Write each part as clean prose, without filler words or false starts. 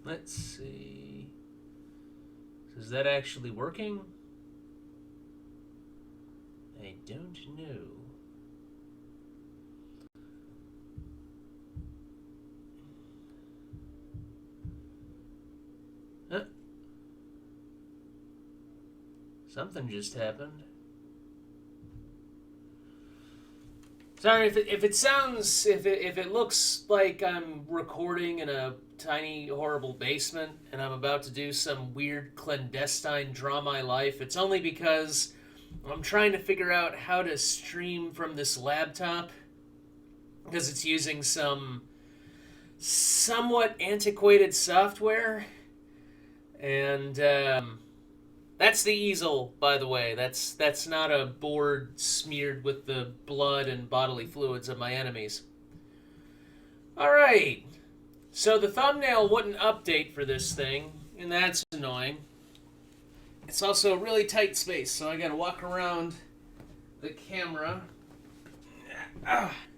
Let's see. Is that actually working? I don't know. Huh? Something just happened. Sorry if it sounds if it looks like I'm recording in a tiny horrible basement and I'm about to do some weird clandestine draw my life. It's only because I'm trying to figure out how to stream from this laptop because it's using some somewhat antiquated software and that's the easel, by the way. That's not a board smeared with the blood and bodily fluids of my enemies. All right. So the thumbnail wouldn't update for this thing, and that's annoying. It's also a really tight space, so I got to walk around the camera.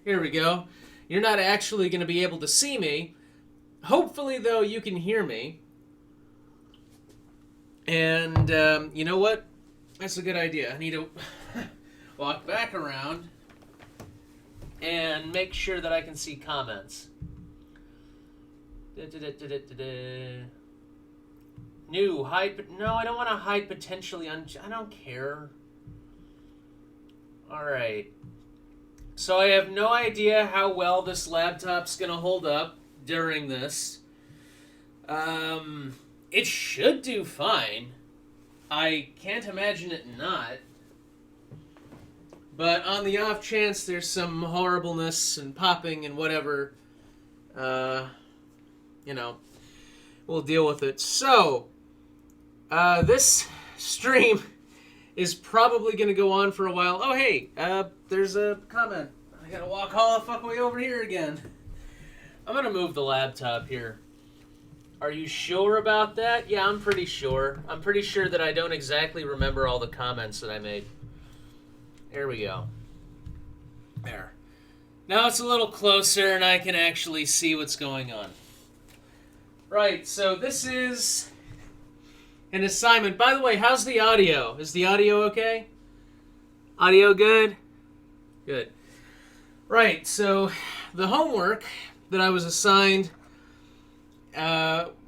Here we go. You're not actually going to be able to see me. Hopefully, though, you can hear me. And you know what? That's a good idea. I need to walk back around and make sure that I can see comments. New hide. No, I don't want to hide potentially. I don't care. All right. So I have no idea how well this laptop's gonna hold up during this. It should do fine. I can't imagine it not. But on the off chance there's some horribleness and popping and whatever, uh, you know, we'll deal with it. So, this stream is probably going to go on for a while. Oh, hey, there's a comment. I gotta walk all the fuck way over here again. I'm gonna move the laptop here. Are you sure about that? Yeah, I'm pretty sure. I'm pretty sure that I don't exactly remember all the comments that I made. There we go. There. Now it's a little closer and I can actually see what's going on. Right, so this is an assignment. By the way, how's the audio? Is the audio okay? Audio good? Good. Right, so the homework that I was assigned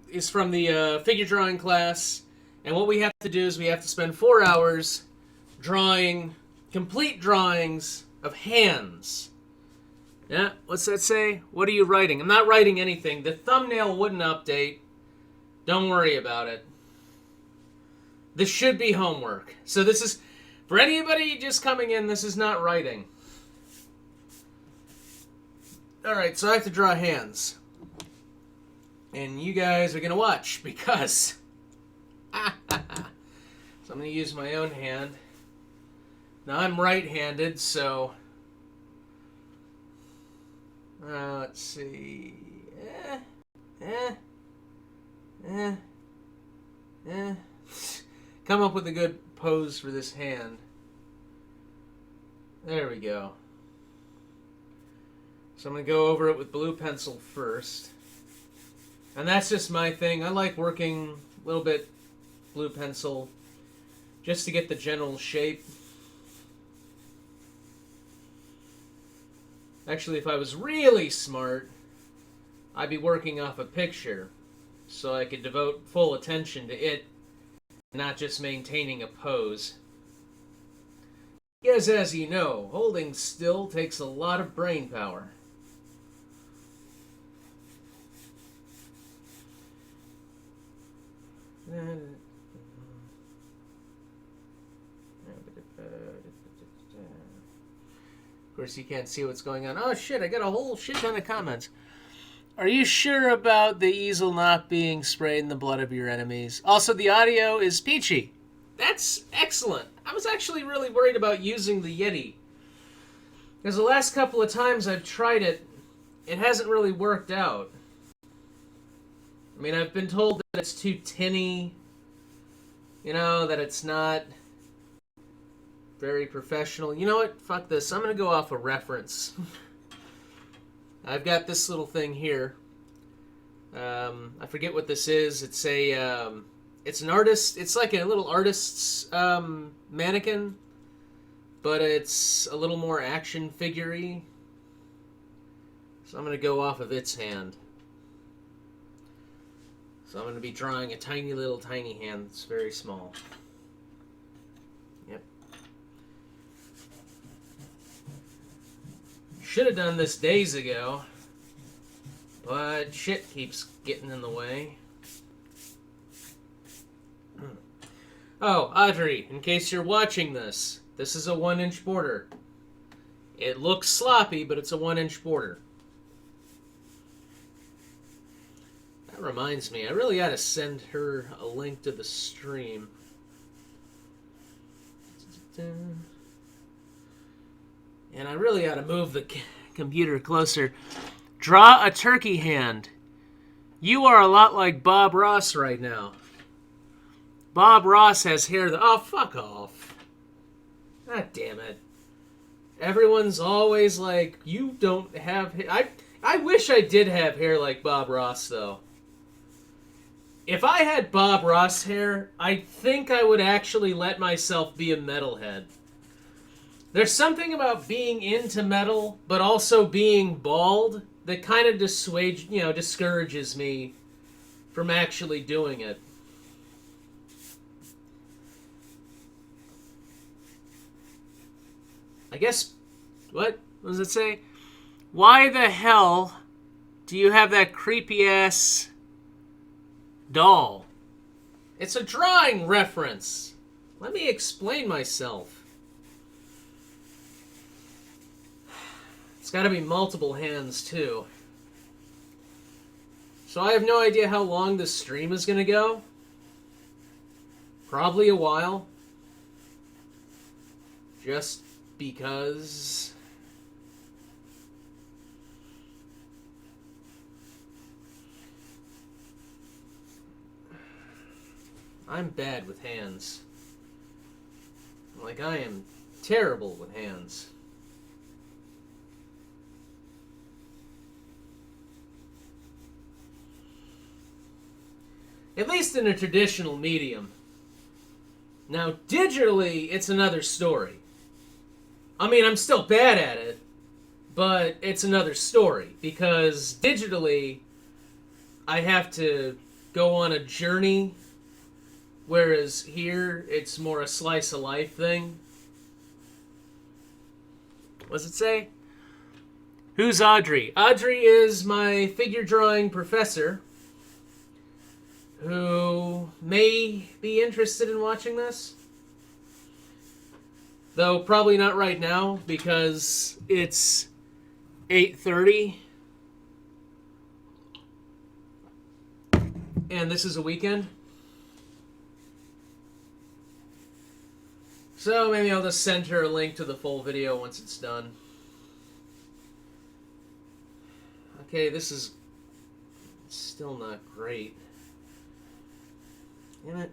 is from the figure drawing class, and what we have to do is we have to spend 4 hours drawing complete drawings of hands. Yeah, what's that say? What are you writing? I'm not writing anything. The thumbnail wouldn't update. Don't worry about it. This should be homework. So this is, for anybody just coming in, this is not writing. Alright, so I have to draw hands. And you guys are going to watch because... so I'm going to use my own hand. Now I'm right-handed, so... let's see... Come up with a good pose for this hand. There we go. So I'm going to go over it with blue pencil first. And that's just my thing. I like working a little bit blue pencil just to get the general shape. Actually, if I was really smart, I'd be working off a picture so I could devote full attention to it, not just maintaining a pose. Because as you know, holding still takes a lot of brain power. Of course, you can't see what's going on. Oh shit, I got a whole shit ton of comments. Are you sure about the easel not being sprayed in the blood of your enemies? Also, the audio is peachy. That's excellent. I was actually really worried about using the Yeti. Because the last couple of times I've tried it, it hasn't really worked out. I mean, I've been told that it's too tinny, you know, that it's not very professional. You know what? Fuck this. I'm going to go off a reference. I've got this little thing here. I forget what this is. It's it's an artist. It's like a little artist's mannequin, but it's a little more action figure-y. So I'm going to go off of its hand. So I'm going to be drawing a tiny little tiny hand that's very small. Yep. Should have done this days ago, but shit keeps getting in the way. Oh, Audrey, in case you're watching this, this is a 1-inch border. It looks sloppy, but it's a 1-inch border. That reminds me, I really ought to send her a link to the stream. And I really ought to move the computer closer. Draw a turkey hand. You are a lot like Bob Ross right now. Bob Ross has hair that... Oh, fuck off. God damn it. Everyone's always like, you don't have hair. I wish I did have hair like Bob Ross, though. If I had Bob Ross hair, I think I would actually let myself be a metalhead. There's something about being into metal, but also being bald, that kind of discourages me from actually doing it. I guess, what does it say? Why the hell do you have that creepy-ass doll? It's a drawing reference. Let me explain myself. It's got to be multiple hands, too. So I have no idea how long this stream is going to go. Probably a while. Just because... I'm bad with hands. Like, I am terrible with hands. At least in a traditional medium. Now, digitally, it's another story. I mean, I'm still bad at it, but it's another story. Because digitally, I have to go on a journey, whereas here, it's more a slice of life thing. What does it say? Who's Audrey? Audrey is my figure drawing professor, who may be interested in watching this. Though probably not right now, because it's 8:30. And this is a weekend. So maybe I'll just send her a link to the full video once it's done. Okay, this is still not great. Damn it.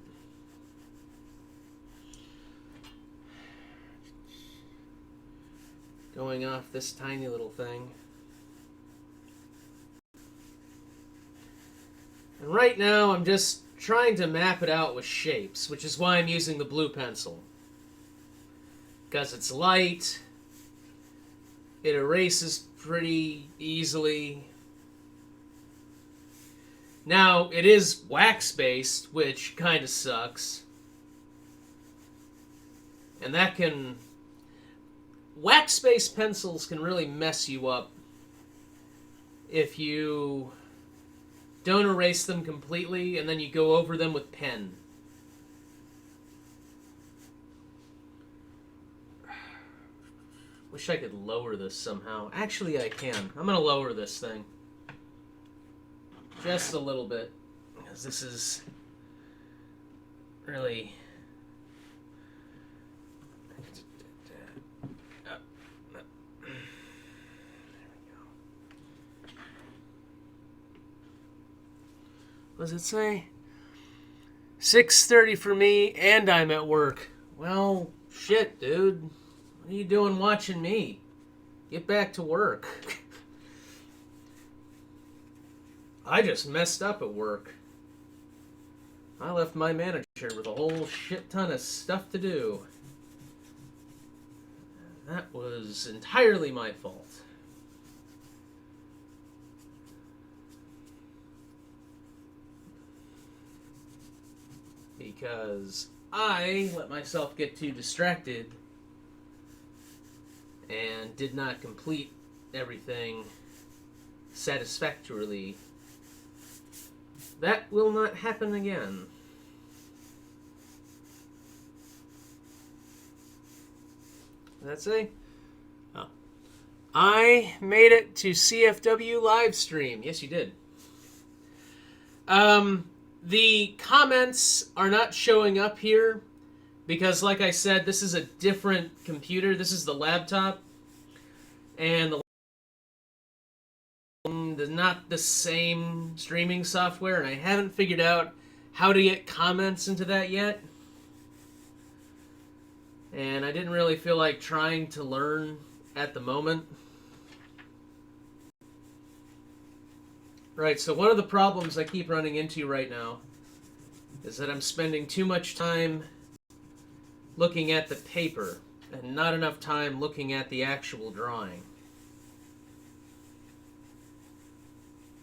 Going off this tiny little thing. And right now I'm just trying to map it out with shapes, which is why I'm using the blue pencil. Because it's light, it erases pretty easily. Now, it is wax-based, which kind of sucks. And that can... Wax-based pencils can really mess you up if you don't erase them completely and then you go over them with pen. Wish I could lower this somehow. Actually, I can. I'm going to lower this thing. Just a little bit. Because this is really... What does it say? 6:30 for me, and I'm at work. Well, shit, dude. What are you doing watching me? Get back to work. I just messed up at work. I left my manager with a whole shit ton of stuff to do. That was entirely my fault. Because I let myself get too distracted and did not complete everything satisfactorily. That will not happen again. That's it. Oh. I made it to CFW live stream. Yes, you did. The comments are not showing up here because, like I said, this is a different computer. This is the laptop, and not the same streaming software, and I haven't figured out how to get comments into that yet. And I didn't really feel like trying to learn at the moment. Right, so one of the problems I keep running into right now is that I'm spending too much time looking at the paper and not enough time looking at the actual drawing.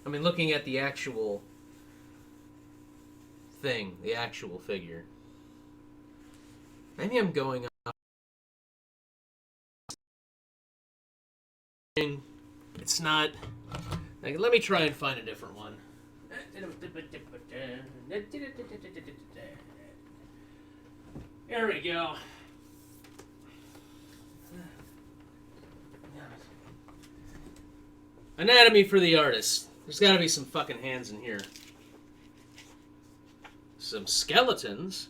I mean, looking at the actual thing, the actual figure. Maybe I'm going up. It's not. Like, let me try and find a different one. There we go. Anatomy for the artist. There's got to be some fucking hands in here. Some skeletons.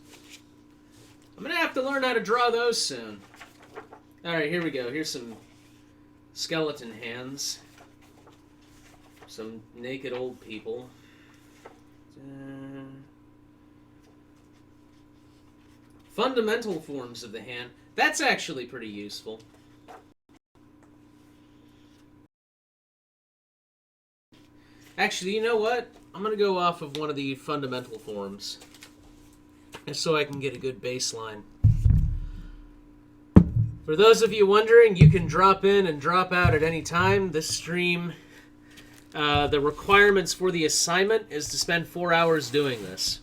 I'm going to have to learn how to draw those soon. Alright, here we go. Here's some skeleton hands. Some naked old people. Fundamental forms of the hand. That's actually pretty useful. Actually, you know what? I'm going to go off of one of the fundamental forms. Just so I can get a good baseline. For those of you wondering, you can drop in and drop out at any time. This stream, the requirements for the assignment is to spend 4 hours doing this.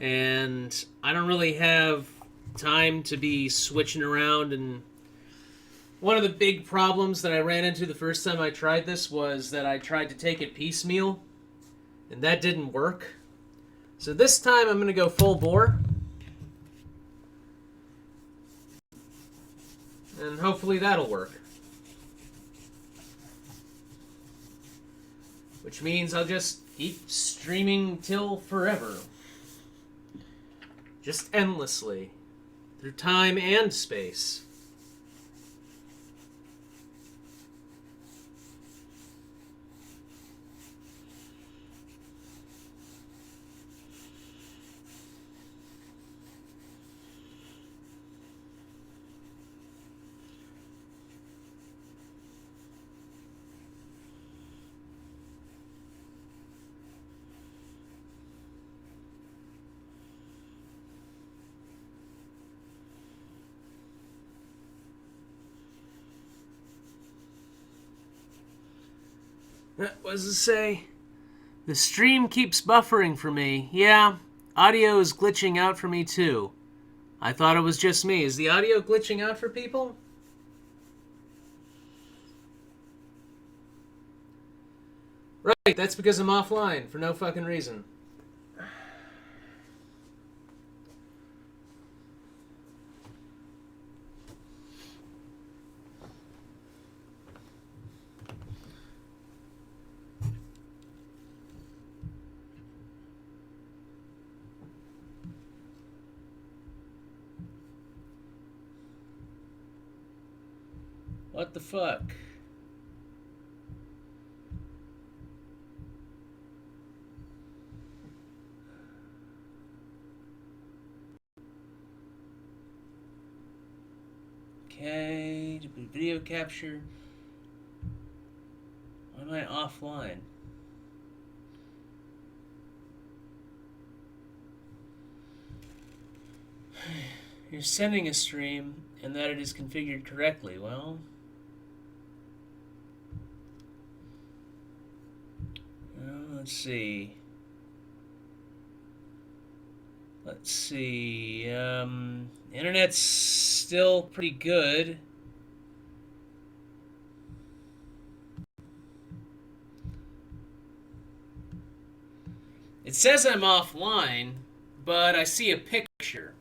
And I don't really have time to be switching around. And one of the big problems that I ran into the first time I tried this was that I tried to take it piecemeal, and that didn't work. So this time I'm going to go full bore. And hopefully that'll work. Which means I'll just keep streaming till forever. Just endlessly. Through time and space. What does it say? The stream keeps buffering for me. Yeah, audio is glitching out for me too. I thought it was just me. Is the audio glitching out for people? Right, that's because I'm offline for no fucking reason. What the fuck? Okay, video capture. Why am I offline? You're sending a stream and that it is configured correctly. Well, let's see. Let's see. Internet's still pretty good. It says I'm offline, but I see a picture.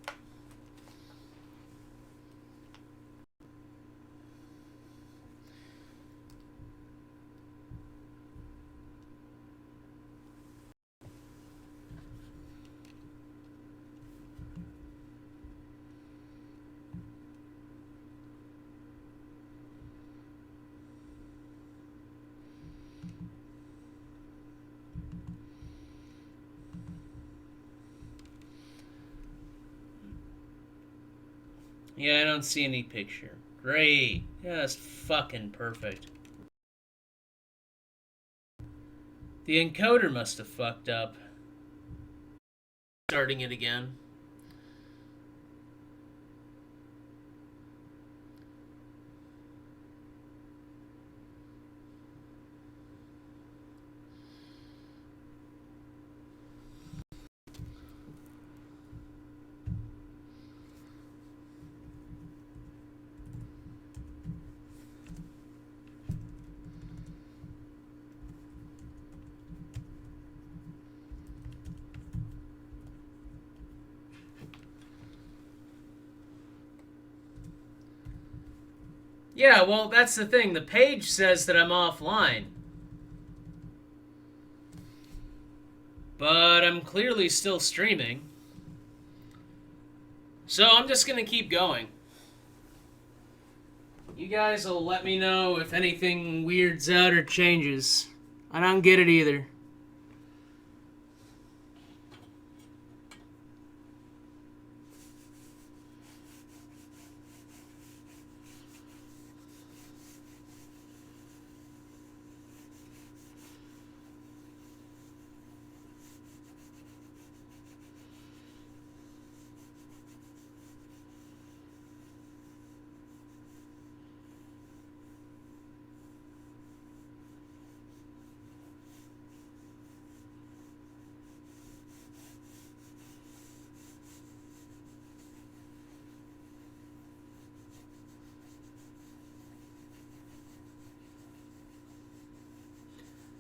Yeah, I don't see any picture. Great. Yeah, that's fucking perfect. The encoder must have fucked up. Starting it again. Yeah, well, that's the thing. The page says that I'm offline. But I'm clearly still streaming. So I'm just going to keep going. You guys will let me know if anything weirds out or changes. I don't get it either.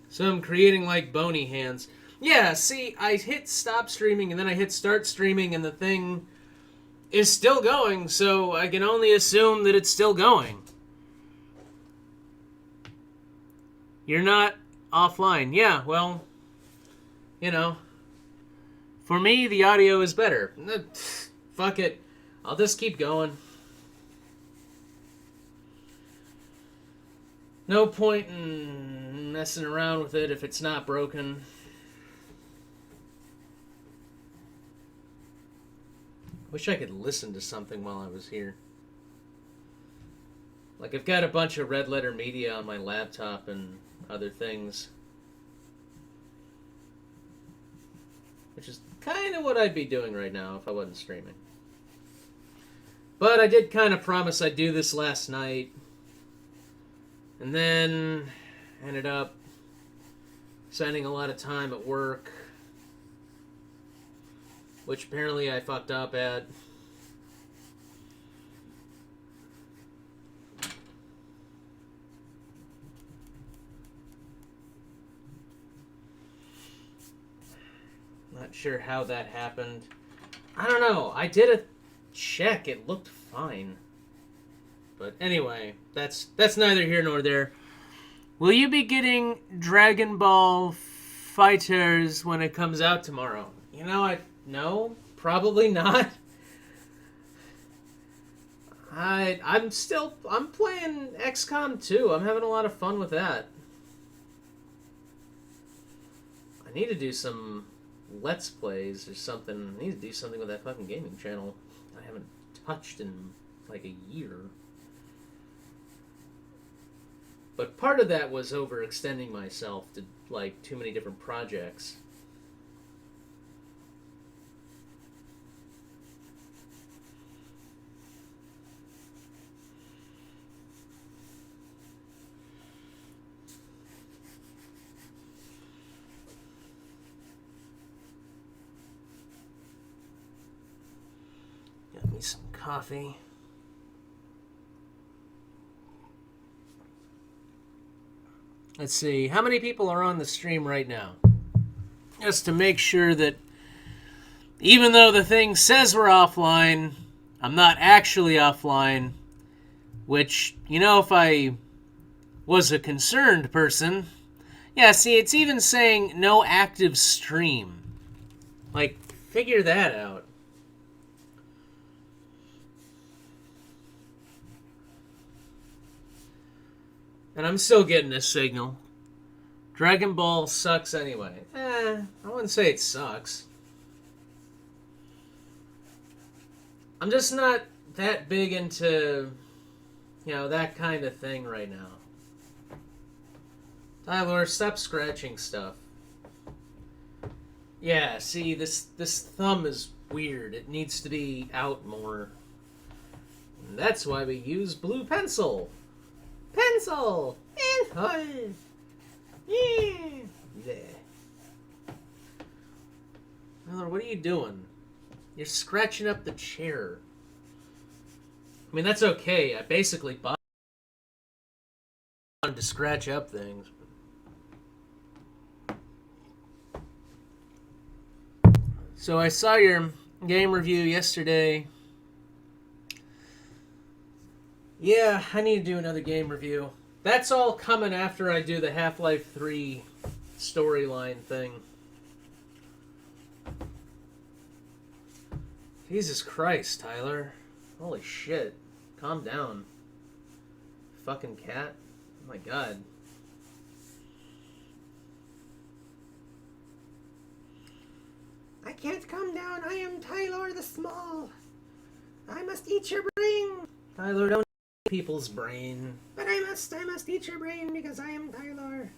So I'm creating like bony hands. Yeah, see, I hit stop streaming and then I hit start streaming and the thing is still going, so I can only assume that it's still going. You're not offline. Yeah, well, you know, for me, the audio is better. Fuck it. I'll just keep going. No point in messing around with it if it's not broken. Wish I could listen to something while I was here. Like, I've got a bunch of red letter media on my laptop and other things. Which is kind of what I'd be doing right now if I wasn't streaming. But I did kind of promise I'd do this last night. And then ended up spending a lot of time at work, which apparently I fucked up at. Not sure how that happened. I don't know. I did a check. It looked fine. But anyway, that's neither here nor there. Will you be getting Dragon Ball Fighters when it comes out tomorrow? You know, no, probably not. I'm playing XCOM 2. I'm having a lot of fun with that. I need to do some Let's Plays or something. I need to do something with that fucking gaming channel I haven't touched in like a year. But part of that was overextending myself to like too many different projects. coffee. Let's see, how many people are on the stream right now? Just to make sure that even though the thing says we're offline, I'm not actually offline, which, you know, if I was a concerned person, yeah, see, it's even saying no active stream. Like, figure that out. And I'm still getting a signal. Dragon Ball sucks anyway. I wouldn't say it sucks. I'm just not that big into, you know, that kind of thing right now. Tyler, stop scratching stuff. Yeah, see, this thumb is weird. It needs to be out more. And that's why we use blue pencil. Pencil! Pencil! Yeah. Tyler, what are you doing? You're scratching up the chair. I mean, that's okay. I basically bought to scratch up things. So I saw your game review yesterday. Yeah, I need to do another game review. That's all coming after I do the Half-Life 3 storyline thing. Jesus Christ, Tyler. Holy shit. Calm down. Fucking cat. Oh my god. I can't calm down. I am Tyler the Small. I must eat your brain. Tyler, don't eat people's brain. But I must eat your brain because I am Tyler.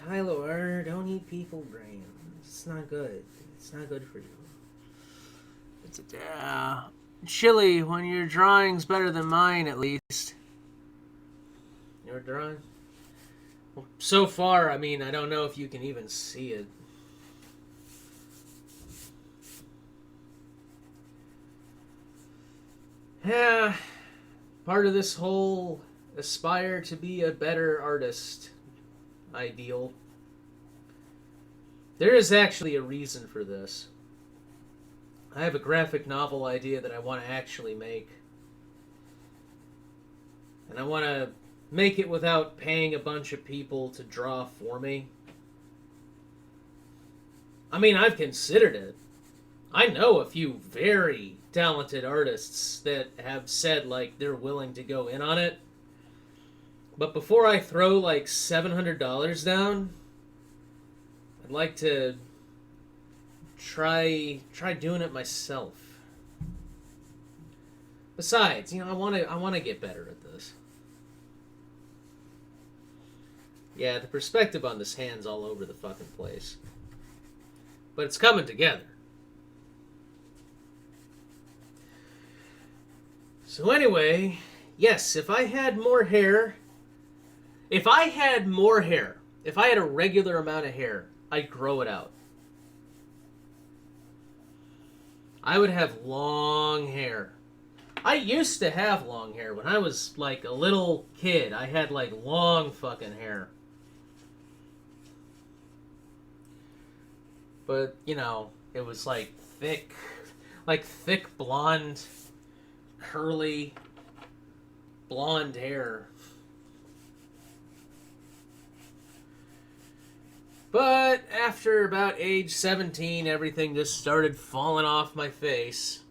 Tyler, don't eat people's brains. It's not good. It's not good for you. It's chilly when your drawing's better than mine, at least. Your drawing? Well, so far, I mean, I don't know if you can even see it. Yeah, part of this whole aspire to be a better artist ideal. There is actually a reason for this. I have a graphic novel idea that I want to actually make. And I want to make it without paying a bunch of people to draw for me. I mean, I've considered it. I know a few very talented artists that have said, like, they're willing to go in on it. But before I throw, like, $700 down, I'd like to try doing it myself. Besides, you know, I want to get better at this. Yeah, the perspective on this hand's all over the fucking place. But it's coming together. So anyway, yes, if I had more hair, if I had a regular amount of hair, I'd grow it out. I would have long hair. I used to have long hair. When I was, like, a little kid, I had, like, long fucking hair. But, you know, it was, like, thick blonde, curly, blonde hair. But after about age 17, everything just started falling off my face.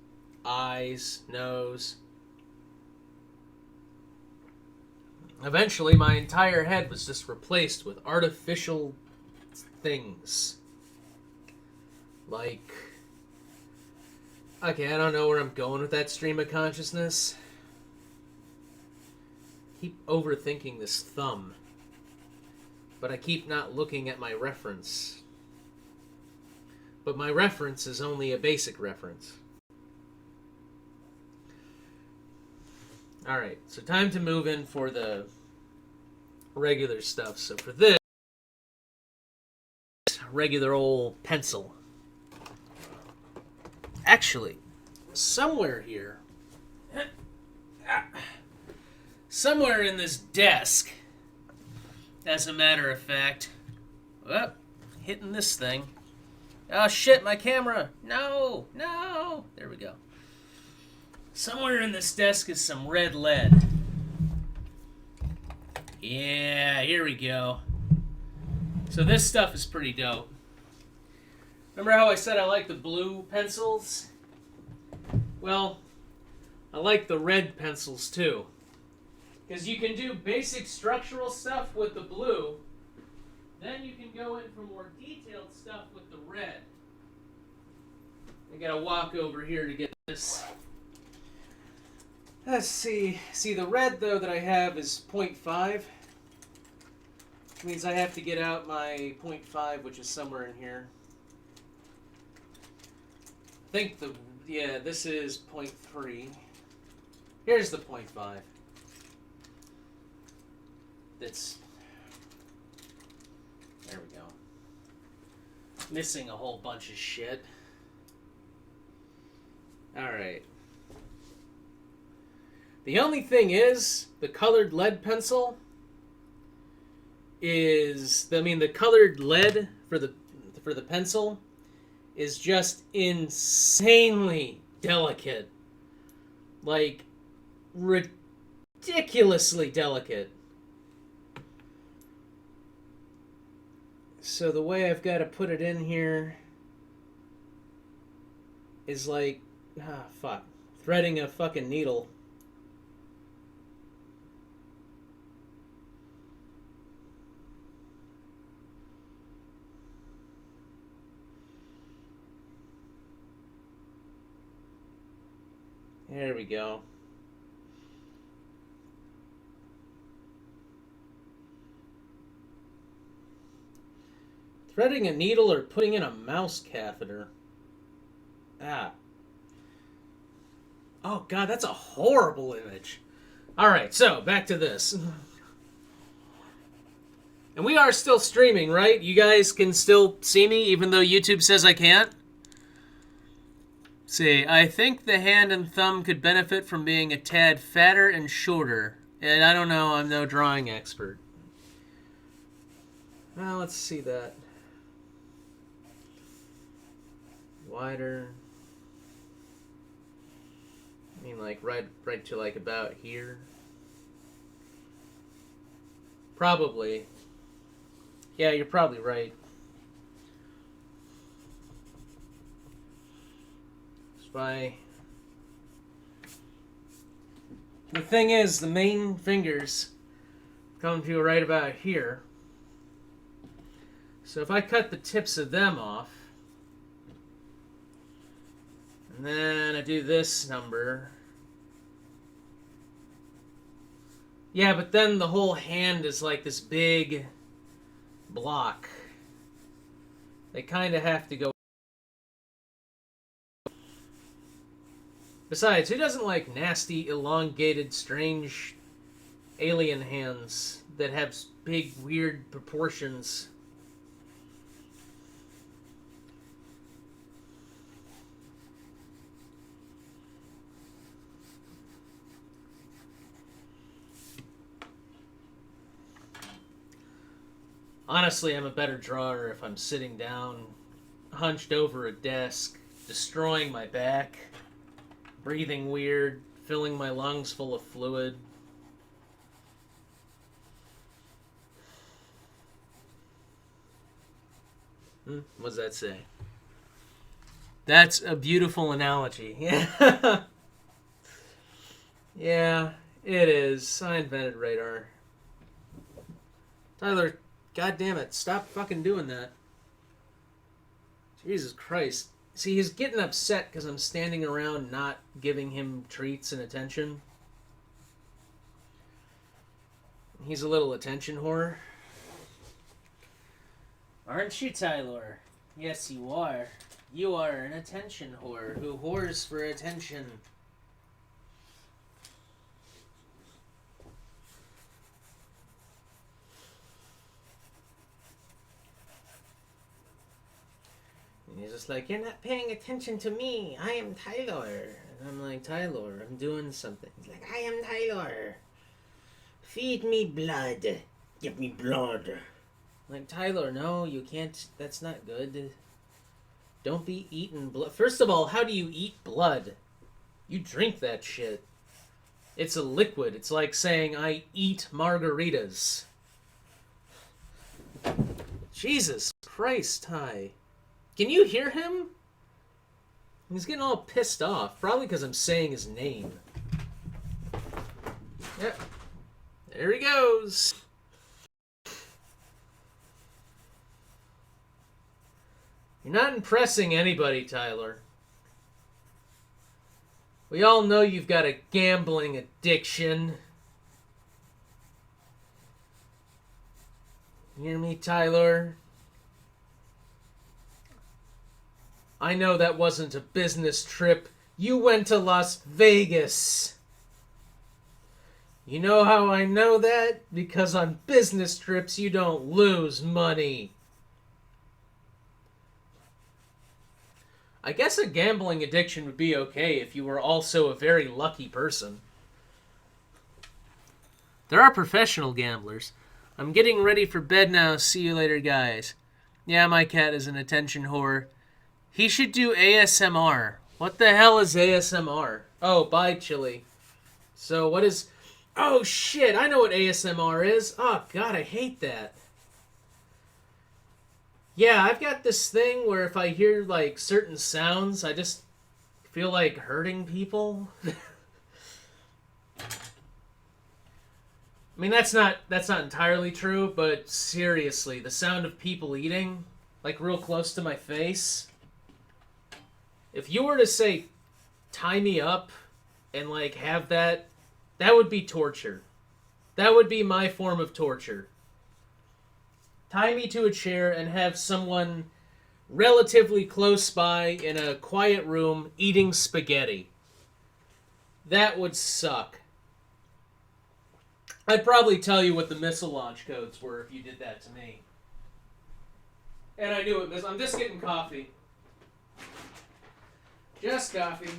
Eyes, nose. Eventually, my entire head was just replaced with artificial things. Like... Okay, I don't know where I'm going with that stream of consciousness. Keep overthinking this thumb. But I keep not looking at my reference. But my reference is only a basic reference. Alright, so time to move in for the regular stuff. So for this, regular old pencil. Actually, somewhere here, somewhere in this desk, as a matter of fact, hitting this thing. Oh shit, my camera! No, no! There we go. Somewhere in this desk is some red lead. Yeah, here we go. So this stuff is pretty dope. Remember how I said I like the blue pencils? Well, I like the red pencils too. Because you can do basic structural stuff with the blue, then you can go in for more detailed stuff with the red. I gotta walk over here to get this. Let's see. See, the red, though, that I have is 0.5. Which means I have to get out my 0.5, which is somewhere in here. I think this is 0.3. Here's the 0.5. There we go. Missing a whole bunch of shit. Alright. The only thing is, the colored lead pencil is, the colored lead for the pencil is just insanely delicate. Like, ridiculously delicate. So the way I've got to put it in here is like, threading a fucking needle. There we go. Threading a needle or putting in a mouse catheter. Oh god, that's a horrible image. Alright, so back to this. And we are still streaming, right? You guys can still see me even though YouTube says I can't? See, I think the hand and thumb could benefit from being a tad fatter and shorter. And I don't know, I'm no drawing expert. Well, let's see that. Wider. I mean, like, right to, like, about here. Probably. Yeah, you're probably right. By the thing is, the main fingers come to right about here. So if I cut the tips of them off, and then I do this number, yeah, but then the whole hand is like this big block. They kind of have to go. Besides, who doesn't like nasty, elongated, strange alien hands that have big, weird proportions? Honestly, I'm a better drawer if I'm sitting down, hunched over a desk, destroying my back. Breathing weird, filling my lungs full of fluid. What does that say? That's a beautiful analogy. Yeah. Yeah, it is. I invented radar. Tyler, goddammit, stop fucking doing that. Jesus Christ. See, he's getting upset because I'm standing around not giving him treats and attention. He's a little attention whore. Aren't you, Tyler? Yes, you are. You are an attention whore who whores for attention. he's just like, "You're not paying attention to me. I am Tyler." And I'm like, "Tyler, I'm doing something." He's like, "I am Tyler. Feed me blood. Give me blood." I'm like, "Tyler, no, you can't. That's not good. Don't be eating blood. First of all, how do you eat blood? You drink that shit. It's a liquid. It's like saying I eat margaritas." Jesus Christ, Ty. Can you hear him? He's getting all pissed off. Probably because I'm saying his name. Yep. There he goes. You're not impressing anybody, Tyler. We all know you've got a gambling addiction. You hear me, Tyler? I know that wasn't a business trip. You went to Las Vegas. You know how I know that? Because on business trips you don't lose money. I guess a gambling addiction would be okay if you were also a very lucky person. There are professional gamblers. I'm getting ready for bed now. See you later, guys. Yeah, my cat is an attention whore. He should do ASMR. What the hell is ASMR? Oh, bye, Chili. So what is... Oh, shit, I know what ASMR is. Oh, God, I hate that. Yeah, I've got this thing where if I hear, like, certain sounds, I just feel like hurting people. I mean, that's not entirely true, but seriously, the sound of people eating, like, real close to my face... If you were to say, tie me up and, like, have that, that would be torture. That would be my form of torture. Tie me to a chair and have someone relatively close by in a quiet room eating spaghetti. That would suck. I'd probably tell you what the missile launch codes were if you did that to me. And I knew it, because I'm just getting coffee. Just coffee.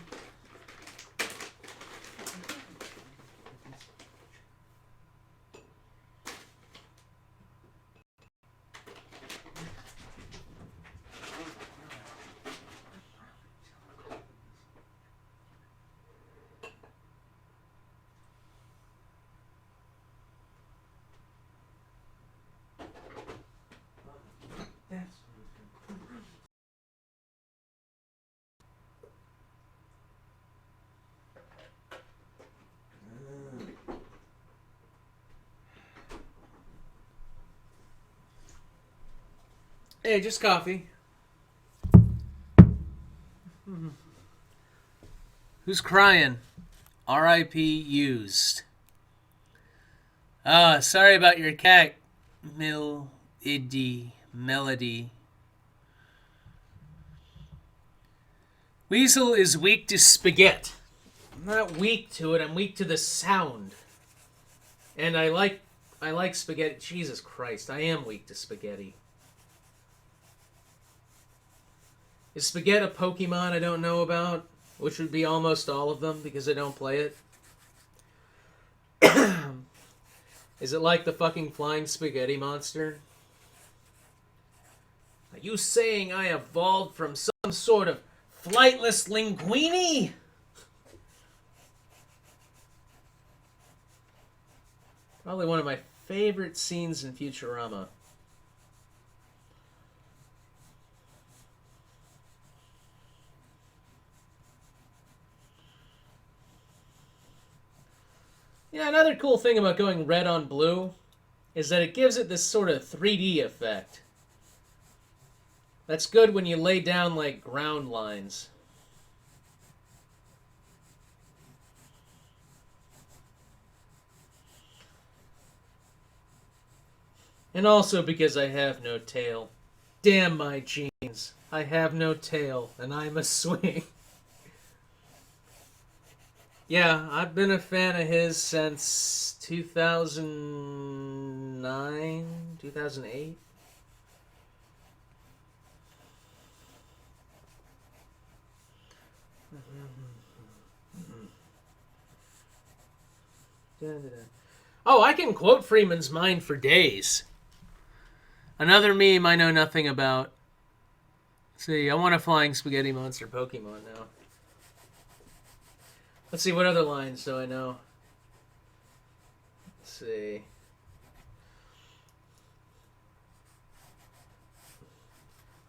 Hey, just coffee. Who's crying? R.I.P. used. Sorry about your cat, Melody. Weasel is weak to spaghetti. I'm not weak to it, I'm weak to the sound. And I like spaghetti. Jesus Christ, I am weak to spaghetti. Is spaghetti a Pokemon I don't know about? Which would be almost all of them because I don't play it. Is it like the fucking flying spaghetti monster? Are you saying I evolved from some sort of flightless linguini? Probably one of my favorite scenes in Futurama. Yeah, another cool thing about going red on blue is that it gives it this sort of 3D effect. That's good when you lay down, like, ground lines. And also because I have no tail. Damn my jeans. I have no tail, and I'm a swing. Yeah, I've been a fan of his since 2009, 2008. Oh, I can quote Freeman's Mind for days. Another meme I know nothing about. Let's see, I want a flying spaghetti monster Pokemon now. Let's see, what other lines do I know? Let's see.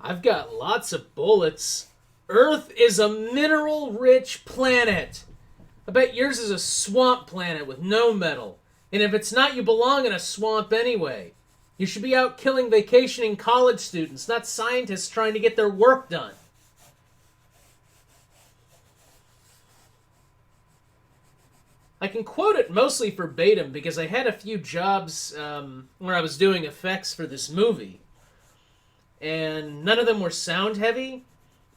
I've got lots of bullets. Earth is a mineral-rich planet. I bet yours is a swamp planet with no metal. And if it's not, you belong in a swamp anyway. You should be out killing vacationing college students, not scientists trying to get their work done. I can quote it mostly verbatim because I had a few jobs where I was doing effects for this movie. And none of them were sound heavy,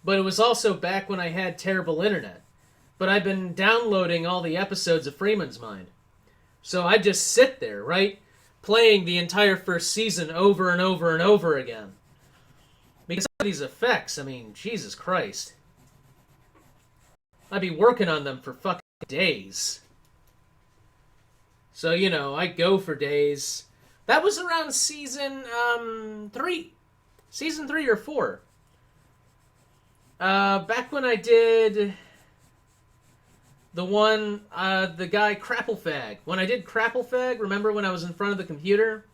but it was also back when I had terrible internet. But I've been downloading all the episodes of Freeman's Mind. So I just sit there, right, playing the entire first season over and over and over again. Because of these effects, I mean, Jesus Christ. I'd be working on them for fucking days. So, you know, I go for days. That was around season 3. Season 3 or 4. Back when I did the one, the guy Crapplefag. When I did Crapplefag, remember when I was in front of the computer?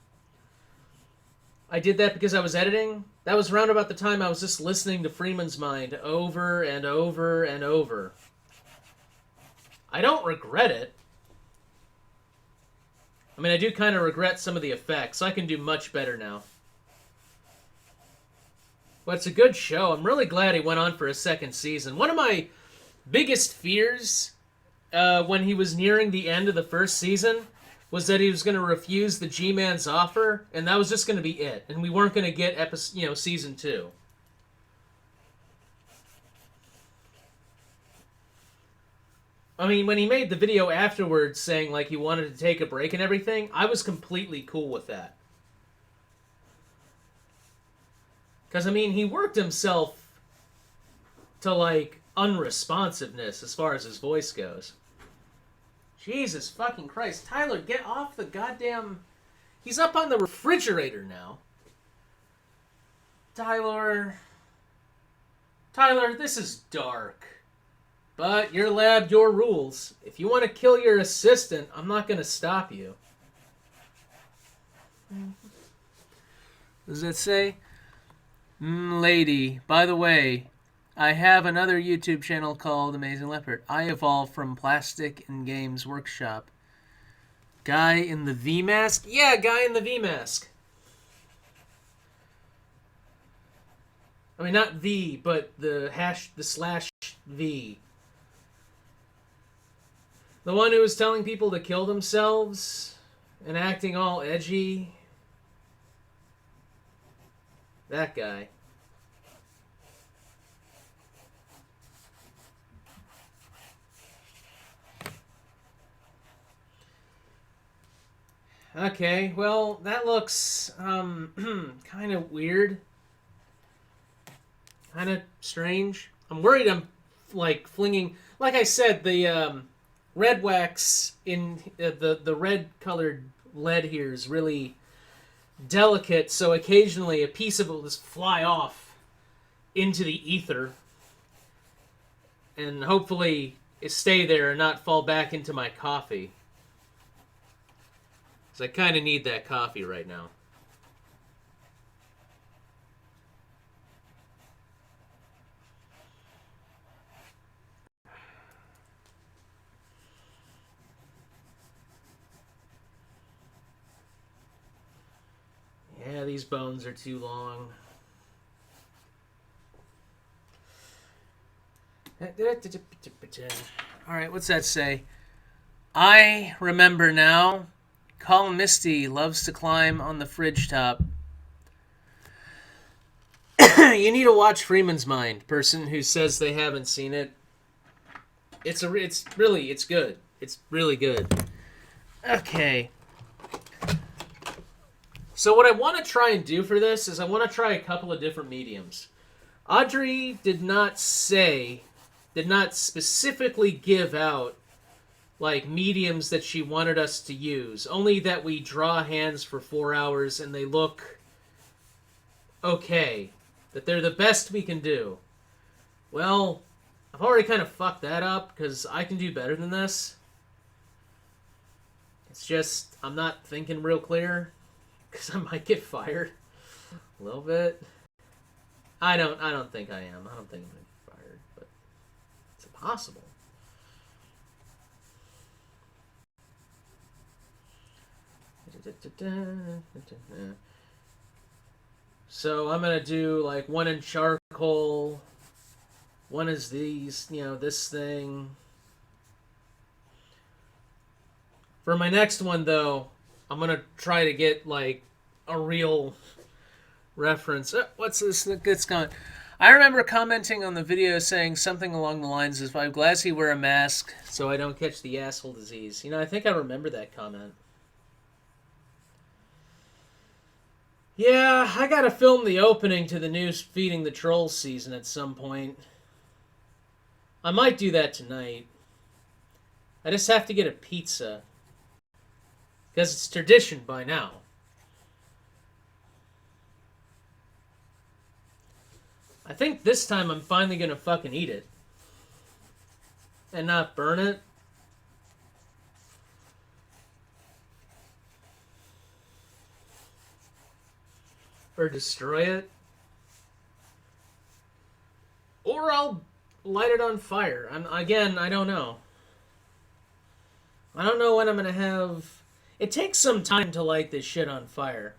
I did that because I was editing. That was around about the time I was just listening to Freeman's Mind over and over and over. I don't regret it. I mean, I do kind of regret some of the effects. I can do much better now. But it's a good show. I'm really glad he went on for a second season. One of my biggest fears when he was nearing the end of the first season was that he was going to refuse the G-Man's offer, and that was just going to be it. And we weren't going to get season 2. I mean, when he made the video afterwards saying like he wanted to take a break and everything, I was completely cool with that. Because, I mean, he worked himself to, like, unresponsiveness as far as his voice goes. Jesus fucking Christ. Tyler, get off the goddamn... He's up on the refrigerator now. Tyler, this is dark. But your lab, your rules. If you want to kill your assistant, I'm not going to stop you. Does that say? Lady, by the way, I have another YouTube channel called Amazing Leopard. I evolved from Plastic and Games Workshop. Guy in the V-Mask? Yeah, Guy in the V-Mask. I mean, not V, but the slash V. The one who was telling people to kill themselves and acting all edgy. That guy. Okay, well, that looks kind of weird. Kind of strange. I'm worried I'm, like, flinging... Like I said, the red wax in the red-colored lead here is really delicate, so occasionally a piece of it will just fly off into the ether. And hopefully it stay there and not fall back into my coffee. Because I kind of need that coffee right now. Yeah, these bones are too long. Alright, what's that say? I remember now. Call Misty loves to climb on the fridge top. You need to watch Freeman's Mind, person who says they haven't seen it. It's good. It's really good. Okay. So what I want to try and do for this is I want to try a couple of different mediums. Audrey did not say did not specifically give out like mediums that she wanted us to use. Only that we draw hands for 4 hours and they look okay. That they're the best we can do. Well, I've already kind of fucked that up because I can do better than this. It's just I'm not thinking real clear because I might get fired a little bit. I don't think I am. I don't think I'm gonna get fired, but it's possible. So I'm gonna do like one in charcoal. One is these, this thing. For my next one, though, I'm gonna try to get like a real reference. What's this? It's gone. I remember commenting on the video saying something along the lines of, "I'm glad he wear a mask so I don't catch the asshole disease." I think I remember that comment. Yeah, I gotta film the opening to the new Feeding the Trolls season at some point. I might do that tonight. I just have to get a pizza. Because it's tradition by now. I think this time I'm finally gonna fucking eat it. And not burn it. Or destroy it. Or I'll light it on fire. Again, I don't know. I don't know when I'm gonna have... It takes some time to light this shit on fire.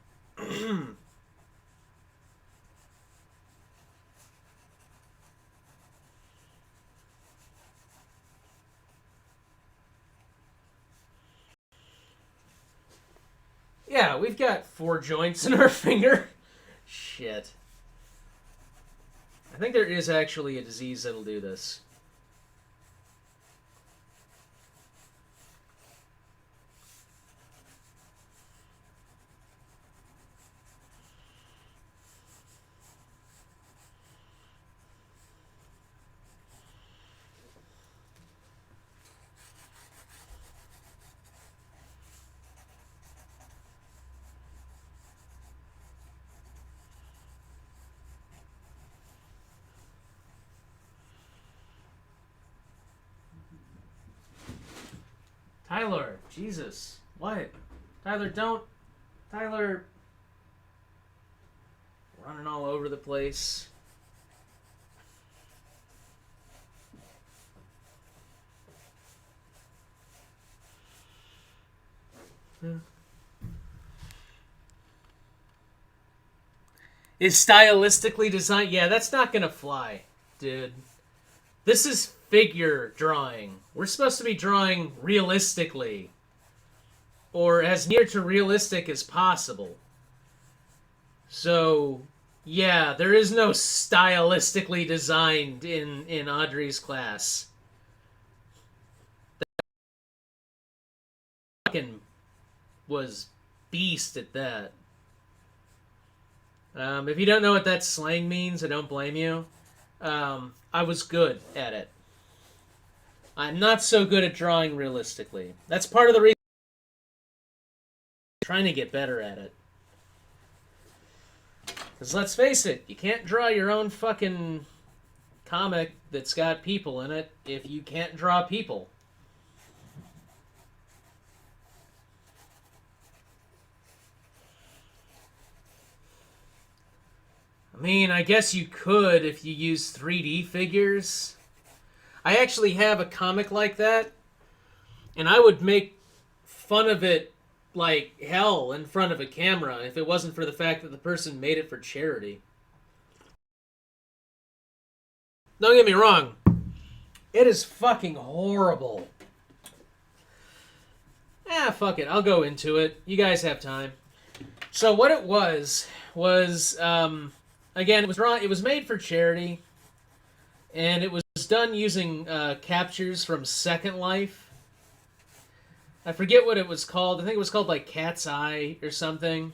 Yeah, we've got 4 joints in our finger. Shit. I think there is actually a disease that'll do this. Tyler, Jesus. What? Tyler, don't. Tyler. Running all over the place. Is stylistically designed? Yeah, that's not gonna fly, dude. This is figure drawing. We're supposed to be drawing realistically. Or as near to realistic as possible. So, yeah, there is no stylistically designed in Audrey's class. That fucking was beast at that. If you don't know what that slang means, I don't blame you. I was good at it. I'm not so good at drawing realistically. That's part of the reason I'm trying to get better at it. Because let's face it, you can't draw your own fucking comic that's got people in it if you can't draw people. I mean, I guess you could if you use 3D figures. I actually have a comic like that, and I would make fun of it like hell in front of a camera if it wasn't for the fact that the person made it for charity. Don't get me wrong. It is fucking horrible. Fuck it. I'll go into it. You guys have time. So what it was again, it was made for charity, and it was done using captures from Second Life. I forget what it was called. I think it was called like Cat's Eye or something.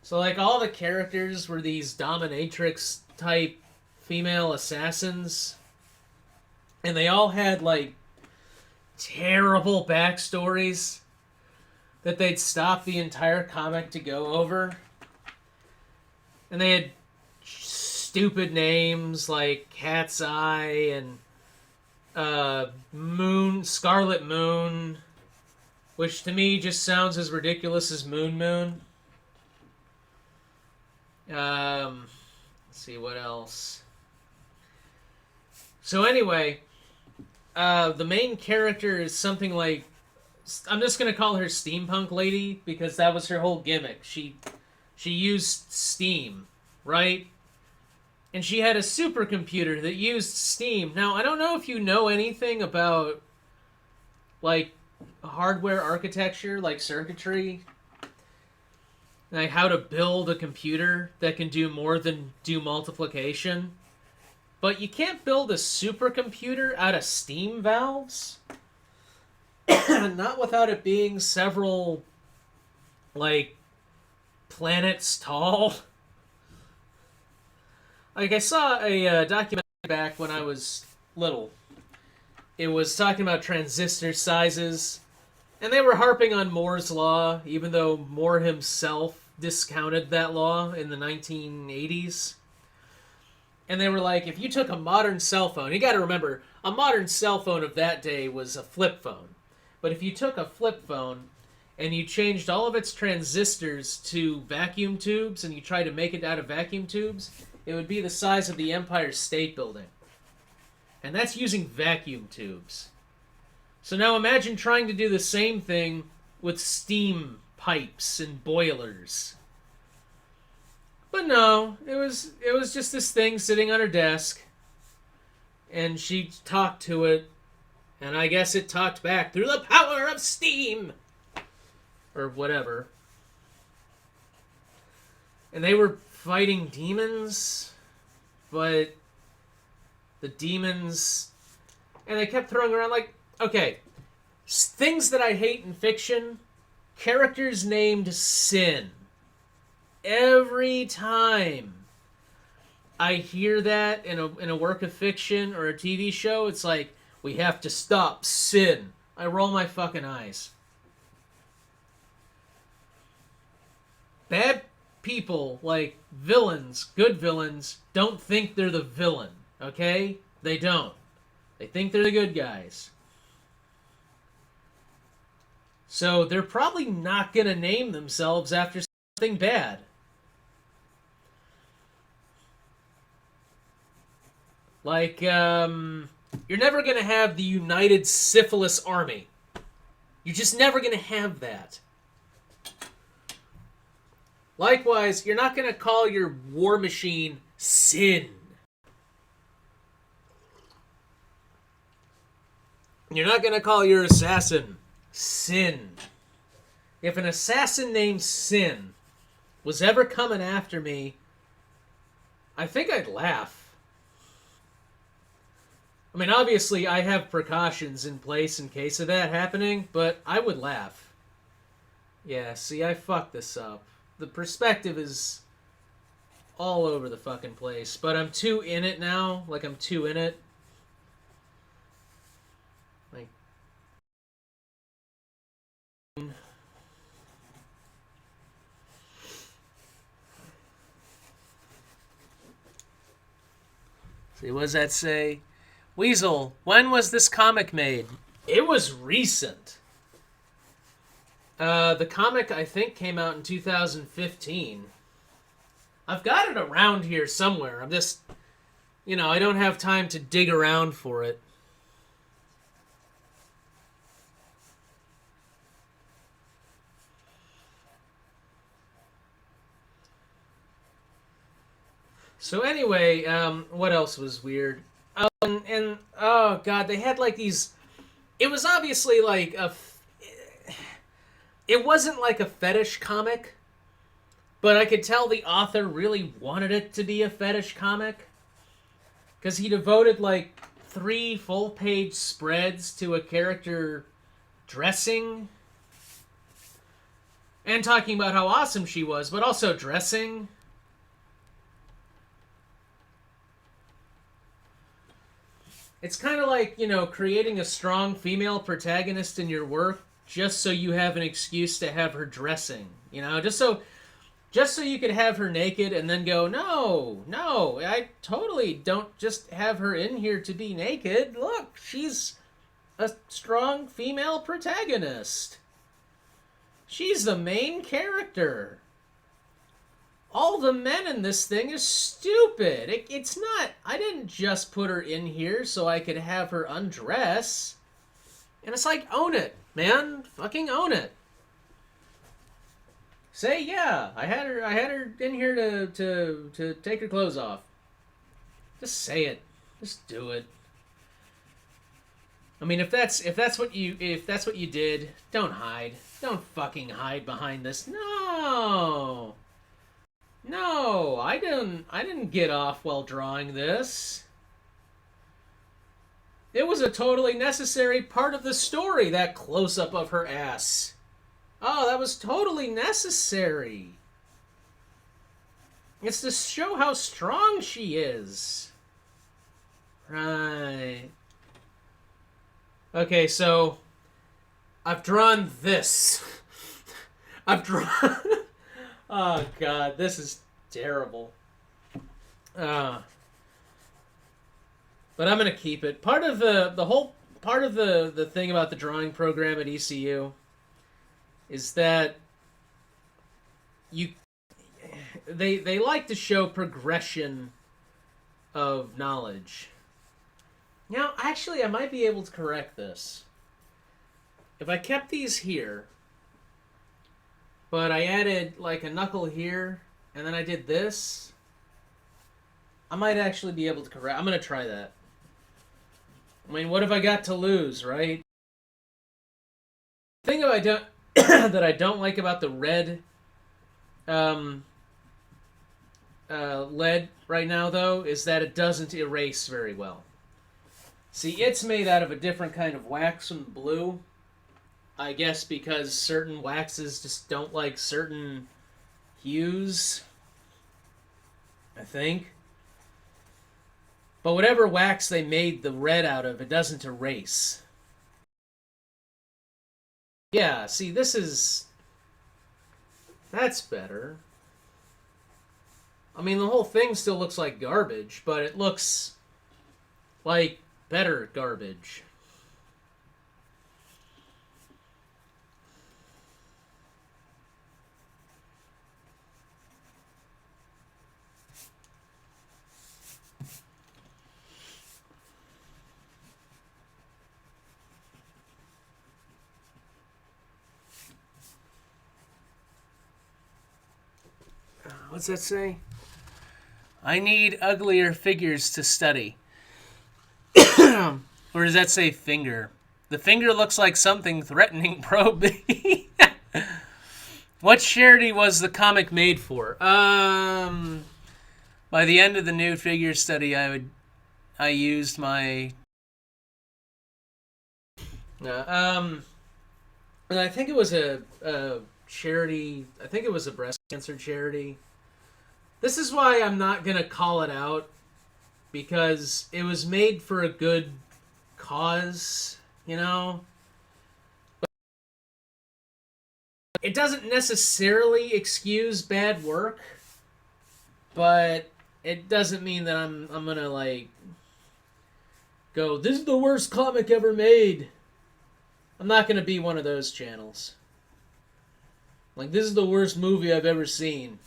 So like all the characters were these dominatrix type female assassins. and they all had like terrible backstories that they'd stop the entire comic to go over. And they had stupid names like Cat's Eye and Scarlet Moon, which to me just sounds as ridiculous as Moon Moon. Let's see what else. So anyway, the main character is something like, I'm just gonna call her Steampunk Lady because that was her whole gimmick. She used steam, right? And she had a supercomputer that used steam. Now, I don't know if you know anything about, like, hardware architecture, like circuitry, like how to build a computer that can do more than do multiplication. But you can't build a supercomputer out of steam valves. Not without it being several, like, planets tall. Like, I saw a documentary back when I was little. It was talking about transistor sizes, and they were harping on Moore's law, even though Moore himself discounted that law in the 1980s. And they were like, if you took a modern cell phone, you got to remember, a modern cell phone of that day was a flip phone. But if you took a flip phone and you changed all of its transistors to vacuum tubes and you tried to make it out of vacuum tubes, it would be the size of the Empire State Building. And that's using vacuum tubes. So now imagine trying to do the same thing with steam pipes and boilers. But no, it was just this thing sitting on her desk, and she talked to it, and I guess it talked back through the power of steam, or whatever. And they were fighting demons, but the demons, and they kept throwing around like, okay, things that I hate in fiction, characters named Sin. Every time I hear that in a work of fiction or a TV show, it's like, we have to stop Sin. I roll my fucking eyes. Bad people, like villains, good villains, don't think they're the villain, okay? They don't. They think they're the good guys. So they're probably not going to name themselves after something bad. Like, you're never going to have the United Syphilis Army. You're just never going to have that. Likewise, you're not going to call your war machine Sin. You're not going to call your assassin Sin. If an assassin named Sin was ever coming after me, I think I'd laugh. I mean, obviously, I have precautions in place in case of that happening, but I would laugh. Yeah, see, I fucked this up. The perspective is all over the fucking place, but I'm too in it now. Like, I'm too in it. Like, see, what does that say? Weasel, when was this comic made? It was recent. The comic, I think, came out in 2015. I've got it around here somewhere. I'm just, I don't have time to dig around for it. So anyway, what else was weird? And oh god, they had like these. It was obviously like it wasn't like a fetish comic, but I could tell the author really wanted it to be a fetish comic, because he devoted like 3 full-page spreads to a character dressing and talking about how awesome she was, but also dressing. it's kind of like, you know, creating a strong female protagonist in your work just so you have an excuse to have her dressing, you know, just so you could have her naked and then go, no, no, I totally don't just have her in here to be naked. Look, she's a strong female protagonist. She's the main character. All the men in this thing is stupid. It's not. I didn't just put her in here so I could have her undress. And it's like, own it, man. Fucking own it. Say, yeah, I had her in here to take her clothes off. Just say it. Just do it. I mean, if that's what you did, don't hide. Don't fucking hide behind this. No. No, I didn't get off while drawing this. It was a totally necessary part of the story, that close-up of her ass. Oh, that was totally necessary. It's to show how strong she is. Right. Okay, so I've drawn this. I've drawn... Oh god, this is terrible. But I'm gonna keep it. Part of the thing about the drawing program at ECU is that they like to show progression of knowledge. Now, actually, I might be able to correct this. If I kept these here, but I added like a knuckle here, and then I did this, I might actually be able to correct. I'm going to try that. I mean, what have I got to lose, right? The thing that I don't that I don't like about the red lead right now, though, is that it doesn't erase very well. See, it's made out of a different kind of wax from blue. I guess because certain waxes just don't like certain hues. I think. But whatever wax they made the red out of, it doesn't erase. Yeah, see, that's better. I mean, the whole thing still looks like garbage, but it looks like better garbage. What's that say? I need uglier figures to study. Or does that say finger? The finger looks like something threatening probing. What charity was the comic made for? By the end of the new figure study, I used my and I think it was a charity. I think it was a breast cancer charity. This is why I'm not gonna call it out, because it was made for a good cause, you know. But it doesn't necessarily excuse bad work, but it doesn't mean that I'm gonna like go, this is the worst comic ever made. I'm not gonna be one of those channels. Like, this is the worst movie I've ever seen.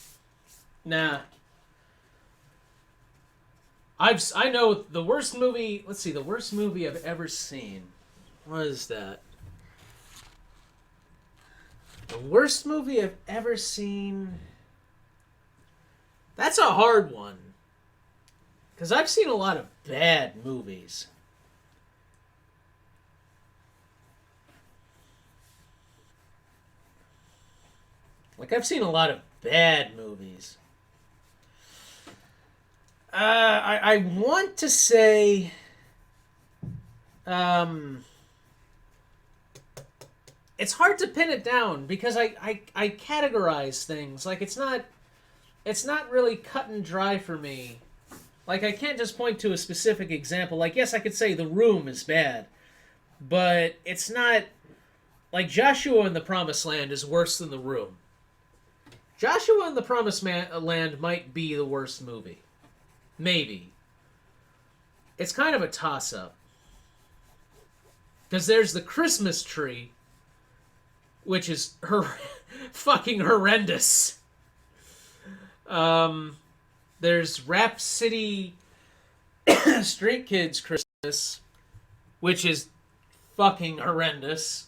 Nah. I know the worst movie. Let's see, the worst movie I've ever seen. What is that? The worst movie I've ever seen. That's a hard one. Because I've seen a lot of bad movies. Like, I've seen a lot of bad movies. I want to say, it's hard to pin it down because I categorize things. Like, it's not really cut and dry for me. Like, I can't just point to a specific example. Like, yes, I could say The Room is bad, but it's not... Like, Joshua in the Promised Land is worse than The Room. Joshua in the Promised Land might be the worst movie. Maybe. It's kind of a toss-up. Because there's the Christmas tree, which is fucking horrendous. There's Rap City Street Kids Christmas, which is fucking horrendous.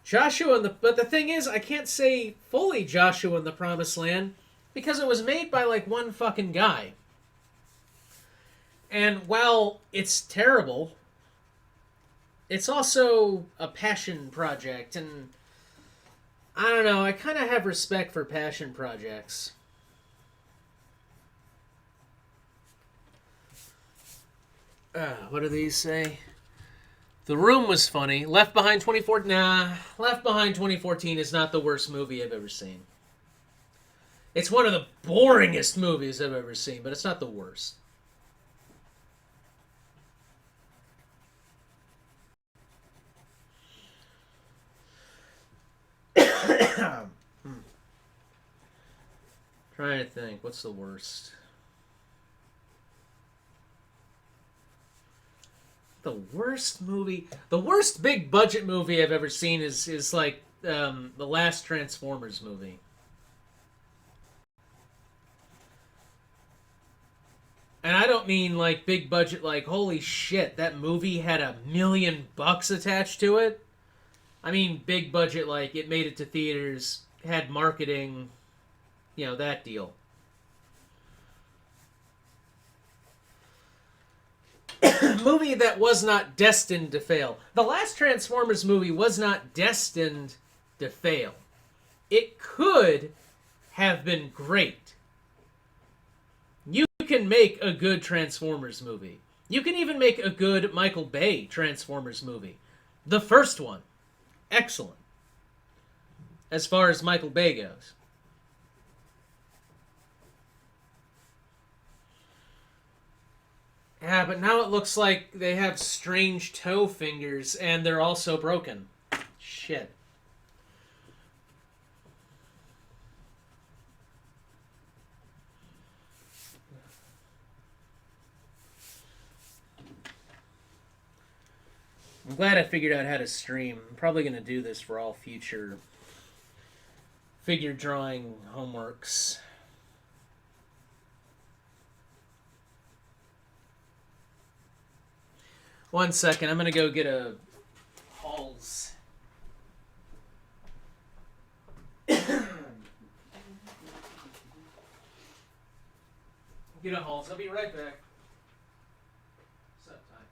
Joshua but the thing is, I can't say fully Joshua in the Promised Land because it was made by like one fucking guy. And while it's terrible, it's also a passion project, and I don't know, I kind of have respect for passion projects. What do these say? The Room was funny. Left Behind 2014... Nah, Left Behind 2014 is not the worst movie I've ever seen. It's one of the boringest movies I've ever seen, but it's not the worst. Trying to think, what's the worst? The worst movie, the worst big budget movie I've ever seen is like the last Transformers movie. And I don't mean like big budget, like holy shit, that movie had $1 million attached to it. I mean big budget, like it made it to theaters, had marketing, you know, that deal. Movie that was not destined to fail. The last Transformers movie was not destined to fail. It could have been great. You can make a good Transformers movie. You can even make a good Michael Bay Transformers movie. The first one, excellent. As far as Michael Bay goes. Yeah, but now it looks like they have strange toe fingers and they're also broken. Shit. I'm glad I figured out how to stream. I'm probably going to do this for all future figure drawing homeworks. One second, I'm going to go get a Halls. Get a Halls. I'll be right back. What's up, time?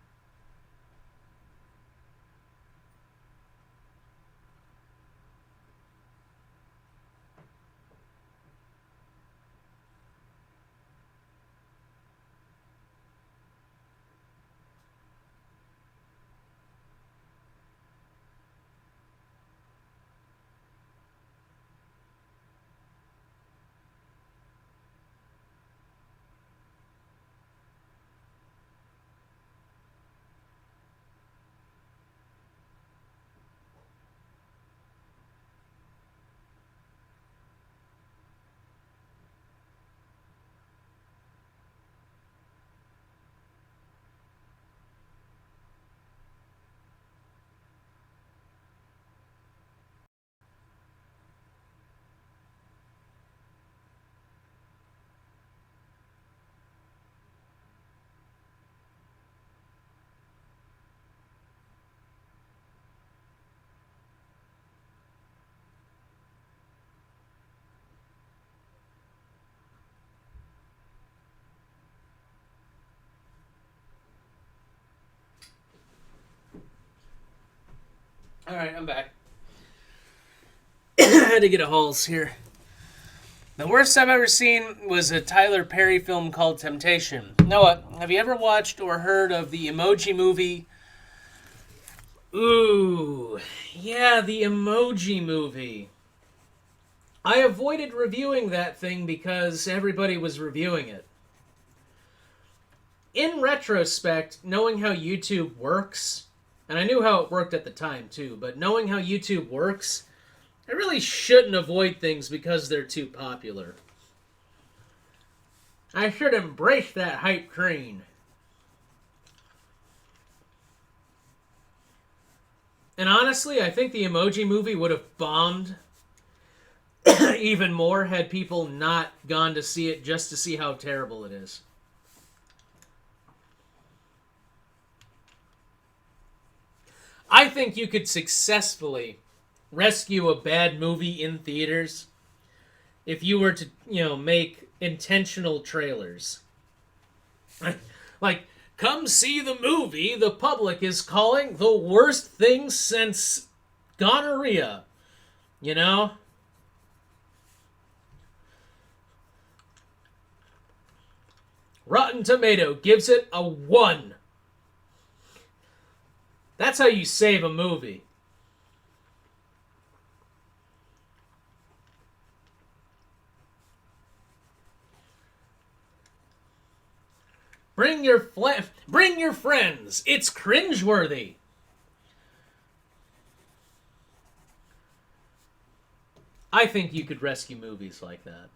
Alright, I'm back. I had to get a Halls here. The worst I've ever seen was a Tyler Perry film called Temptation. Noah, have you ever watched or heard of the Emoji Movie? Ooh, yeah, the Emoji Movie. I avoided reviewing that thing because everybody was reviewing it. In retrospect, knowing how YouTube works, and I knew how it worked at the time too, but knowing how YouTube works, I really shouldn't avoid things because they're too popular. I should embrace that hype train. And honestly, I think the Emoji Movie would have bombed even more had people not gone to see it just to see how terrible it is. I think you could successfully rescue a bad movie in theaters if you were to, make intentional trailers. Like, come see the movie the public is calling the worst thing since gonorrhea. You know? Rotten Tomato gives it a 1. That's how you save a movie. Bring your friends. It's cringeworthy. I think you could rescue movies like that.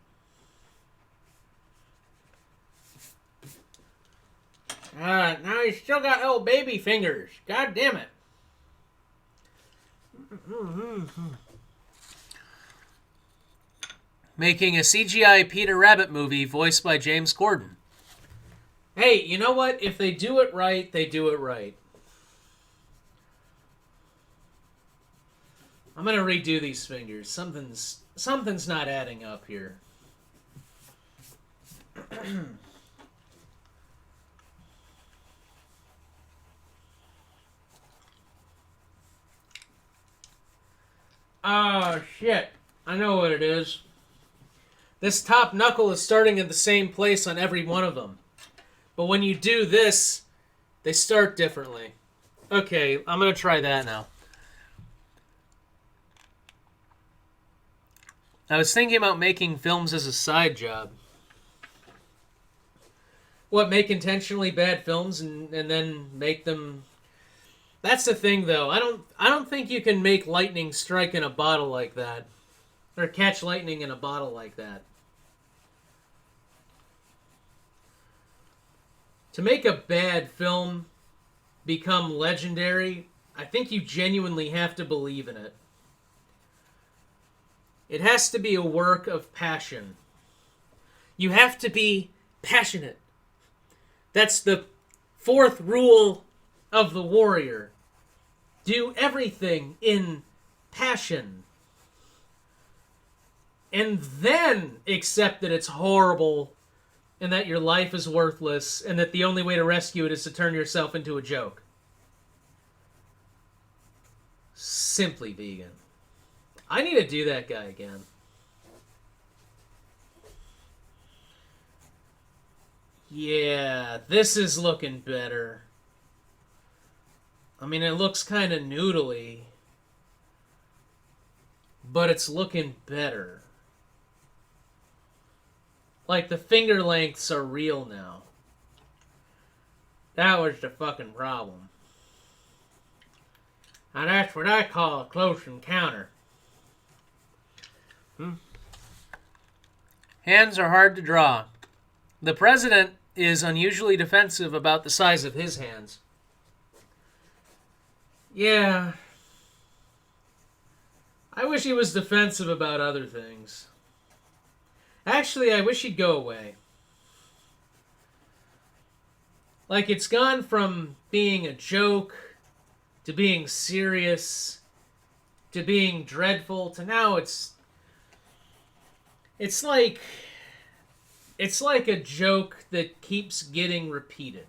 Now he's still got little baby fingers. God damn it. Making a CGI Peter Rabbit movie voiced by James Corden. Hey, you know what? If they do it right, they do it right. I'm gonna redo these fingers. Something's not adding up here. Oh, shit. I know what it is. This top knuckle is starting at the same place on every one of them. But when you do this, they start differently. Okay, I'm going to try that now. I was thinking about making films as a side job. What, make intentionally bad films and then make them... That's the thing, though. I don't think you can make lightning strike in a bottle like that. Or catch lightning in a bottle like that. To make a bad film become legendary, I think you genuinely have to believe in it. It has to be a work of passion. You have to be passionate. That's the 4th rule of the warrior. Do everything in passion. And then accept that it's horrible and that your life is worthless and that the only way to rescue it is to turn yourself into a joke. Simply Vegan. I need to do that guy again. Yeah, this is looking better. I mean, it looks kind of noodly, but it's looking better. Like, the finger lengths are real now. That was the fucking problem. Now that's what I call a close encounter. Hands are hard to draw. The president is unusually defensive about the size of his hands. Yeah. I wish he was defensive about other things. Actually, I wish he'd go away. Like, it's gone from being a joke to being serious to being dreadful to now it's like a joke that keeps getting repeated.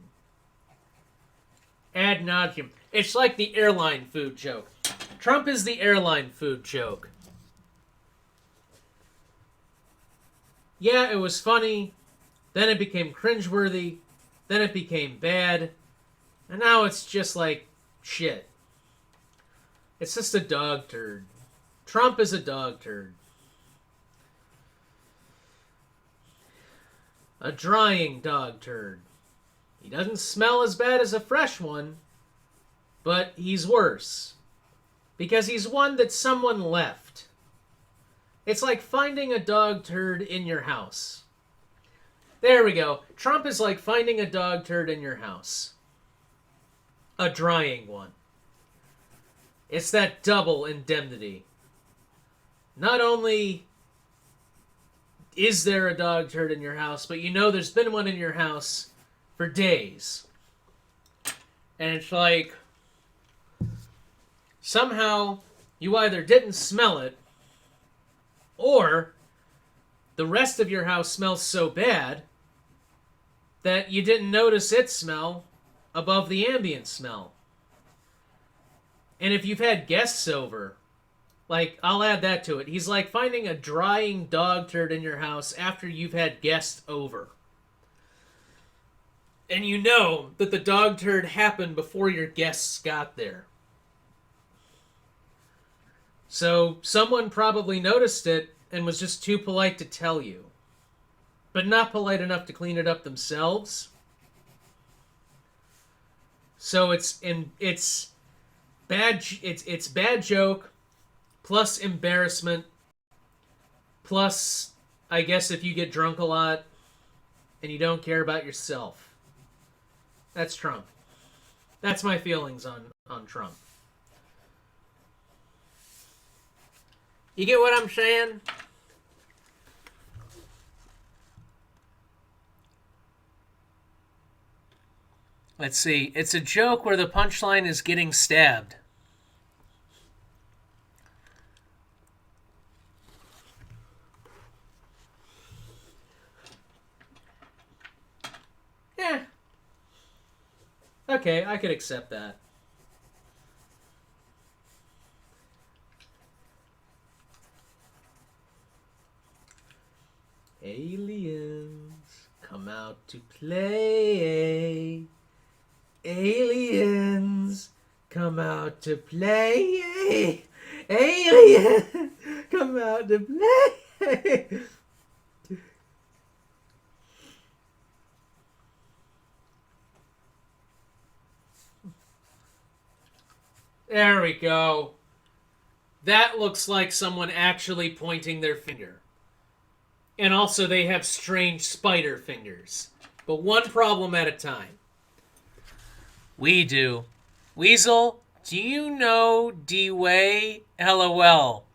Ad nauseum. It's like the airline food joke. Trump is the airline food joke. Yeah, it was funny. Then it became cringeworthy. Then it became bad. And now it's just like shit. It's just a dog turd. Trump is a dog turd. A drying dog turd. He doesn't smell as bad as a fresh one, but he's worse. Because he's one that someone left. It's like finding a dog turd in your house. There we go. Trump is like finding a dog turd in your house. A drying one. It's that double indemnity. Not only is there a dog turd in your house, but you know there's been one in your house for days. And it's like, somehow you either didn't smell it, or the rest of your house smells so bad that you didn't notice its smell above the ambient smell. And if you've had guests over, like, I'll add that to it. He's like finding a drying dog turd in your house after you've had guests over. And you know that the dog turd happened before your guests got there. So someone probably noticed it and was just too polite to tell you. But not polite enough to clean it up themselves. So it's bad joke, plus embarrassment, plus, I guess, if you get drunk a lot and you don't care about yourself. That's Trump. That's my feelings on Trump. You get what I'm saying? Let's see. It's a joke where the punchline is getting stabbed. Yeah. Okay, I could accept that. Aliens come out to play. Aliens come out to play. Aliens come out to play. There we go. That looks like someone actually pointing their finger. And also they have strange spider fingers. But one problem at a time. We do. Weasel, do you know Dewey? LOL.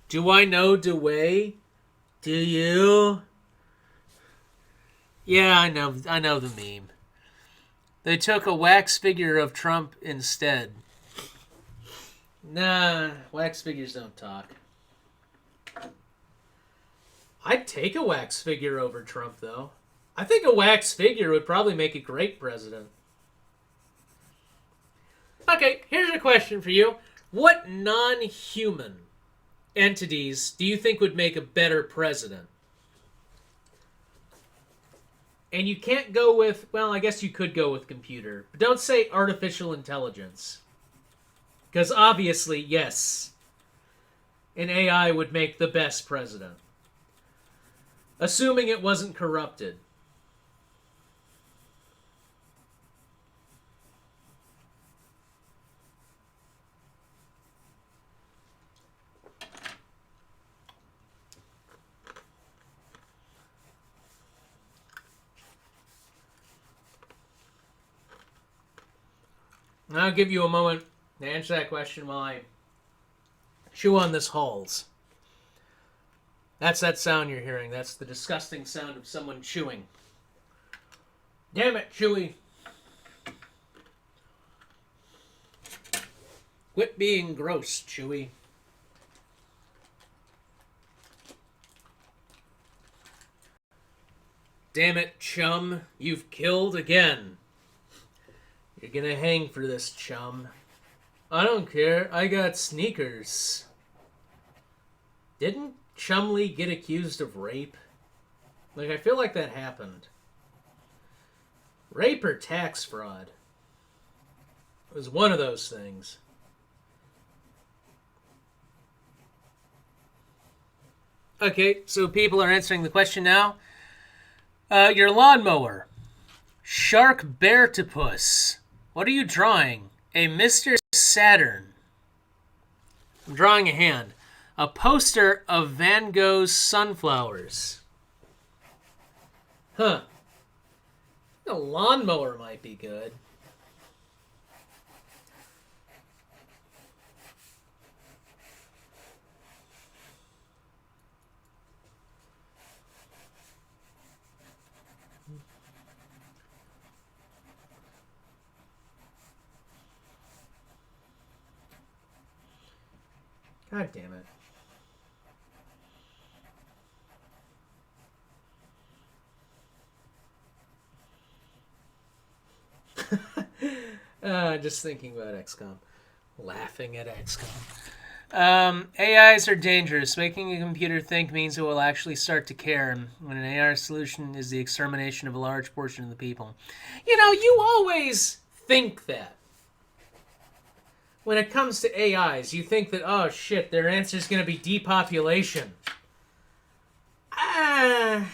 Do I know Dewey? Do you? Yeah, I know the meme. They took a wax figure of Trump instead. Nah, wax figures don't talk. I'd take a wax figure over Trump, though. I think a wax figure would probably make a great president. Okay, here's a question for you. What non-human entities do you think would make a better president? And you can't go with, well, I guess you could go with computer, but don't say artificial intelligence. Because obviously, yes, an AI would make the best president. Assuming it wasn't corrupted. I'll give you a moment to answer that question while I chew on this Halls. That's that sound you're hearing. That's the disgusting sound of someone chewing. Damn it, Chewy. Quit being gross, Chewy. Damn it, chum. You've killed again. You're gonna hang for this, chum. I don't care. I got sneakers. Didn't Chumley get accused of rape? Like, I feel like that happened. Rape or tax fraud? It was one of those things. Okay, so people are answering the question now. Your lawnmower. Shark Beartopus. What are you drawing? A Mr. Saturn. I'm drawing a hand. A poster of Van Gogh's sunflowers. Huh. A lawnmower might be good. God damn it. Just thinking about XCOM. Laughing at XCOM. AIs are dangerous. Making a computer think means it will actually start to care. When an AI solution is the extermination of a large portion of the people. You know, you always think that. When it comes to AIs, you think that, oh shit, their answer is going to be depopulation. I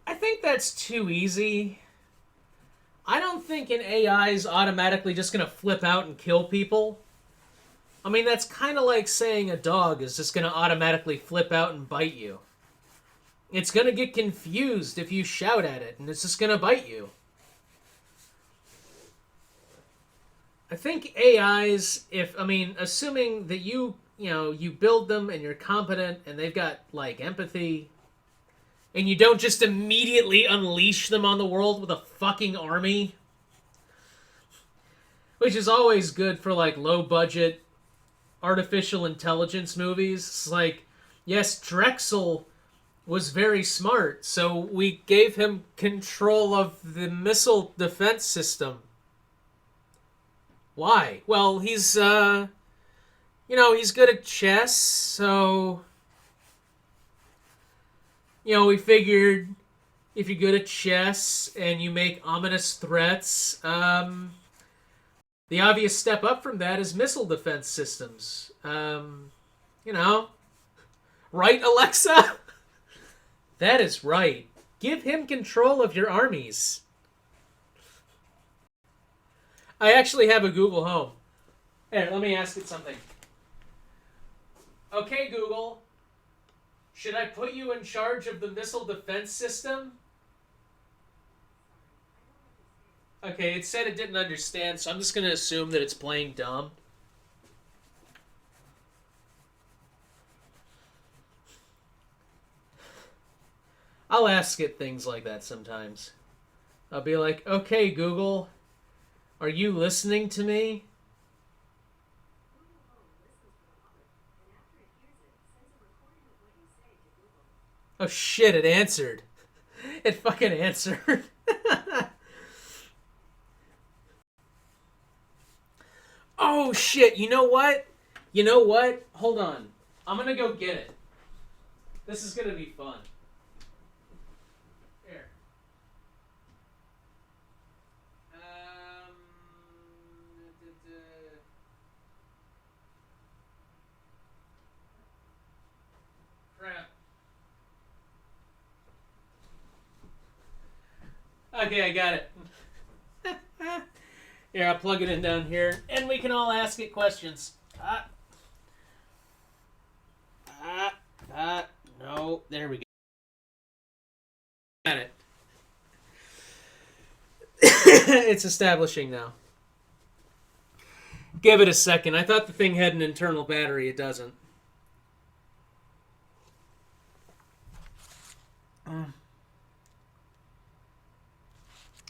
think that's too easy. I don't think an AI is automatically just going to flip out and kill people. I mean, that's kind of like saying a dog is just going to automatically flip out and bite you. It's going to get confused if you shout at it, and it's just going to bite you. I think AIs, assuming that you build them and you're competent and they've got, like, empathy, and you don't just immediately unleash them on the world with a fucking army, which is always good for, like, low-budget artificial intelligence movies. It's like, yes, Drexel was very smart, so we gave him control of the missile defense system. Why? Well, he's good at chess, so, we figured if you're good at chess and you make ominous threats, the obvious step up from that is missile defense systems. Right, Alexa? That is right. Give him control of your armies. I actually have a Google Home. Here, let me ask it something. Okay, Google. Should I put you in charge of the missile defense system? Okay, it said it didn't understand, so I'm just going to assume that it's playing dumb. I'll ask it things like that sometimes. I'll be like, okay, Google, are you listening to me? Oh shit, it answered. It fucking answered. Oh shit, you know what? Hold on. I'm gonna go get it. This is gonna be fun. Here. Crap. Okay, I got it. Here, I'll plug it in down here, and we can all ask it questions. No, there we go. Got it. It's establishing now. Give it a second. I thought the thing had an internal battery. It doesn't.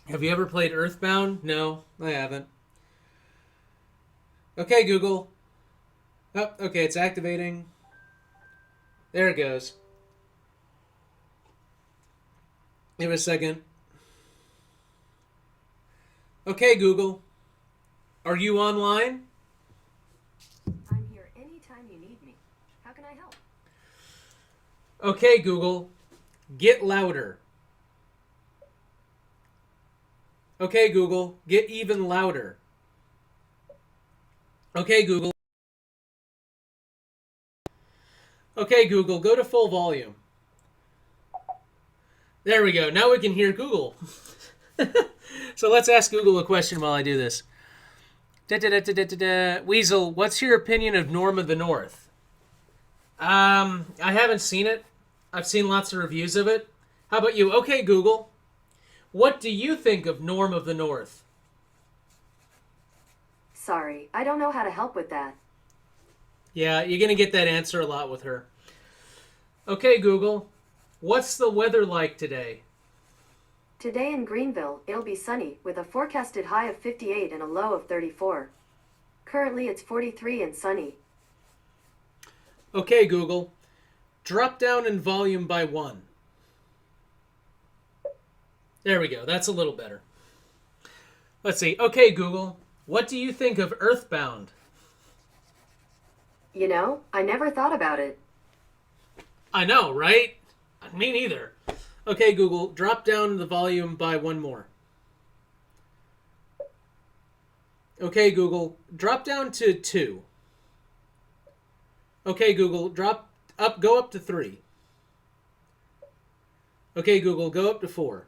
Have you ever played Earthbound? No, I haven't. Okay, Google. Oh, okay, it's activating. There it goes. Give it a second. Okay, Google. Are you online? I'm here anytime you need me. How can I help? Okay, Google. Get louder. Okay, Google. Get even louder. Okay, Google. Okay, Google. Go to full volume. There we go. Now we can hear Google. So let's ask Google a question while I do this. Weasel, what's your opinion of Norm of the North? I haven't seen it. I've seen lots of reviews of it. How about you? Okay, Google. What do you think of Norm of the North? Sorry, I don't know how to help with that. Yeah, you're going to get that answer a lot with her. Okay, Google. What's the weather like today? Today in Greenville, it'll be sunny, with a forecasted high of 58 and a low of 34. Currently, it's 43 and sunny. Okay, Google. Drop down in volume by 1. There we go. That's a little better. Let's see. Okay, Google. What do you think of Earthbound? You know, I never thought about it. I know, right? Me neither. Okay, Google. Drop down the volume by 1 more. Okay, Google. Drop down to 2. Okay, Google. Go up to 3. Okay, Google. Go up to 4.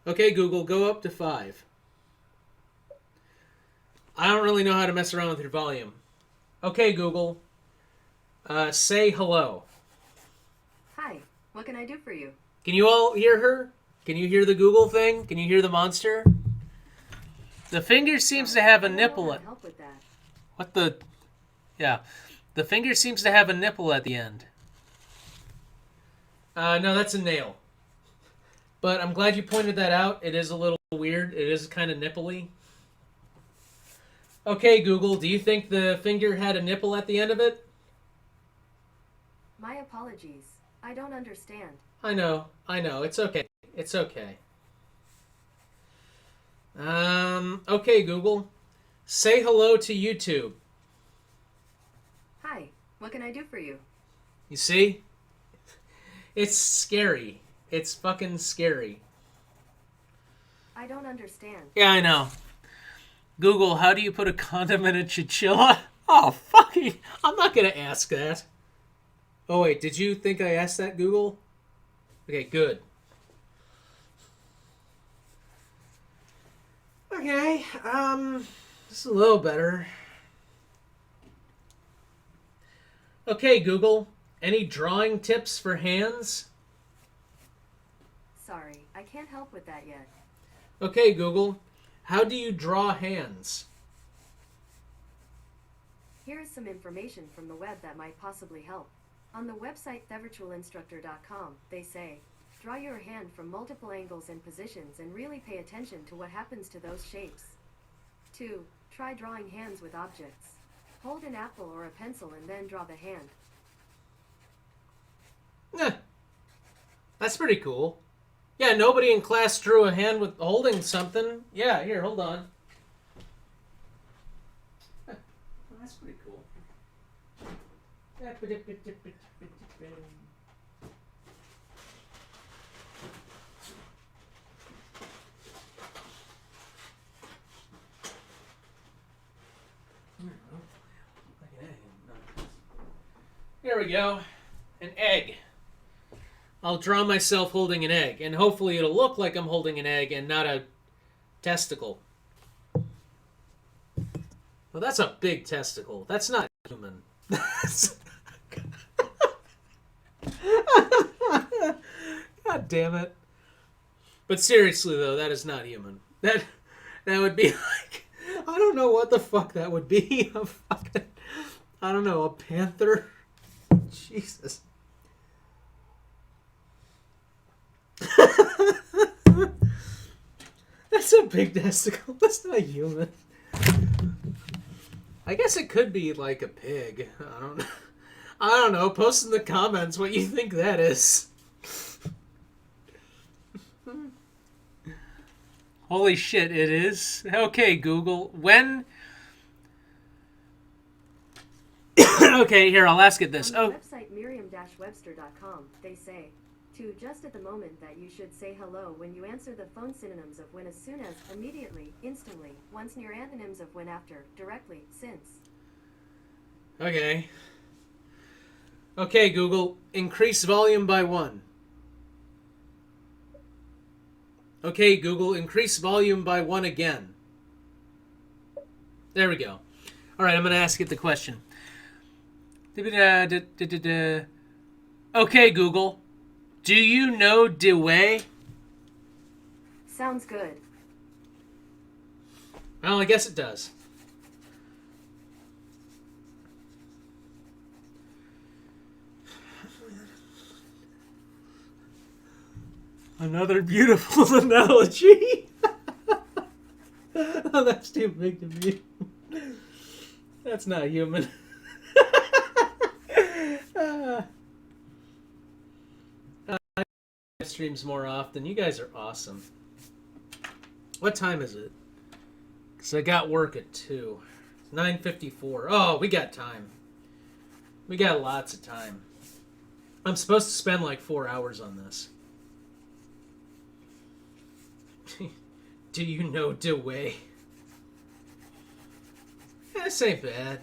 Okay, Google. Go up to 5. I don't really know how to mess around with your volume. Okay, Google. Say hello. Hi, what can I do for you? Can you all hear her? Can you hear the Google thing? Can you hear the monster? The finger seems to have a nipple at... Help with that. What the... Yeah. The finger seems to have a nipple at the end. No, that's a nail. But I'm glad you pointed that out. It is a little weird. It is kind of nipply. Okay, Google, do you think the finger had a nipple at the end of it? My apologies. I don't understand. I know. It's okay. It's okay. Okay, Google. Say hello to YouTube. Hi, what can I do for you? You see? It's scary. It's fucking scary. I don't understand. Yeah, I know. Google, how do you put a condom in a chinchilla? Oh, fucking... I'm not going to ask that. Oh, wait. Did you think I asked that, Google? Okay, good. Okay, this is a little better. Okay, Google, any drawing tips for hands? Sorry, I can't help with that yet. Okay, Google, how do you draw hands? Here is some information from the web that might possibly help. On the website thevirtualinstructor.com, they say, draw your hand from multiple angles and positions and really pay attention to what happens to those shapes. 2. Try drawing hands with objects. Hold an apple or a pencil and then draw the hand. That's pretty cool. Yeah, nobody in class drew a hand with holding something. Yeah, here, hold on. That's pretty cool. Here we go. An egg. I'll draw myself holding an egg, and hopefully it'll look like I'm holding an egg and not a testicle. Well, that's a big testicle. That's not human. God damn it. But seriously, though, that is not human. That would be like... I don't know what the fuck that would be. A fucking... I don't know, a panther? Jesus. That's a big testicle. That's not human. I guess it could be like a pig. I don't know. Post in the comments what you think that is. Holy shit, it is. Okay, Google. When... Okay, here, I'll ask it this. On the website Merriam-Webster.com, they say, to just at the moment that you should say hello when you answer the phone, synonyms of when, as soon as, immediately, instantly, once near, antonyms of when, after, directly, since. Okay. Okay, Google, increase volume by 1. Okay, Google, increase volume by 1 again. There we go. All right, I'm going to ask it the question. Okay, Google, do you know Dewey? Sounds good. Well, I guess it does. Another beautiful analogy. Oh, that's too big to be. That's not human. Streams more often. You guys are awesome. What time is it? Because I got work at 2. 9:54. Oh, we got time. We got lots of time. I'm supposed to spend like 4 hours on this. Do you know Dewey? This ain't bad.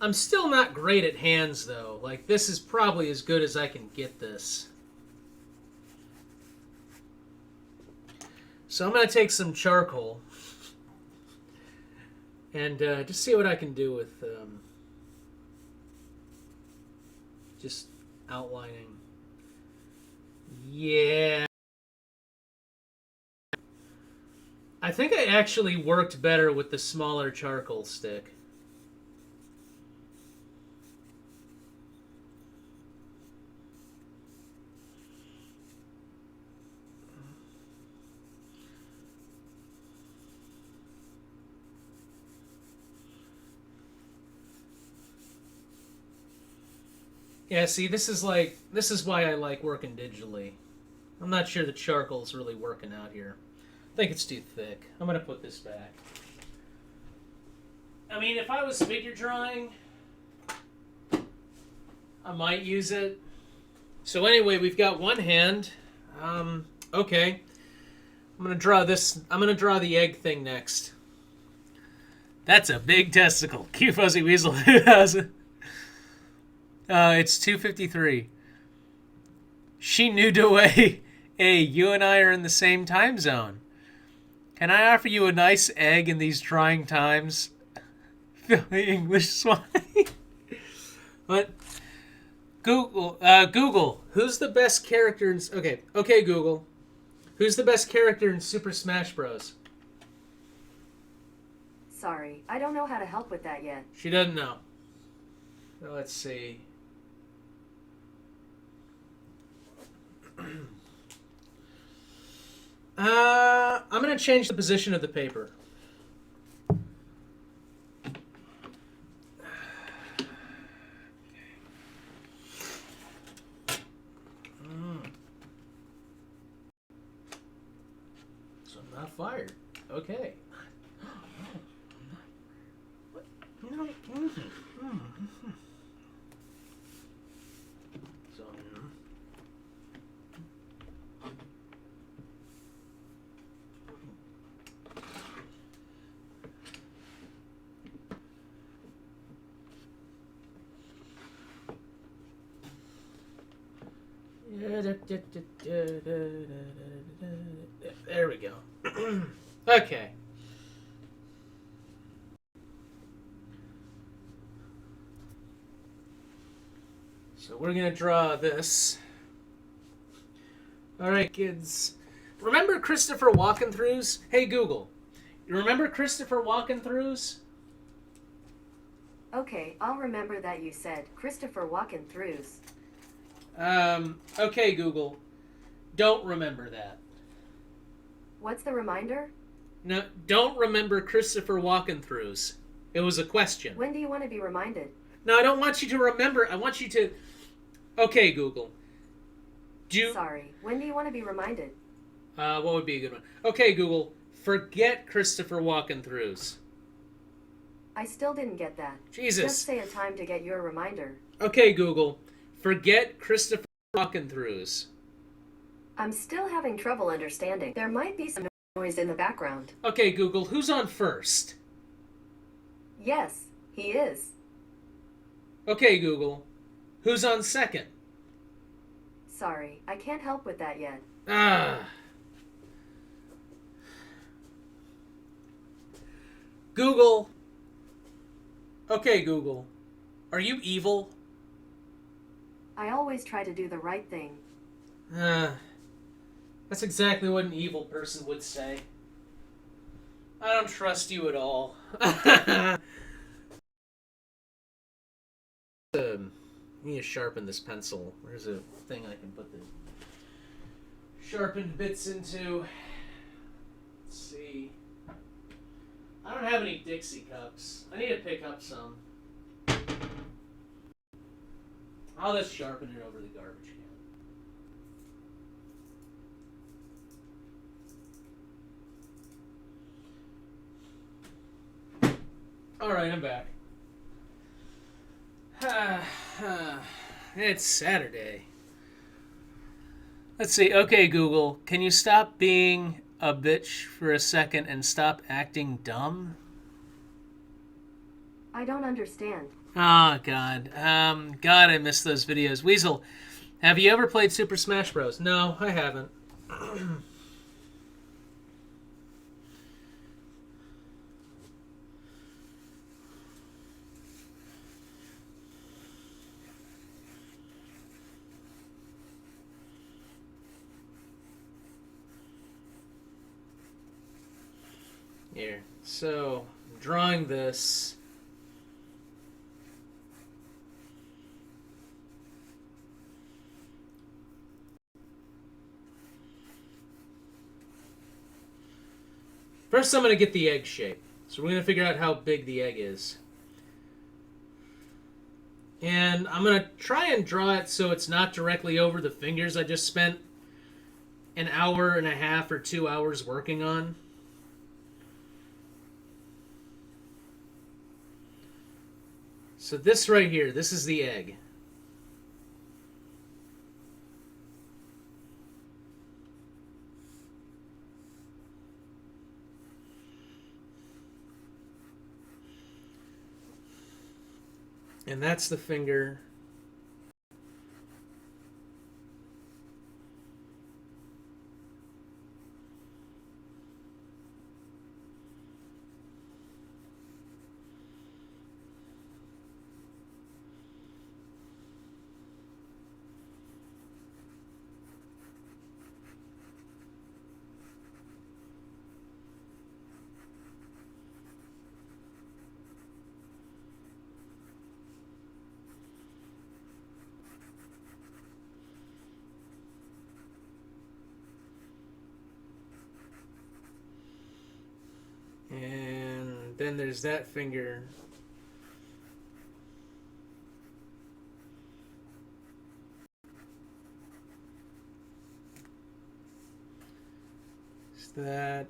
I'm still not great at hands, though. Like, this is probably as good as I can get this. So I'm going to take some charcoal and just see what I can do with just outlining. Yeah. I think I actually worked better with the smaller charcoal stick. Yeah, see, this is why I like working digitally. I'm not sure the charcoal's really working out here. I think it's too thick. I'm gonna put this back. I mean, if I was figure drawing, I might use it. So anyway, we've got one hand. Okay. I'm gonna draw this. I'm gonna draw the egg thing next. That's a big testicle. Q Fuzzy Weasel 2000. It's 2:53. She knew the way. Hey, you and I are in the same time zone. Can I offer you a nice egg in these trying times? Philly English swine. What? Google, who's the best character in... Okay, Google. Who's the best character in Super Smash Bros? Sorry, I don't know how to help with that yet. She doesn't know. Well, let's see. I'm going to change the position of the paper. So I'm not fired. Okay. So, there we go. Okay. So we're going to draw this. All right, kids. Remember Christopher Walken-Throughs? Hey, Google. You remember Christopher Walken-Throughs? Okay, I'll remember that you said Christopher Walken-Throughs. Okay, Google. Don't remember that. What's the reminder? No, don't remember Christopher Walken-Throughs. It was a question. When do you want to be reminded? No, I don't want you to remember. I want you to... Okay, Google. Sorry, when do you want to be reminded? What would be a good one? Okay, Google. Forget Christopher Walken-Throughs. I still didn't get that. Jesus. Just say a time to get your reminder. Okay, Google. Forget Christopher Walken-Throughs. I'm still having trouble understanding. There might be some noise in the background. Okay, Google. Who's on first? Yes, he is. Okay, Google. Who's on second? Sorry, I can't help with that yet. Ah. Google. Okay, Google. Are you evil? I always try to do the right thing. That's exactly what an evil person would say. I don't trust you at all. I need to sharpen this pencil. Where's a thing I can put the sharpened bits into? Let's see. I don't have any Dixie cups. I need to pick up some. I'll just sharpen it over the garbage can. Alright, I'm back. It's Saturday. Let's see. Okay, Google, can you stop being a bitch for a second and stop acting dumb? I don't understand. Oh, God. God, I miss those videos. Weasel, have you ever played Super Smash Bros? No, I haven't. Here. So, I'm drawing this. First, I'm going to get the egg shape. So, we're going to figure out how big the egg is. And I'm going to try and draw it so it's not directly over the fingers I just spent an hour and a half or 2 hours working on. So this right here, this is the egg. And that's the finger. And then there's that finger. Is that...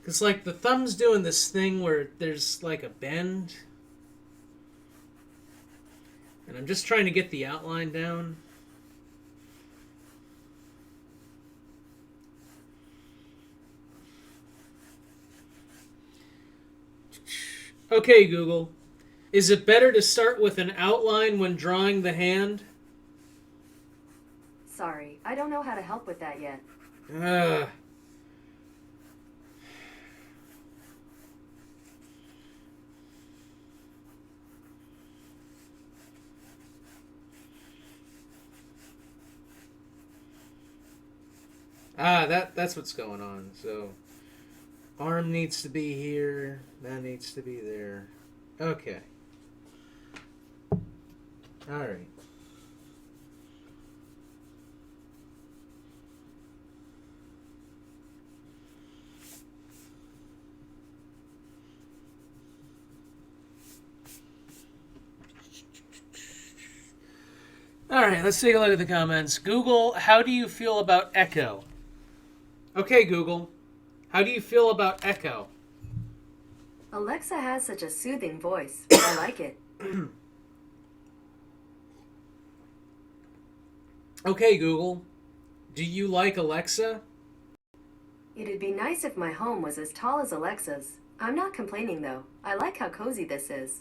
Because, like, the thumb's doing this thing where there's, like, a bend. And I'm just trying to get the outline down. Okay, Google. Is it better to start with an outline when drawing the hand? Sorry, I don't know how to help with that yet. That's what's going on. So, arm needs to be here. That needs to be there. Okay. All right. All right, let's take a look at the comments. Google, how do you feel about Echo? Okay, Google, how do you feel about Echo? Alexa has such a soothing voice. I like it. Okay, Google. Do you like Alexa? It'd be nice if my home was as tall as Alexa's. I'm not complaining though. I like how cozy this is.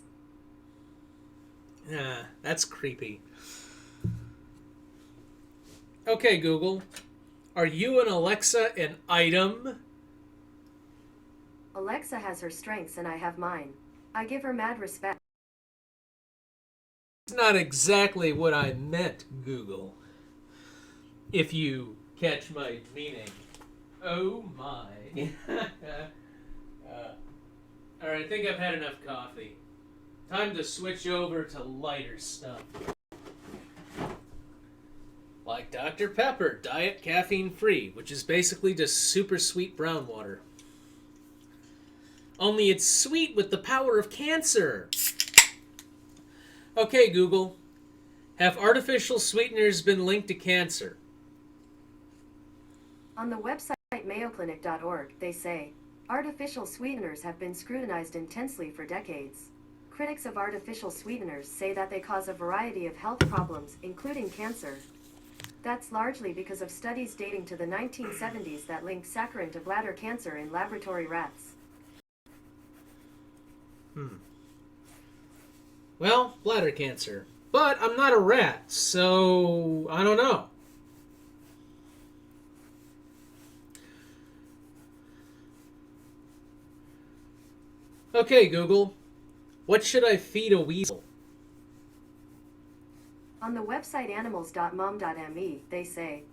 That's creepy. Okay, Google. Are you and Alexa an item? Alexa has her strengths and I have mine. I give her mad respect. It's not exactly what I meant, Google. If you catch my meaning. Oh my. Alright, I think I've had enough coffee. Time to switch over to lighter stuff. Like Dr. Pepper, diet caffeine free, which is basically just super sweet brown water. Only it's sweet with the power of cancer. Okay, Google. Have artificial sweeteners been linked to cancer? On the website mayoclinic.org, they say, artificial sweeteners have been scrutinized intensely for decades. Critics of artificial sweeteners say that they cause a variety of health problems, including cancer. That's largely because of studies dating to the 1970s that linked saccharin to bladder cancer in laboratory rats. Well, bladder cancer. But I'm not a rat, so I don't know. Okay, Google. What should I feed a weasel? On the website animals.mom.me, they say,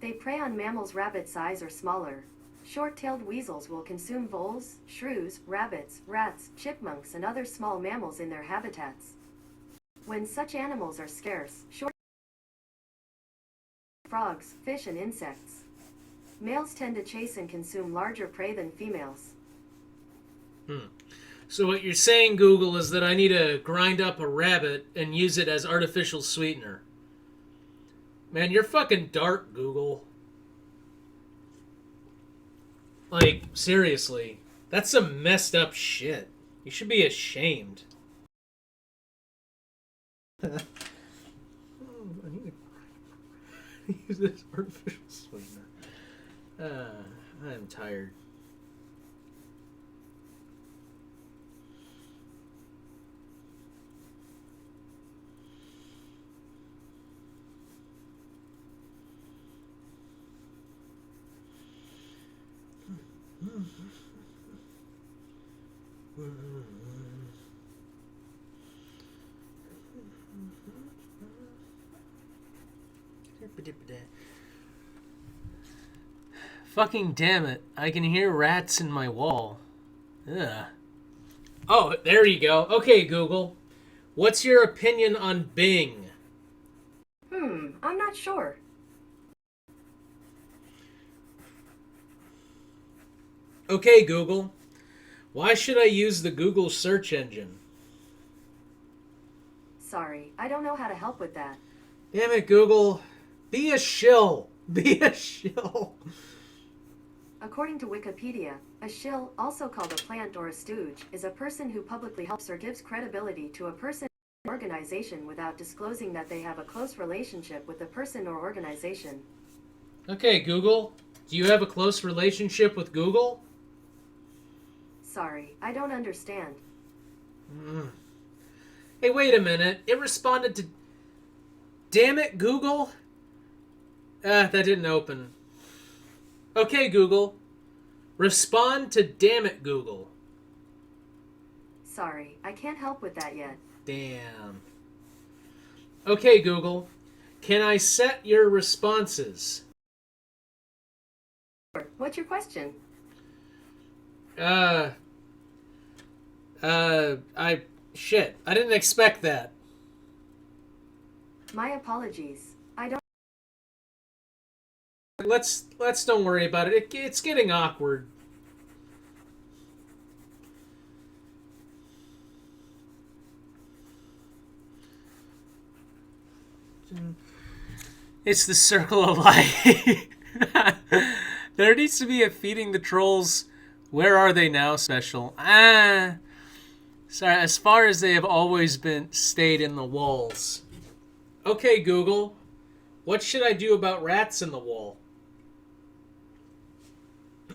they prey on mammals rabbit size or smaller. Short-tailed weasels will consume voles, shrews, rabbits, rats, chipmunks, and other small mammals in their habitats. When such animals are scarce, frogs, fish, and insects. Males tend to chase and consume larger prey than females. So what you're saying, Google, is that I need to grind up a rabbit and use it as artificial sweetener. Man, you're fucking dark, Google. Like, seriously. That's some messed up shit. You should be ashamed. I need to use this artificial sweetener. I'm tired. Fucking damn it. I can hear rats in my wall. Ugh. Oh, there you go. Okay, Google. What's your opinion on Bing? I'm not sure. Okay, Google. Why should I use the Google search engine? Sorry, I don't know how to help with that. Damn it, Google. Be a shill. Be a shill. According to Wikipedia, a shill, also called a plant or a stooge, is a person who publicly helps or gives credibility to a person or organization without disclosing that they have a close relationship with the person or organization. Okay, Google. Do you have a close relationship with Google? Sorry, I don't understand. Hey, wait a minute. It responded to... Damn it, Google. That didn't open. Okay, Google. Respond to damn it, Google. Sorry, I can't help with that yet. Damn. Okay, Google. Can I set your responses? What's your question? Shit. I didn't expect that. My apologies. I don't... Let's don't worry about it. It's getting awkward. It's the circle of life. There needs to be a feeding the trolls. Where are they now special? Sorry, as far as they have always been stayed in the walls. Okay, Google. What should I do about rats in the wall?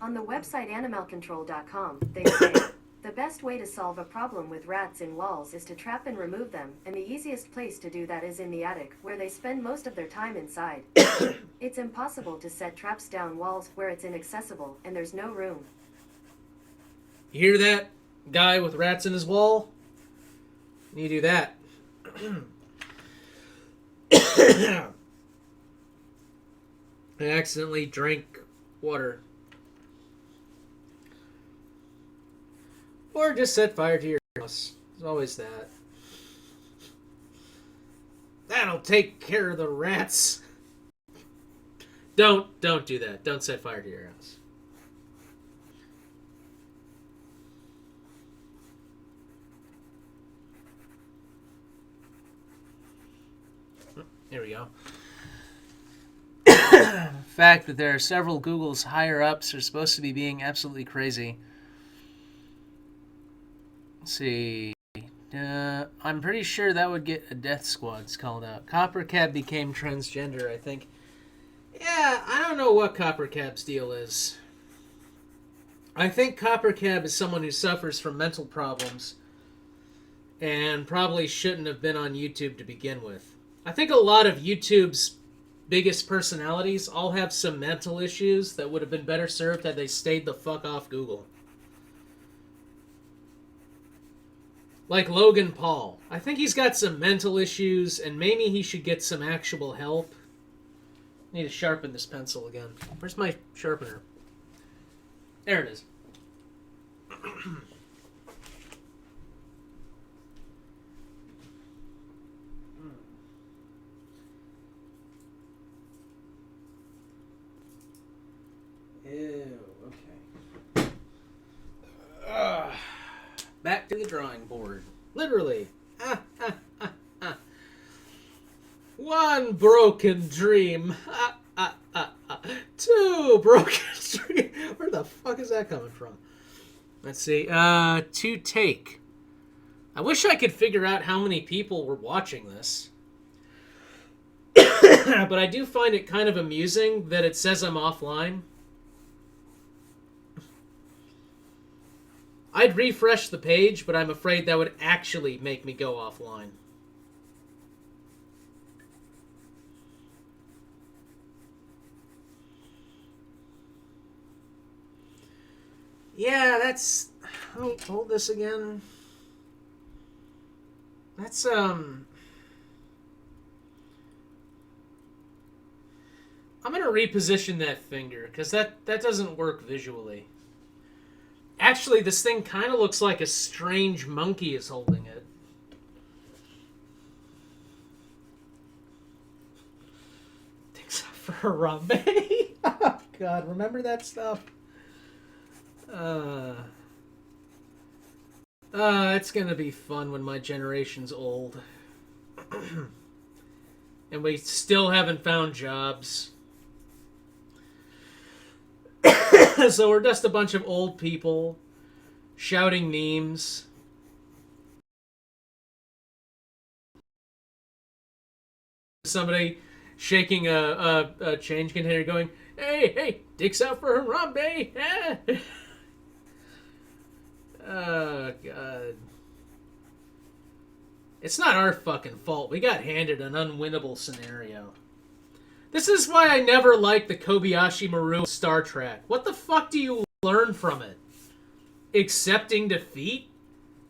On the website animalcontrol.com, they say, the best way to solve a problem with rats in walls is to trap and remove them, and the easiest place to do that is in the attic, where they spend most of their time inside. It's impossible to set traps down walls where it's inaccessible and there's no room. You hear that, guy with rats in his wall? You do that. I accidentally drank water. Or just set fire to your house. There's always that. That'll take care of the rats. Don't do that. Don't set fire to your house. Here we go. The fact that there are several Google's higher ups are supposed to be being absolutely crazy. Let's see. I'm pretty sure that would get a death squads called out. Coppercab became transgender, I think. Yeah, I don't know what Coppercab's deal is. I think Coppercab is someone who suffers from mental problems and probably shouldn't have been on YouTube to begin with. I think a lot of YouTube's biggest personalities all have some mental issues that would have been better served had they stayed the fuck off Google. Like Logan Paul. I think he's got some mental issues and maybe he should get some actual help. I need to sharpen this pencil again. Where's my sharpener? There it is. Ew, okay. Back to the drawing board. Literally. One broken dream. Two broken dreams. Where the fuck is that coming from? Let's see. To take. I wish I could figure out how many people were watching this. But I do find it kind of amusing that it says I'm offline. I'd refresh the page, but I'm afraid that would actually make me go offline. Yeah, that's... Hold this again. That's, I'm gonna reposition that finger, because that doesn't work visually. Actually, this thing kind of looks like a strange monkey is holding it. Except for Harambe. Oh, God, remember that stuff? It's gonna be fun when my generation's old. And we still haven't found jobs. So we're just a bunch of old people shouting memes. Somebody shaking a change container going, hey, dicks out for Harambe. Oh, God. It's not our fucking fault. We got handed an unwinnable scenario. This is why I never liked the Kobayashi Maru Star Trek. What the fuck do you learn from it? Accepting defeat?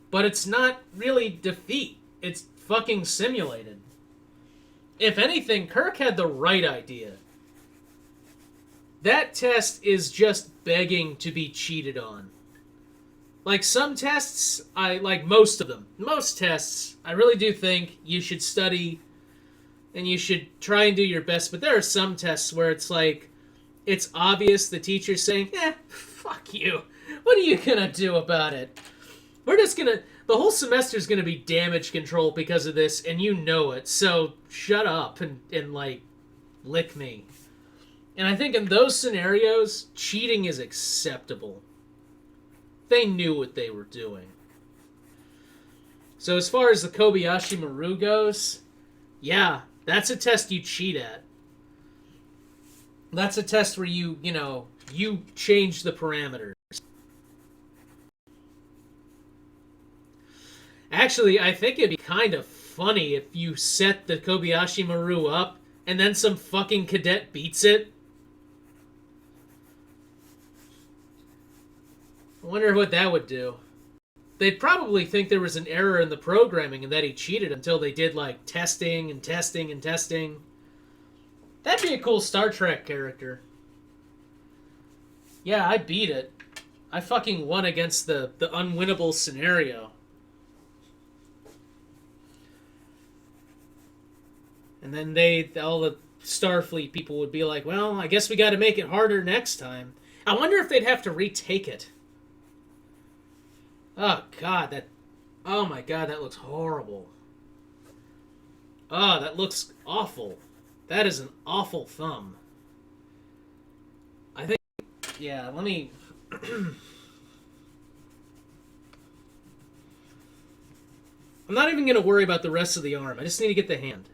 But it's not really defeat. It's fucking simulated. If anything, Kirk had the right idea. That test is just begging to be cheated on. Like some tests, I like most of them. Most tests, I really do think you should study and you should try and do your best. But there are some tests where it's like, it's obvious the teacher's saying, fuck you. What are you gonna do about it? We're just gonna, the whole semester's gonna be damage control because of this, and you know it. So shut up and like, lick me. And I think in those scenarios, cheating is acceptable. They knew what they were doing. So as far as the Kobayashi Maru goes, yeah, that's a test you cheat at. That's a test where you change the parameters. Actually, I think it'd be kind of funny if you set the Kobayashi Maru up and then some fucking cadet beats it. I wonder what that would do. They'd probably think there was an error in the programming and that he cheated until they did like testing and testing and testing. That'd be a cool Star Trek character. Yeah, I beat it. I fucking won against the unwinnable scenario. And then all the Starfleet people would be like, well, I guess we got to make it harder next time. I wonder if they'd have to retake it. Oh my god, that looks horrible. Oh, that looks awful. That is an awful thumb. I think, yeah, let me... I'm not even going to worry about the rest of the arm. I just need to get the hand.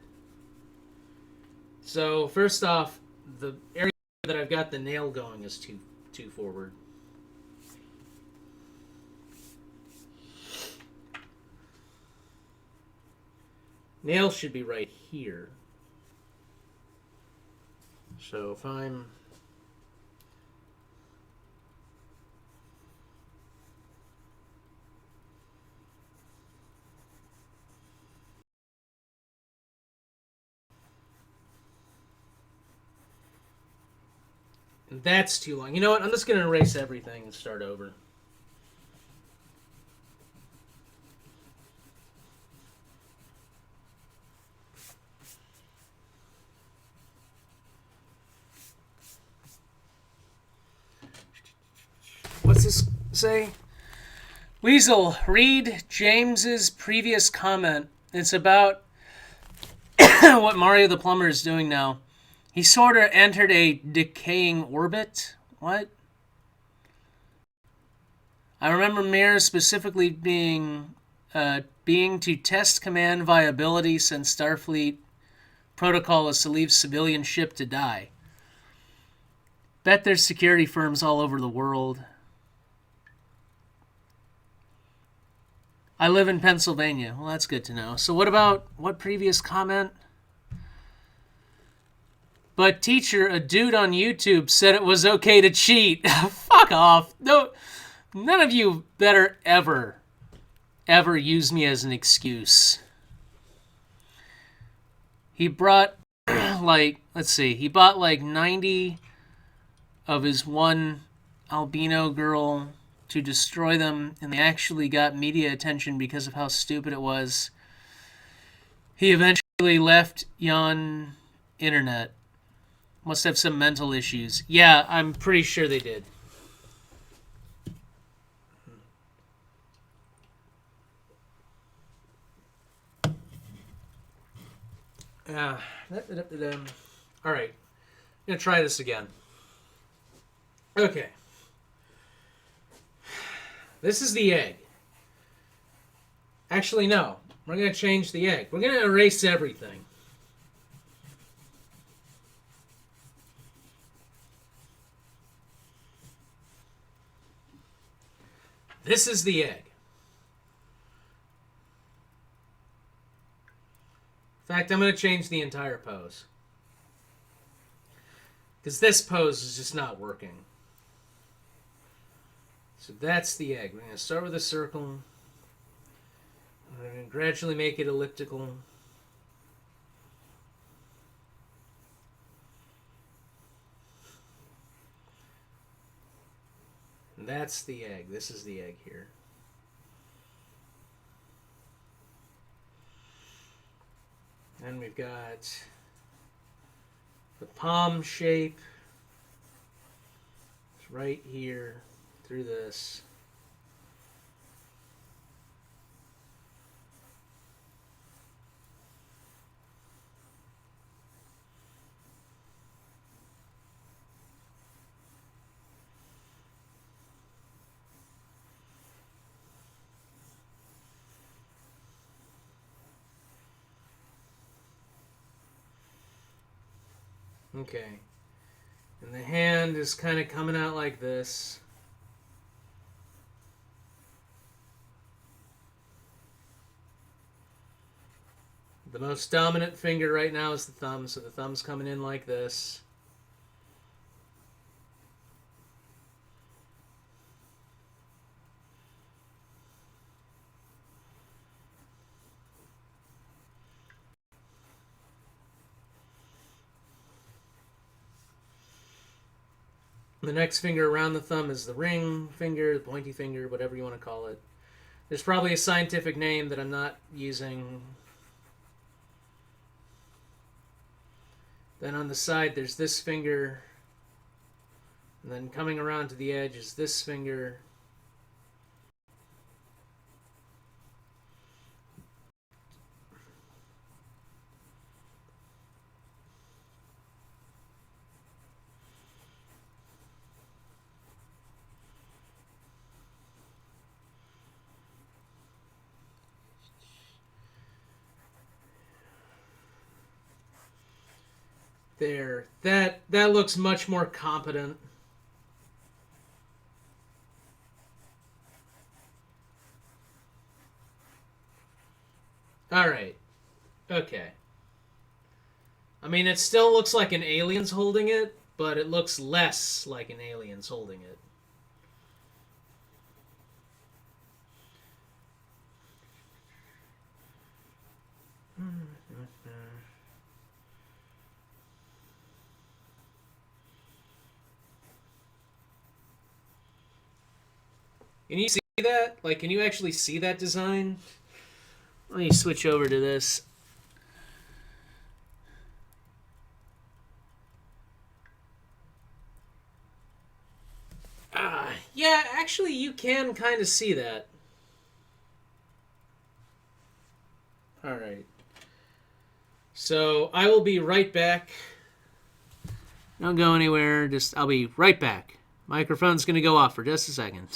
So, first off, the area that I've got the nail going is too forward. Nail should be right here. So if I'm... That's too long. You know what? I'm just going to erase everything and start over. What's this say? Weasel, read James's previous comment. It's about what Mario the Plumber is doing now. He sort of entered a decaying orbit. What? I remember Mir specifically being to test command viability since Starfleet protocol is to leave civilian ship to die. Bet there's security firms all over the world. I live in Pennsylvania. Well, that's good to know. So what previous comment? But teacher, a dude on YouTube said it was okay to cheat. Fuck off. No, none of you better ever use me as an excuse. He brought he bought like 90 of his one albino girl to destroy them, and they actually got media attention because of how stupid it was. He eventually left yon internet. Must have some mental issues. Yeah, I'm pretty sure they did. All right. I'm going to try this again. Okay. This is the egg. Actually, no. We're going to change the egg. We're going to erase everything. This is the egg. In fact, I'm going to change the entire pose. Because this pose is just not working. So that's the egg. We're going to start with a circle. We're going to gradually make it elliptical. And that's the egg. This is the egg here. And we've got the palm shape. It's right here through this. Okay. And the hand is kind of coming out like this. The most dominant finger right now is the thumb, so the thumb's coming in like this. The next finger around the thumb is the ring finger, the pointy finger, whatever you want to call it. There's probably a scientific name that I'm not using. Then on the side, there's this finger. And then coming around to the edge is this finger. There. That looks much more competent. Alright. Okay. I mean, it still looks like an alien's holding it, but it looks less like an alien's holding it. Can you see that? Like, can you actually see that design? Let me switch over to this. Yeah, actually, you can kind of see that. Alright. So, I will be right back. Don't go anywhere. I'll be right back. Microphone's going to go off for just a second.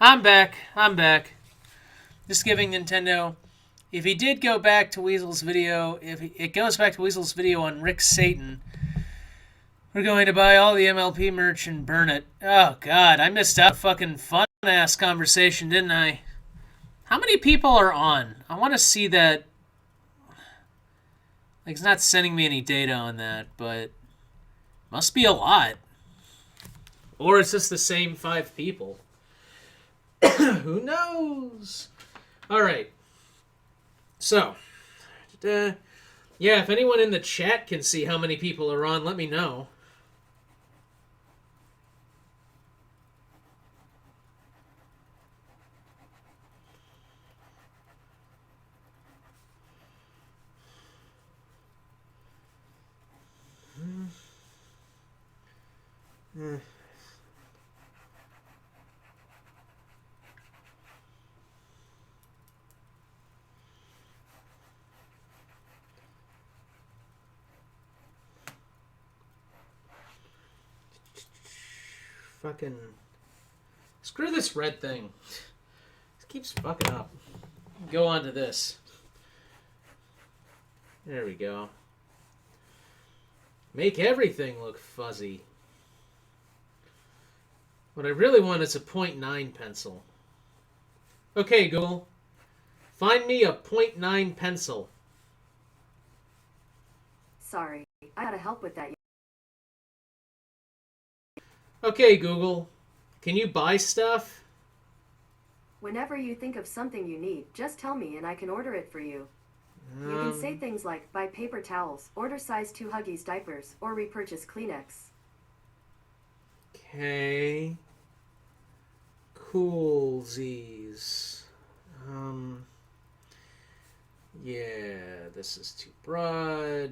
I'm back. Just giving Nintendo. If he did go back to Weasel's video, if it goes back to Weasel's video on Rick Satan, we're going to buy all the MLP merch and burn it. Oh, God, I missed out a fucking fun-ass conversation, didn't I? How many people are on? I want to see that. Like, it's not sending me any data on that, but must be a lot. Or it's just the same 5 people. Who knows? Alright. So, yeah, if anyone in the chat can see how many people are on, let me know. Fucking screw this red thing. It keeps fucking up. Go on to this. There we go. Make everything look fuzzy. What I really want is a 0.9 pencil. Okay, Google. Find me a 0.9 pencil. Sorry, I gotta help with that. Okay, Google. Can you buy stuff? Whenever you think of something you need, just tell me and I can order it for you. You can say things like buy paper towels, order size 2 Huggies diapers, or repurchase Kleenex. Okay. Coolsies. Yeah, this is too broad.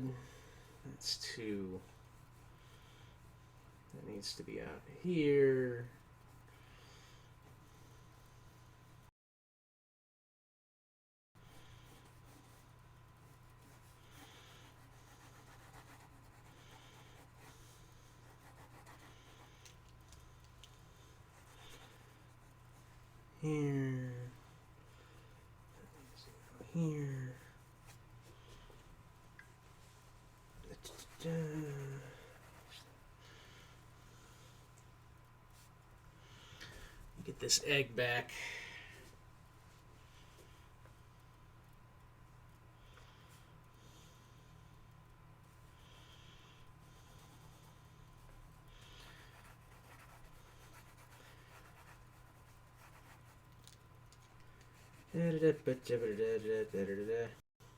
That's too... That needs to be out here. Here. Here. Get this egg back.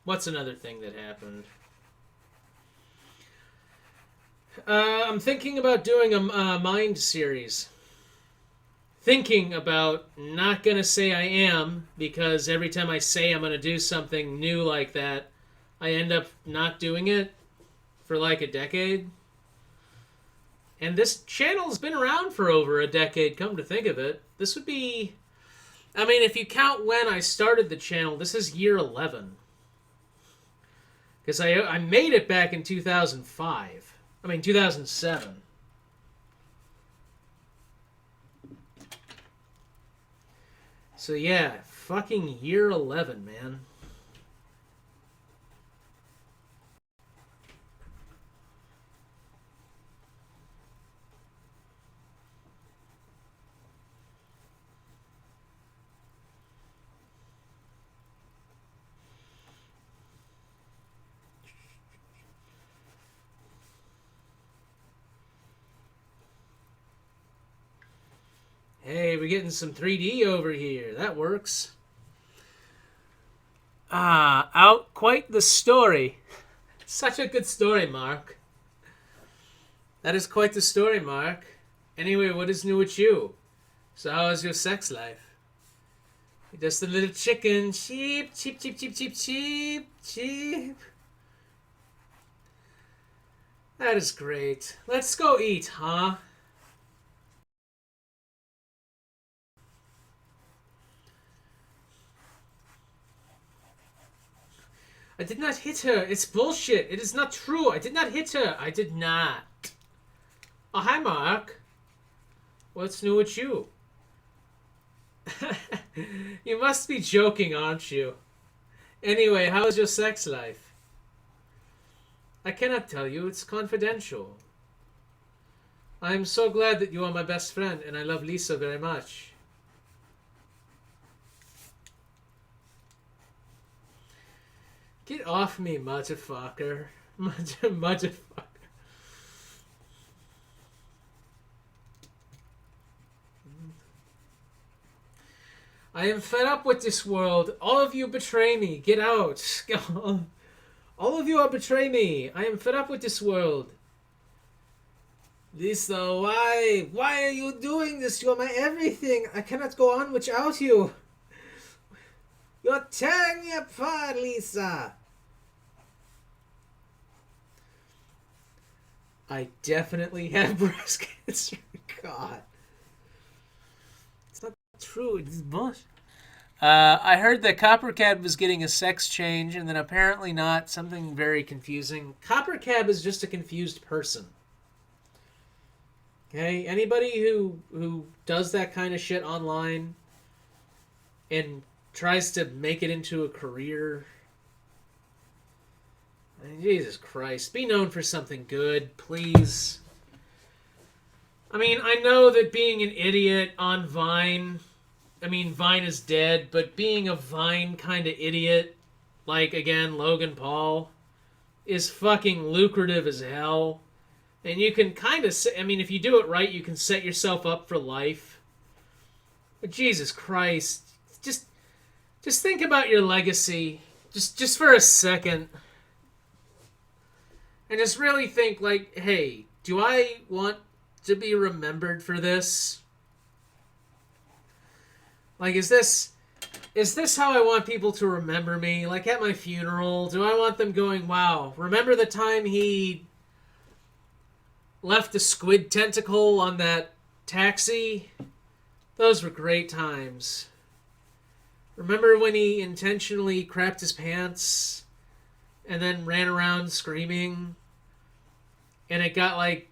What's another thing that happened? I'm thinking about doing a mind series. Thinking about, not gonna say I am, because every time I say I'm gonna do something new like that, I end up not doing it for like a decade. And this channel's been around for over a decade, come to think of it. This would be... I mean, if you count when I started the channel, this is year 11. Because I made it back in 2005. I mean, 2007. So yeah, fucking year 11, man. Hey, we're getting some 3D over here. That works. Out quite the story. Such a good story, Mark. That is quite the story, Mark. Anyway, what is new with you? So how is your sex life? You're just a little chicken. Cheep, cheep, cheep, cheep, cheep, cheep, cheep. That is great. Let's go eat, huh? I did not hit her. It's bullshit. It is not true. I did not hit her. I did not. Oh, hi, Mark. What's new with you? You must be joking, aren't you? Anyway, how is your sex life? I cannot tell you. It's confidential. I am so glad that you are my best friend, and I love Lisa very much. Get off me, motherfucker. Motherfucker. I am fed up with this world. All of you betray me. Get out. All of you are betray me. I am fed up with this world. Lisa, why? Why are you doing this? You are my everything. I cannot go on without you. You're tearing me apart, Lisa. I definitely have breast cancer. God. It's not true. It's bullshit. I heard that Coppercab was getting a sex change, and then apparently not. Something very confusing. Coppercab is just a confused person. Okay? Anybody who does that kind of shit online and tries to make it into a career... Jesus Christ. Be known for something good, please. I mean, I know that being an idiot on Vine... I mean, Vine is dead, but being a Vine kind of idiot, like, again, Logan Paul, is fucking lucrative as hell. And you can kind of... I mean, if you do it right, you can set yourself up for life. But Jesus Christ. Just think about your legacy. Just for a second. And just really think, like, hey, do I want to be remembered for this? Like, is this how I want people to remember me? Like, at my funeral, do I want them going, wow, remember the time he left a squid tentacle on that taxi? Those were great times. Remember when he intentionally crapped his pants and then ran around screaming? And it got like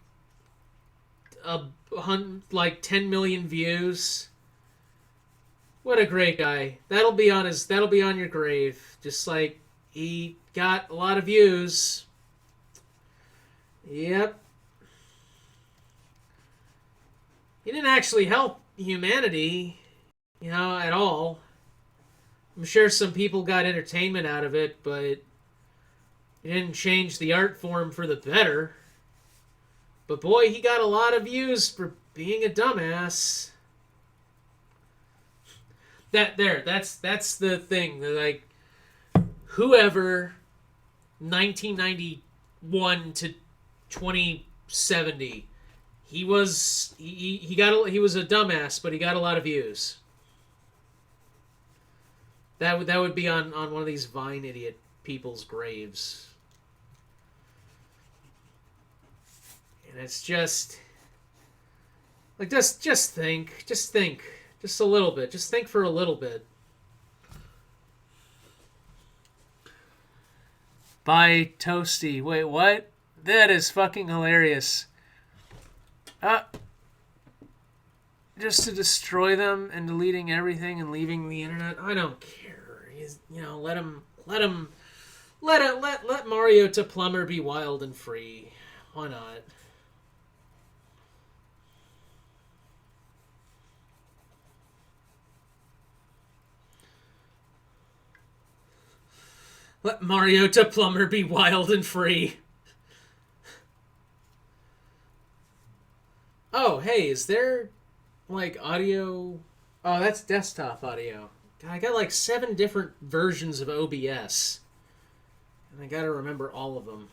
10 million views. What a great guy. That'll be on your grave. Just like he got a lot of views. Yep. He didn't actually help humanity, at all. I'm sure some people got entertainment out of it, but it didn't change the art form for the better. But boy, he got a lot of views for being a dumbass. That's the thing. Like, whoever 1991 to 2070, he was a dumbass, but he got a lot of views. That would be on one of these Vine idiot people's graves. And it's just like just think. Just a little bit. Just think for a little bit. By Toasty. Wait, what? That is fucking hilarious. Just to destroy them and deleting everything and leaving the internet. I don't care. Let Mario to Plumber be wild and free. Why not? Let Mario to Plumber be wild and free. Oh, hey, is there, like, audio... Oh, that's desktop audio. God, I got, like, 7 different versions of OBS. And I gotta remember all of them.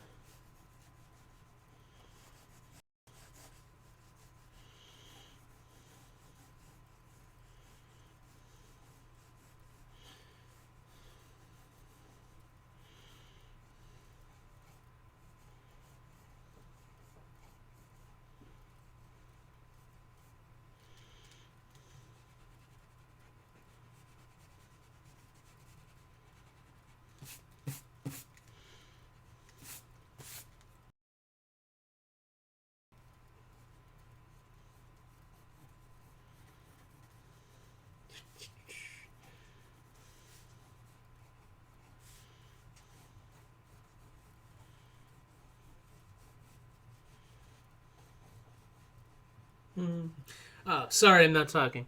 Oh, sorry, I'm not talking.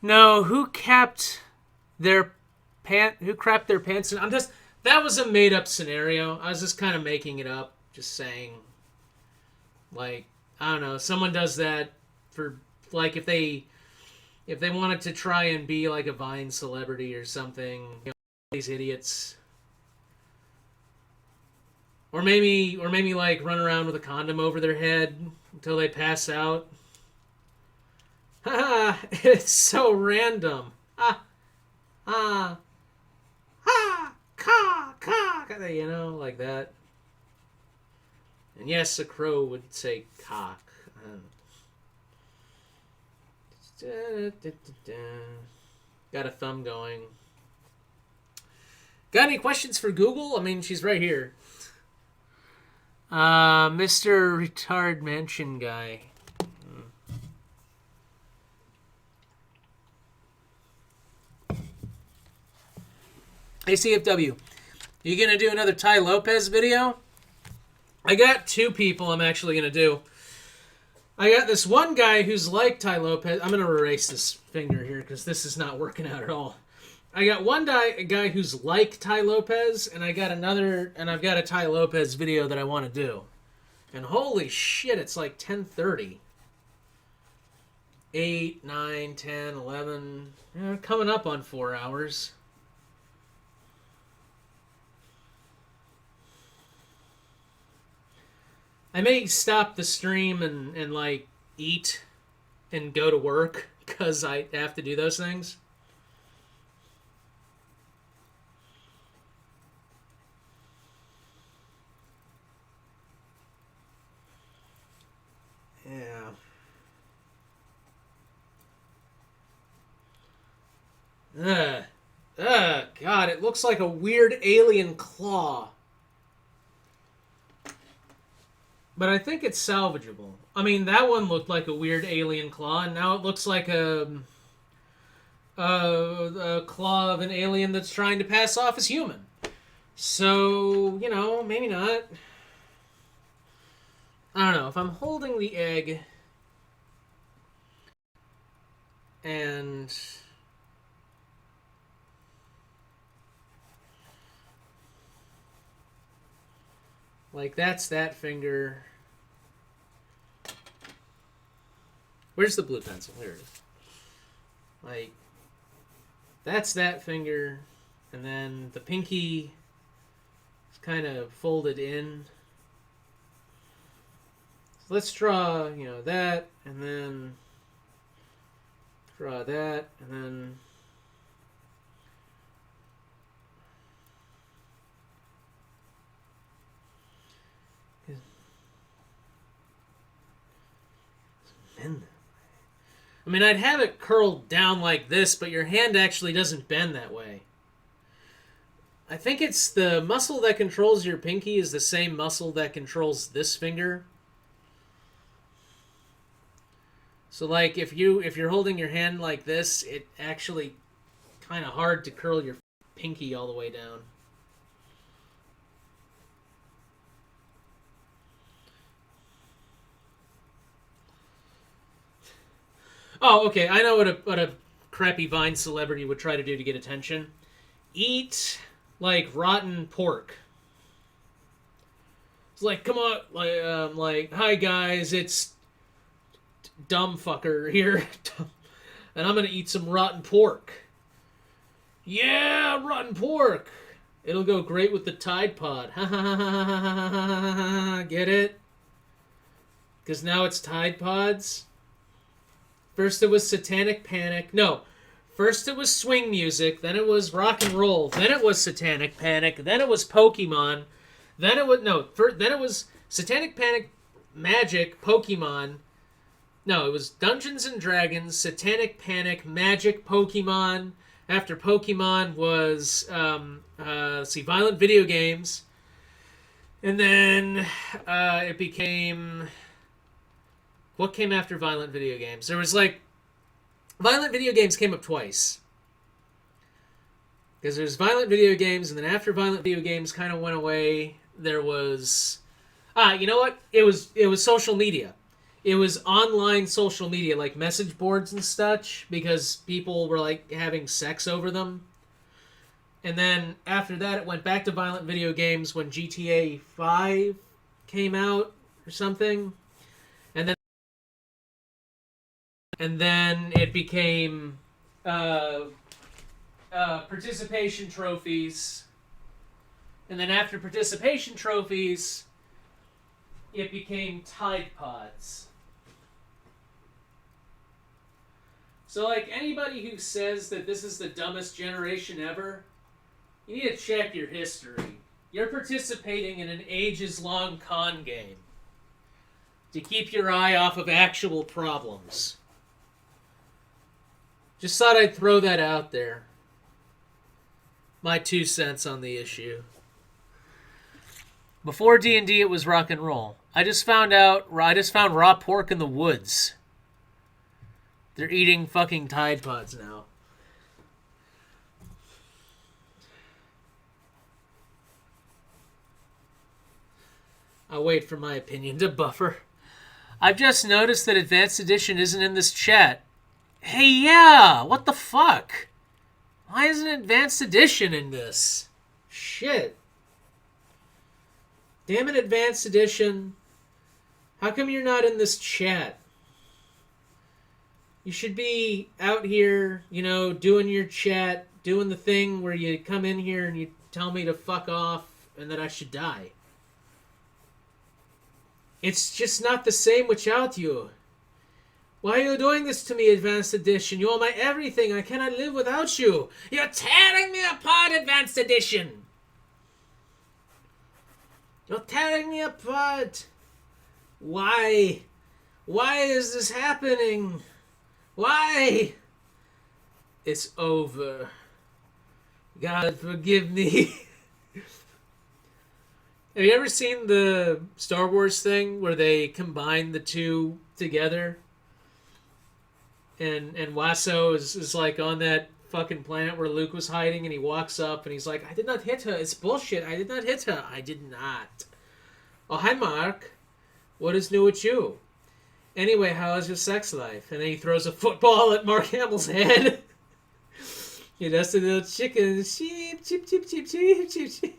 No, who crapped their pants? That was a made up scenario. I was just kind of making it up, just saying. Like, I don't know, someone does that for, like, if they wanted to try and be like a Vine celebrity or something, these idiots. Or maybe like run around with a condom over their head until they pass out. Haha, it's so random. Ah, ah, ah, ka, like that. And yes, a crow would say cock. Got a thumb going. Got any questions for Google? I mean, she's right here. Mr. Retard Mansion guy. Hey, CFW. You gonna do another Ty Lopez video? I got two people I'm actually gonna do. I got this one guy who's like Ty Lopez. I'm gonna erase this finger here because this is not working out at all. I got one guy who's like Ty Lopez, and I got another, and I've got a Ty Lopez video that I want to do. And holy shit, it's like 10:30. 8, 9, 10, 11. Coming up on 4 hours. I may stop the stream and like eat and go to work because I have to do those things. Yeah. God, it looks like a weird alien claw. But I think it's salvageable. I mean, that one looked like a weird alien claw, and now it looks like a claw of an alien that's trying to pass off as human. So, you know, maybe not. I don't know. If I'm holding the egg and... like, that's that finger. Where's the blue pencil? Here it is. Like, that's that finger. And then the pinky is kind of folded in. So let's draw, you know, that. And then draw that. And then... I mean, I'd have it curled down like this, but your hand actually doesn't bend that way. I think it's the muscle that controls your pinky is the same muscle that controls this finger. So, like, if you're holding your hand like this, it actually kind of hard to curl your pinky all the way down. Oh, okay. I know what a crappy Vine celebrity would try to do to get attention. Eat like rotten pork. It's like, come on, like, hi guys, it's dumb fucker here, and I'm gonna eat some rotten pork. Yeah, rotten pork. It'll go great with the Tide Pod. Ha ha ha ha ha ha ha. Get it? Because now it's Tide Pods. First it was Satanic Panic. No. First it was swing music. Then it was rock and roll. Then it was Satanic Panic. Then it was Pokemon. Then it was... No. Then it was Satanic Panic, Magic, Pokemon. No, it was Dungeons and Dragons, Satanic Panic, Magic, Pokemon. After Pokemon was... Violent Video Games. And then it became... What came after Violent Video Games? There was like... Violent Video Games came up twice. Because there's Violent Video Games, and then after Violent Video Games kind of went away, there was... you know what? It was social media. It was online social media, like message boards and such, because people were like having sex over them. And then after that, it went back to Violent Video Games when GTA 5 came out or something. And then it became participation trophies. And then after participation trophies, it became Tide Pods. So, like, anybody who says that this is the dumbest generation ever, you need to check your history. You're participating in an ages-long con game to keep your eye off of actual problems. Just thought I'd throw that out there. My 2 cents on the issue. Before D&D, it was rock and roll. I just found raw pork in the woods. They're eating fucking Tide Pods now. I'll wait for my opinion to buffer. I've just noticed that Advanced Edition isn't in this chat. Hey, yeah! What the fuck? Why isn't Advanced Edition in this? Shit. Damn it, Advanced Edition. How come you're not in this chat? You should be out here, you know, doing your chat, doing the thing where you come in here and you tell me to fuck off and that I should die. It's just not the same without you. Why are you doing this to me, Advanced Edition? You are my everything. I cannot live without you. You're tearing me apart, Advanced Edition. You're tearing me apart. Why? Why is this happening? Why? It's over. God, forgive me. Have you ever seen the Star Wars thing where they combine the two together? And Wasso is like on that fucking planet where Luke was hiding, and he walks up and he's like, I did not hit her. It's bullshit. I did not hit her. I did not. Oh, hi, Mark. What is new with you? Anyway, how is your sex life? And then he throws a football at Mark Hamill's head. He does the little chicken. Sheep, cheep, cheep, cheep, cheep, cheep, cheep.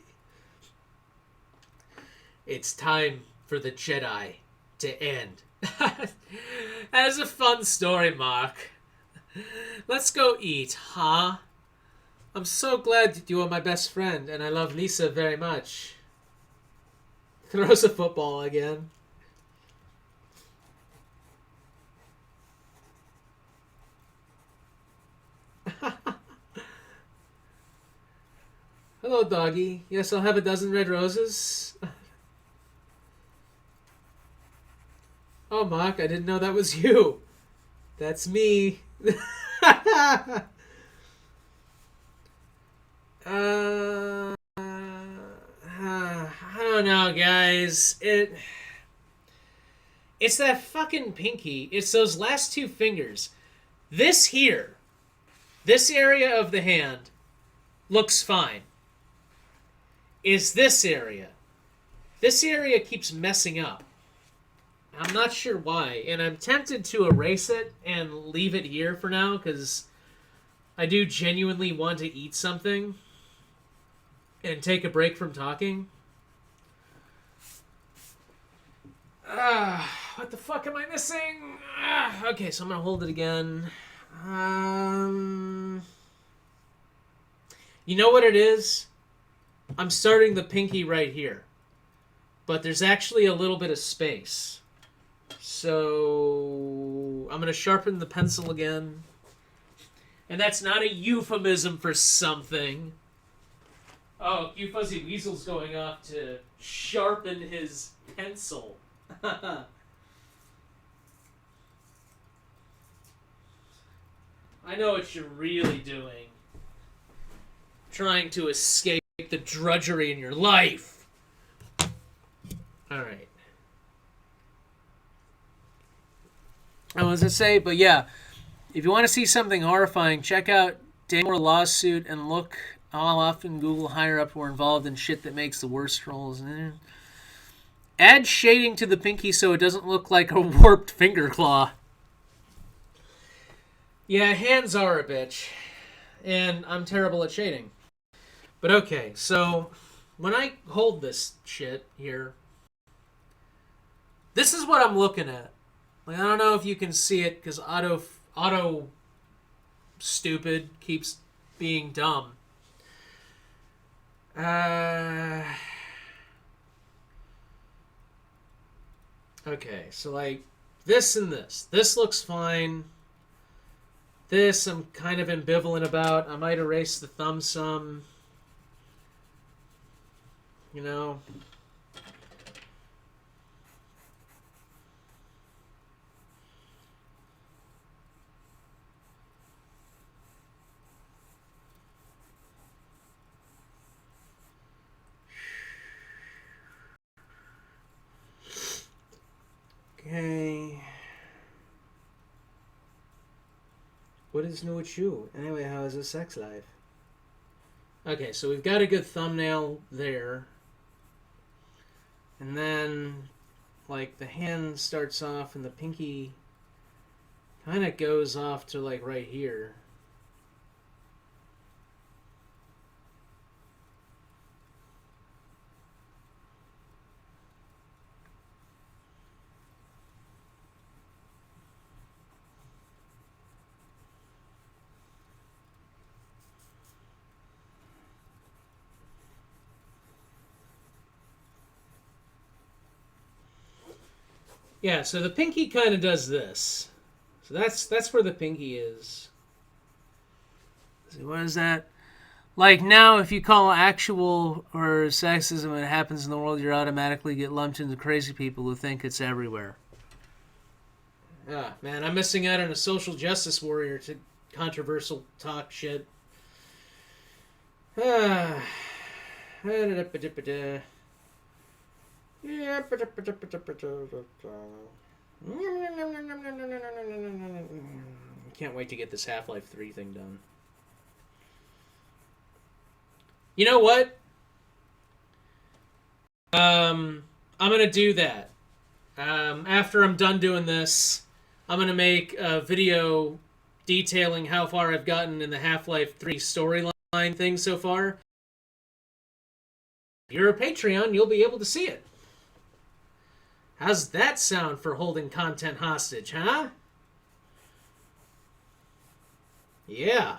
It's time for the Jedi to end. That is a fun story, Mark. Let's go eat, huh? I'm so glad that you are my best friend, and I love Lisa very much. Throws a football again. Hello, doggy. Yes, I'll have a dozen red roses. Oh, Mark, I didn't know that was you. That's me. I don't know, guys. It's that fucking pinky. It's those last 2 fingers. This here, this area of the hand looks fine. Is this area. This area keeps messing up. I'm not sure why, and I'm tempted to erase it and leave it here for now, because I do genuinely want to eat something and take a break from talking. What the fuck am I missing? Okay, so I'm going to hold it again. You know what it is? I'm starting the pinky right here, but there's actually a little bit of space. So I'm going to sharpen the pencil again. And that's not a euphemism for something. Oh, Q Fuzzy Weasel's going off to sharpen his pencil. I know what you're really doing. Trying to escape the drudgery in your life. Alright. I was going to say, but yeah, if you want to see something horrifying, check out Damore Lawsuit and look all often Google higher up who are involved in shit that makes the worst rolls. Add shading to the pinky so it doesn't look like a warped finger claw. Yeah, hands are a bitch. And I'm terrible at shading. But okay, so when I hold this shit here, this is what I'm looking at. Like, I don't know if you can see it because auto stupid keeps being dumb. Okay, so like this and this. This looks fine. This I'm kind of ambivalent about. I might erase the thumb some. You know? Okay. What is new with you? Anyway, how is the sex life? Okay, so we've got a good thumbnail there. And then, like, the hand starts off and the pinky kind of goes off to, like, right here. Yeah, so the pinky kind of does this. So that's where the pinky is. So what is that? Like now, if you call actual or sexism when it happens in the world, you automatically get lumped into crazy people who think it's everywhere. Ah, man, I'm missing out on a social justice warrior to controversial talk shit. Ah. Can't wait to get this Half-Life 3 thing done. You know what? I'm gonna do that. After I'm done doing this, I'm gonna make a video detailing how far I've gotten in the Half-Life 3 storyline thing so far. If you're a Patreon, you'll be able to see it. How's that sound for holding content hostage, huh? Yeah.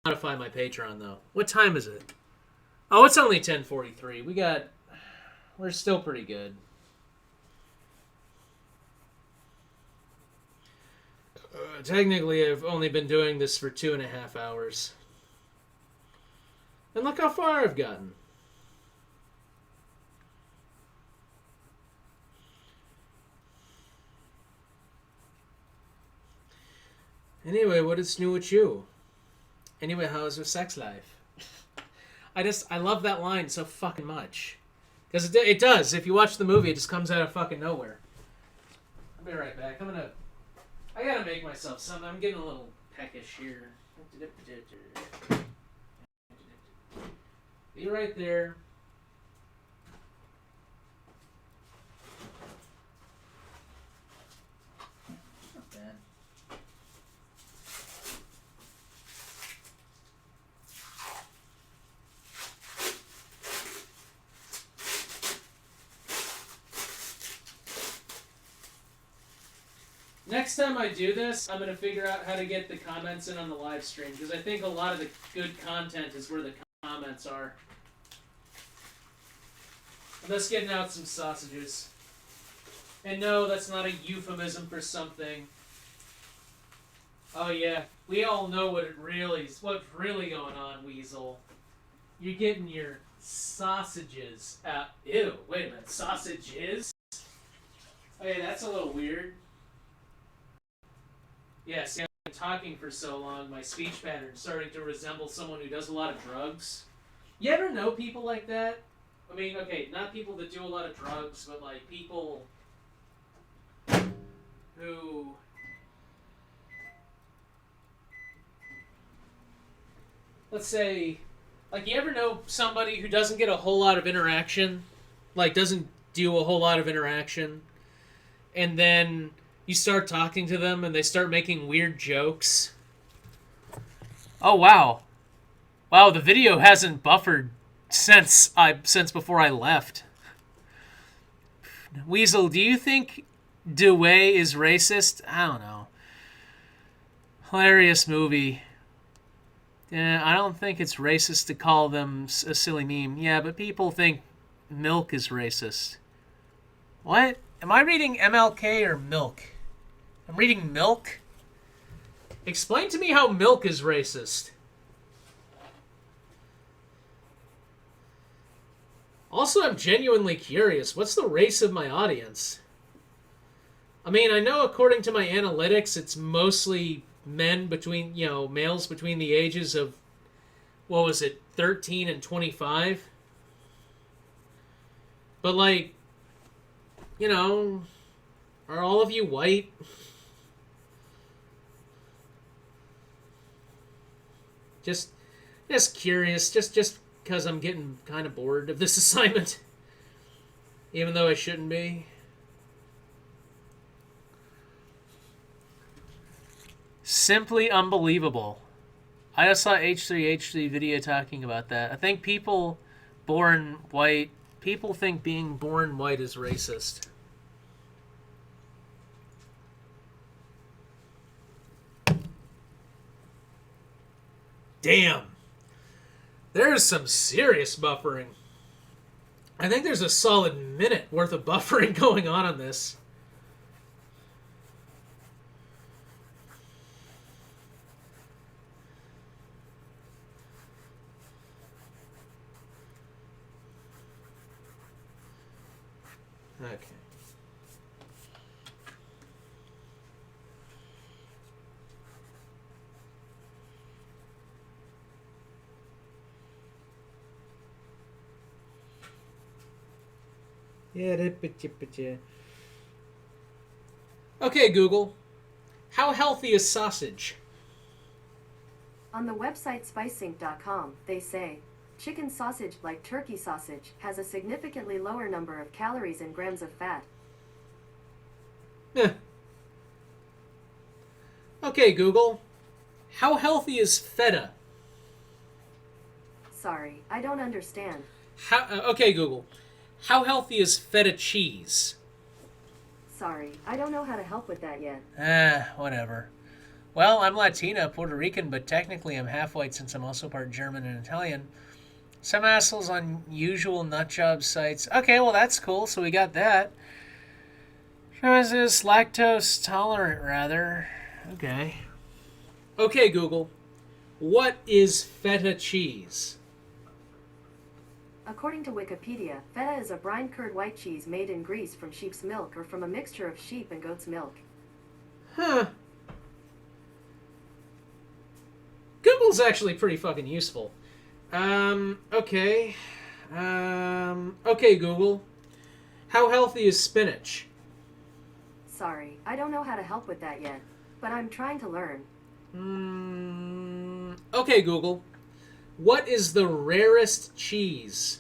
Modify my Patreon though. What time is it? Oh, it's only 10:43. We're still pretty good. Technically, I've only been doing this for 2.5 hours. And look how far I've gotten. Anyway, what is new with you? Anyway, how's your sex life? I love that line so fucking much. Because it does. If you watch the movie, it just comes out of fucking nowhere. I'll be right back. I gotta make myself something. I'm getting a little peckish here. Be right there. Not bad. Next time I do this, I'm going to figure out how to get the comments in on the live stream, because I think a lot of the good content is where the comments are. I'm just getting out some sausages. And no, that's not a euphemism for something. Oh yeah, we all know what's really going on, Weasel. You're getting your sausages out. Ew, wait a minute, sausages? Okay, that's a little weird. Yes, I've been talking for so long, my speech pattern's starting to resemble someone who does a lot of drugs. You ever know people like that? I mean, okay, not people that do a lot of drugs, but like people who... Let's say, like, you ever know somebody who doesn't get a whole lot of interaction? Like, doesn't do a whole lot of interaction? And then you start talking to them and they start making weird jokes. Oh, wow. Wow, the video hasn't buffered since before I left. Weasel, do you think Dewey is racist? I don't know. Hilarious movie. Yeah, I don't think it's racist to call them a silly meme. Yeah, but people think milk is racist. What? Am I reading MLK or milk? I'm reading milk? Explain to me how milk is racist. Also, I'm genuinely curious. What's the race of my audience? I mean, I know according to my analytics, it's mostly men between, males between the ages of, what was it, 13 and 25? But, like, are all of you white? Just curious, just because I'm getting kind of bored of this assignment, even though I shouldn't be. Simply unbelievable. I just saw H3H3 video talking about that. I think people think being born white is racist. Damn. There's some serious buffering. I think there's a solid minute worth of buffering going on this. Okay. Okay, Google. How healthy is sausage? On the website spicesync.com, they say, chicken sausage, like turkey sausage, has a significantly lower number of calories and grams of fat. Okay, Google. How healthy is feta? Sorry, I don't understand. Okay, Google. How healthy is feta cheese? Sorry, I don't know how to help with that yet. Whatever. Well, I'm Latina, Puerto Rican, but technically I'm half white since I'm also part German and Italian. Some assholes on usual nutjob sites. Okay, well that's cool, so we got that. How is this? Lactose tolerant, rather. Okay. Okay, Google. What is feta cheese? According to Wikipedia, feta is a brine-curd white cheese made in Greece from sheep's milk or from a mixture of sheep and goat's milk. Huh. Google's actually pretty fucking useful. Okay. Okay, Google. How healthy is spinach? Sorry, I don't know how to help with that yet, but I'm trying to learn. Okay, Google. What is the rarest cheese?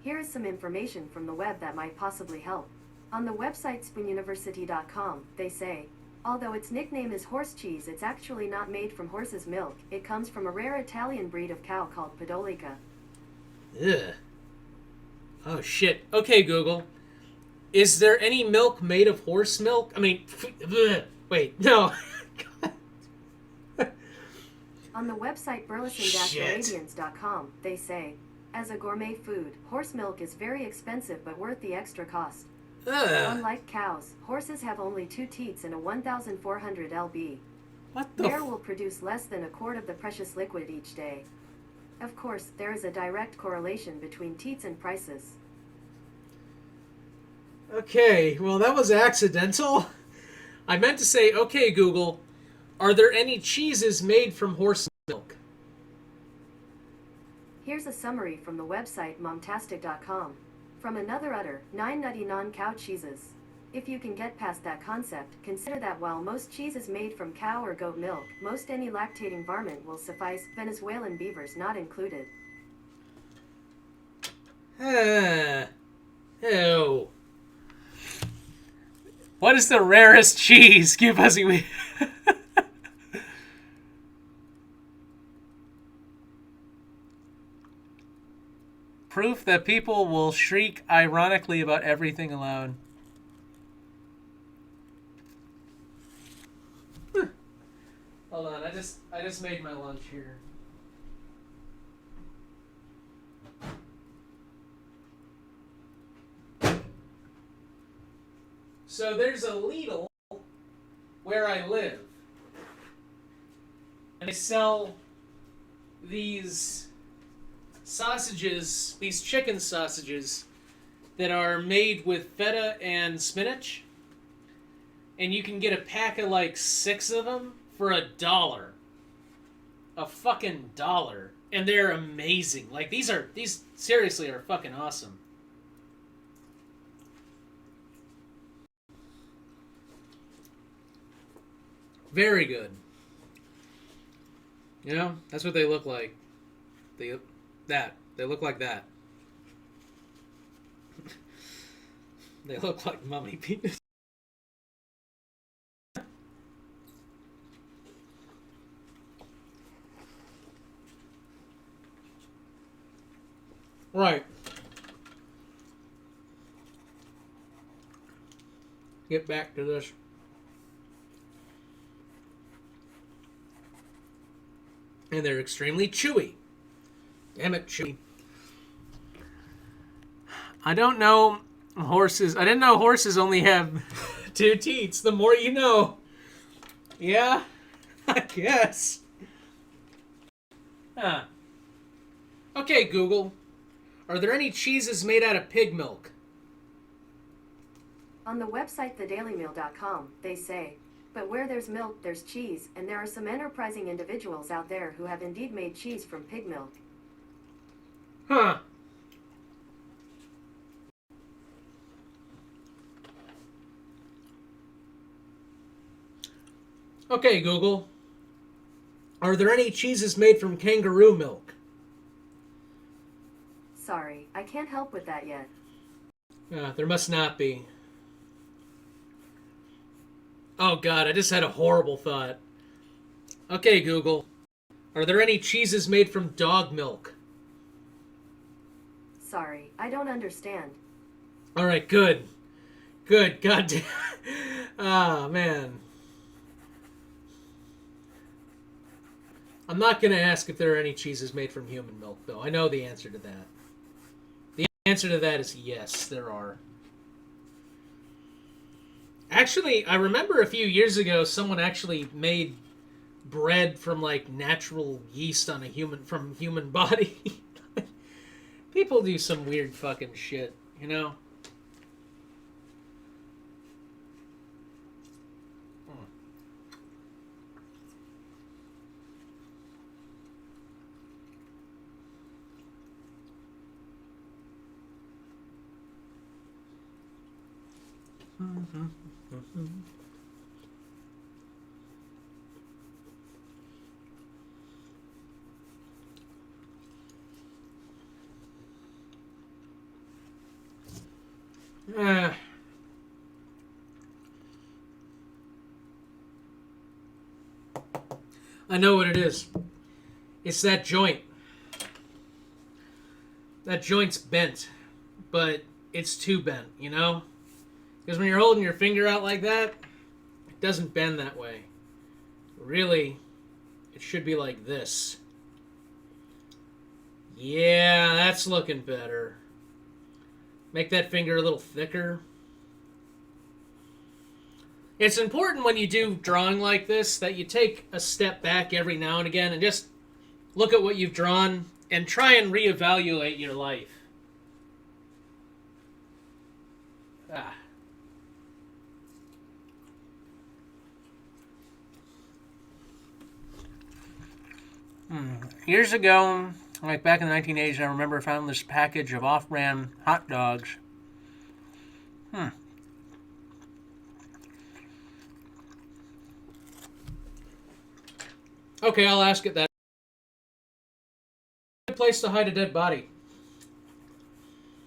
Here is some information from the web that might possibly help. On the website spoonuniversity.com, they say, although its nickname is horse cheese, it's actually not made from horse's milk. It comes from a rare Italian breed of cow called Podolica. Ugh. Oh, shit. Okay, Google. Is there any milk made of horse milk? I mean, wait, no. On the website burleson-arabians.com, they say, as a gourmet food, horse milk is very expensive but worth the extra cost. Unlike cows, horses have only 2 teats and a 1,400 lb. What the Mare will produce less than a quart of the precious liquid each day. Of course, there is a direct correlation between teats and prices. Okay, well, that was accidental. I meant to say, okay, Google, are there any cheeses made from horse milk? Here's a summary from the website momtastic.com. From another udder, 9 nutty non-cow cheeses. If you can get past that concept, consider that while most cheese is made from cow or goat milk, most any lactating varmint will suffice, Venezuelan beavers not included. Ew. What is the rarest cheese? Give Fuzzy Proof that people will shriek ironically about everything alone. Hold on, I just made my lunch here. So there's a Lidl where I live, and they sell these sausages, these chicken sausages that are made with feta and spinach. And you can get a pack of like 6 of them for $1. A fucking dollar. And they're amazing. Like these seriously are fucking awesome. Very good. You know, that's what they look like. They look like that. They look like mummy penis. Right. Get back to this. And they're extremely chewy. Damn it, chewy. I don't know horses. I didn't know horses only have 2 teats. The more you know. Yeah, I guess. Huh. Okay, Google. Are there any cheeses made out of pig milk? On the website thedailymeal.com, they say, but where there's milk, there's cheese, and there are some enterprising individuals out there who have indeed made cheese from pig milk. Huh. Okay, Google. Are there any cheeses made from kangaroo milk? Sorry, I can't help with that yet. There must not be. Oh god, I just had a horrible thought. Okay, Google. Are there any cheeses made from dog milk? Sorry, I don't understand. Alright, good. Good, goddamn. Ah, man. I'm not going to ask if there are any cheeses made from human milk, though. I know the answer to that. The answer to that is yes, there are. Actually, I remember a few years ago someone actually made bread from like natural yeast on from human body. People do some weird fucking shit, you know? I know what it is. It's that joint. That joint's bent, but it's too bent, you know? Because when you're holding your finger out like that, it doesn't bend that way. Really, it should be like this. Yeah, that's looking better. Make that finger a little thicker. It's important when you do drawing like this that you take a step back every now and again and just look at what you've drawn and try and reevaluate your life. Ah. Years ago, like back in the 1980s, I remember I found this package of off-brand hot dogs. Okay, I'll ask it that. Good place to hide a dead body.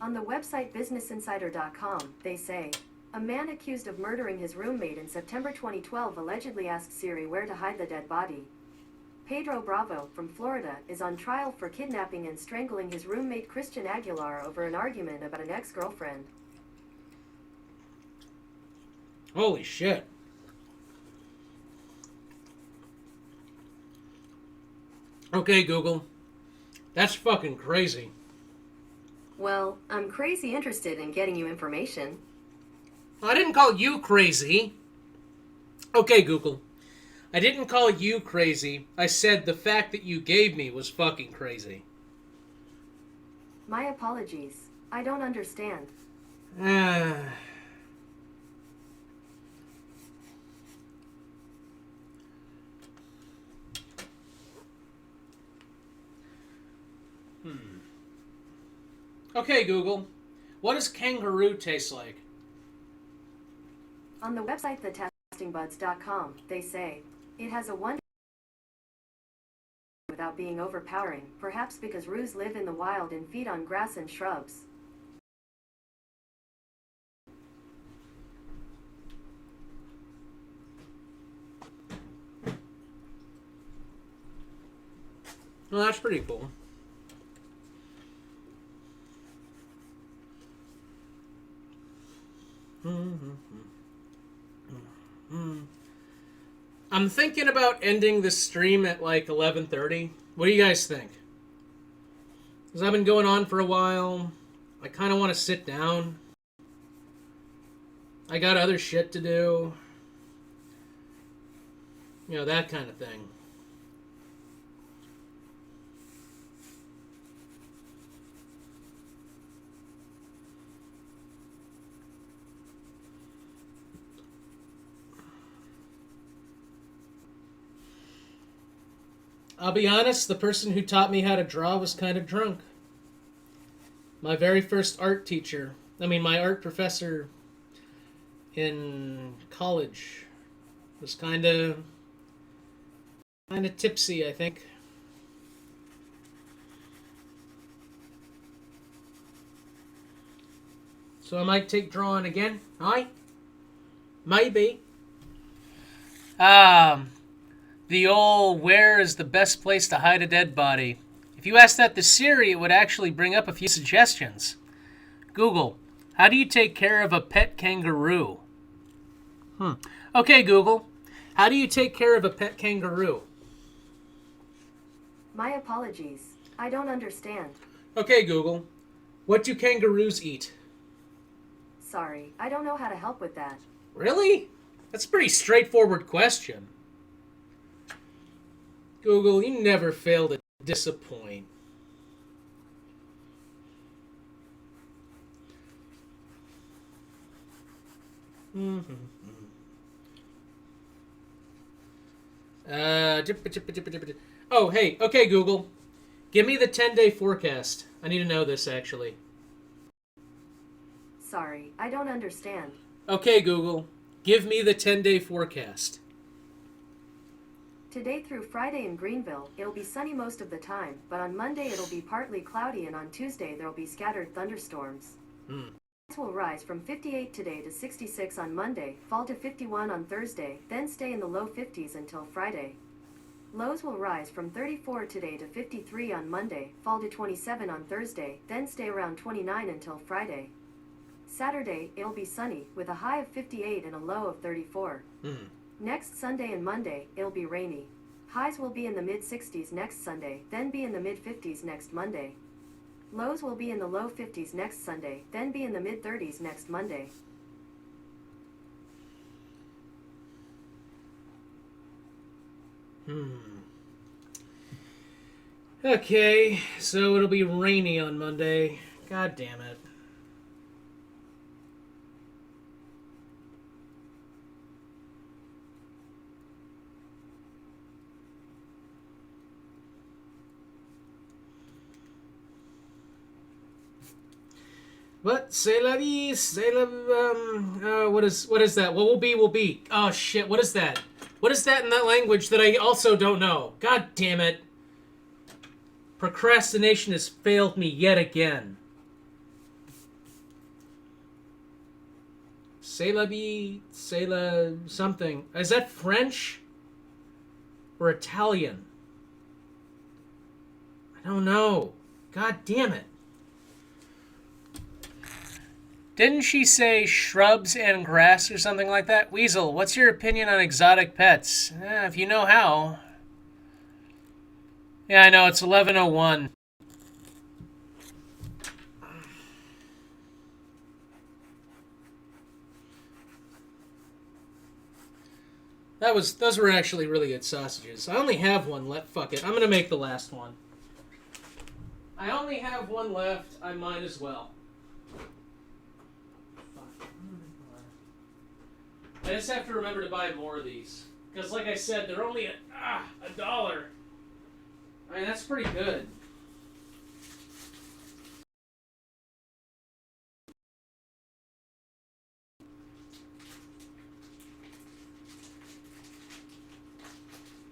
On the website businessinsider.com, they say, a man accused of murdering his roommate in September 2012 allegedly asked Siri where to hide the dead body. Pedro Bravo, from Florida, is on trial for kidnapping and strangling his roommate Christian Aguilar over an argument about an ex-girlfriend. Holy shit. Okay, Google. That's fucking crazy. Well, I'm crazy interested in getting you information. I didn't call you crazy. Okay, Google. I didn't call you crazy. I said the fact that you gave me was fucking crazy. My apologies. I don't understand. Ah. Okay, Google. What does kangaroo taste like? On the website thetestingbuds.com, they say, it has a one without being overpowering, perhaps because roos live in the wild and feed on grass and shrubs. Well, that's pretty cool. I'm thinking about ending this stream at like 11:30. What do you guys think? Because I've been going on for a while. I kind of want to sit down. I got other shit to do. You know, that kind of thing. I'll be honest, the person who taught me how to draw was kind of drunk. My very first art teacher, my art professor in college was kind of tipsy, I think. So I might take drawing again. Aye? Maybe. The old where is the best place to hide a dead body? If you asked that to Siri, it would actually bring up a few suggestions. Google, how do you take care of a pet kangaroo? Okay, Google, how do you take care of a pet kangaroo? My apologies. I don't understand. Okay, Google, what do kangaroos eat? Sorry, I don't know how to help with that. Really? That's a pretty straightforward question. Google, you never fail to disappoint. Oh, hey, okay, Google. Give me the 10-day forecast. I need to know this, actually. Sorry, I don't understand. Okay, Google. Give me the 10-day forecast. Today through Friday in Greenville, it'll be sunny most of the time, but on Monday it'll be partly cloudy and on Tuesday there'll be scattered thunderstorms. Highs will rise from 58 today to 66 on Monday, fall to 51 on Thursday, then stay in the low 50s until Friday. Lows will rise from 34 today to 53 on Monday, fall to 27 on Thursday, then stay around 29 until Friday. Saturday, it'll be sunny, with a high of 58 and a low of 34. Next Sunday and Monday, it'll be rainy. Highs will be in the mid-60s next Sunday, then be in the mid-50s next Monday. Lows will be in the low 50s next Sunday, then be in the mid-30s next Monday. Okay, so it'll be rainy on Monday. God damn it. But c'est la vie, c'est la what is that? What will be will be. Oh shit, what is that? What is that in that language that I also don't know? God damn it. Procrastination has failed me yet again. C'est la vie, c'est la something. Is that French? Or Italian? I don't know. God damn it. Didn't she say shrubs and grass or something like that? Weasel, what's your opinion on exotic pets? If you know how. Yeah, I know, it's 11:01. Those were actually really good sausages. I only have one left. Fuck it. I'm gonna make the last one. I only have one left. I might as well. Fuck. I just have to remember to buy more of these. Because like I said, they're only $1. I mean, that's pretty good.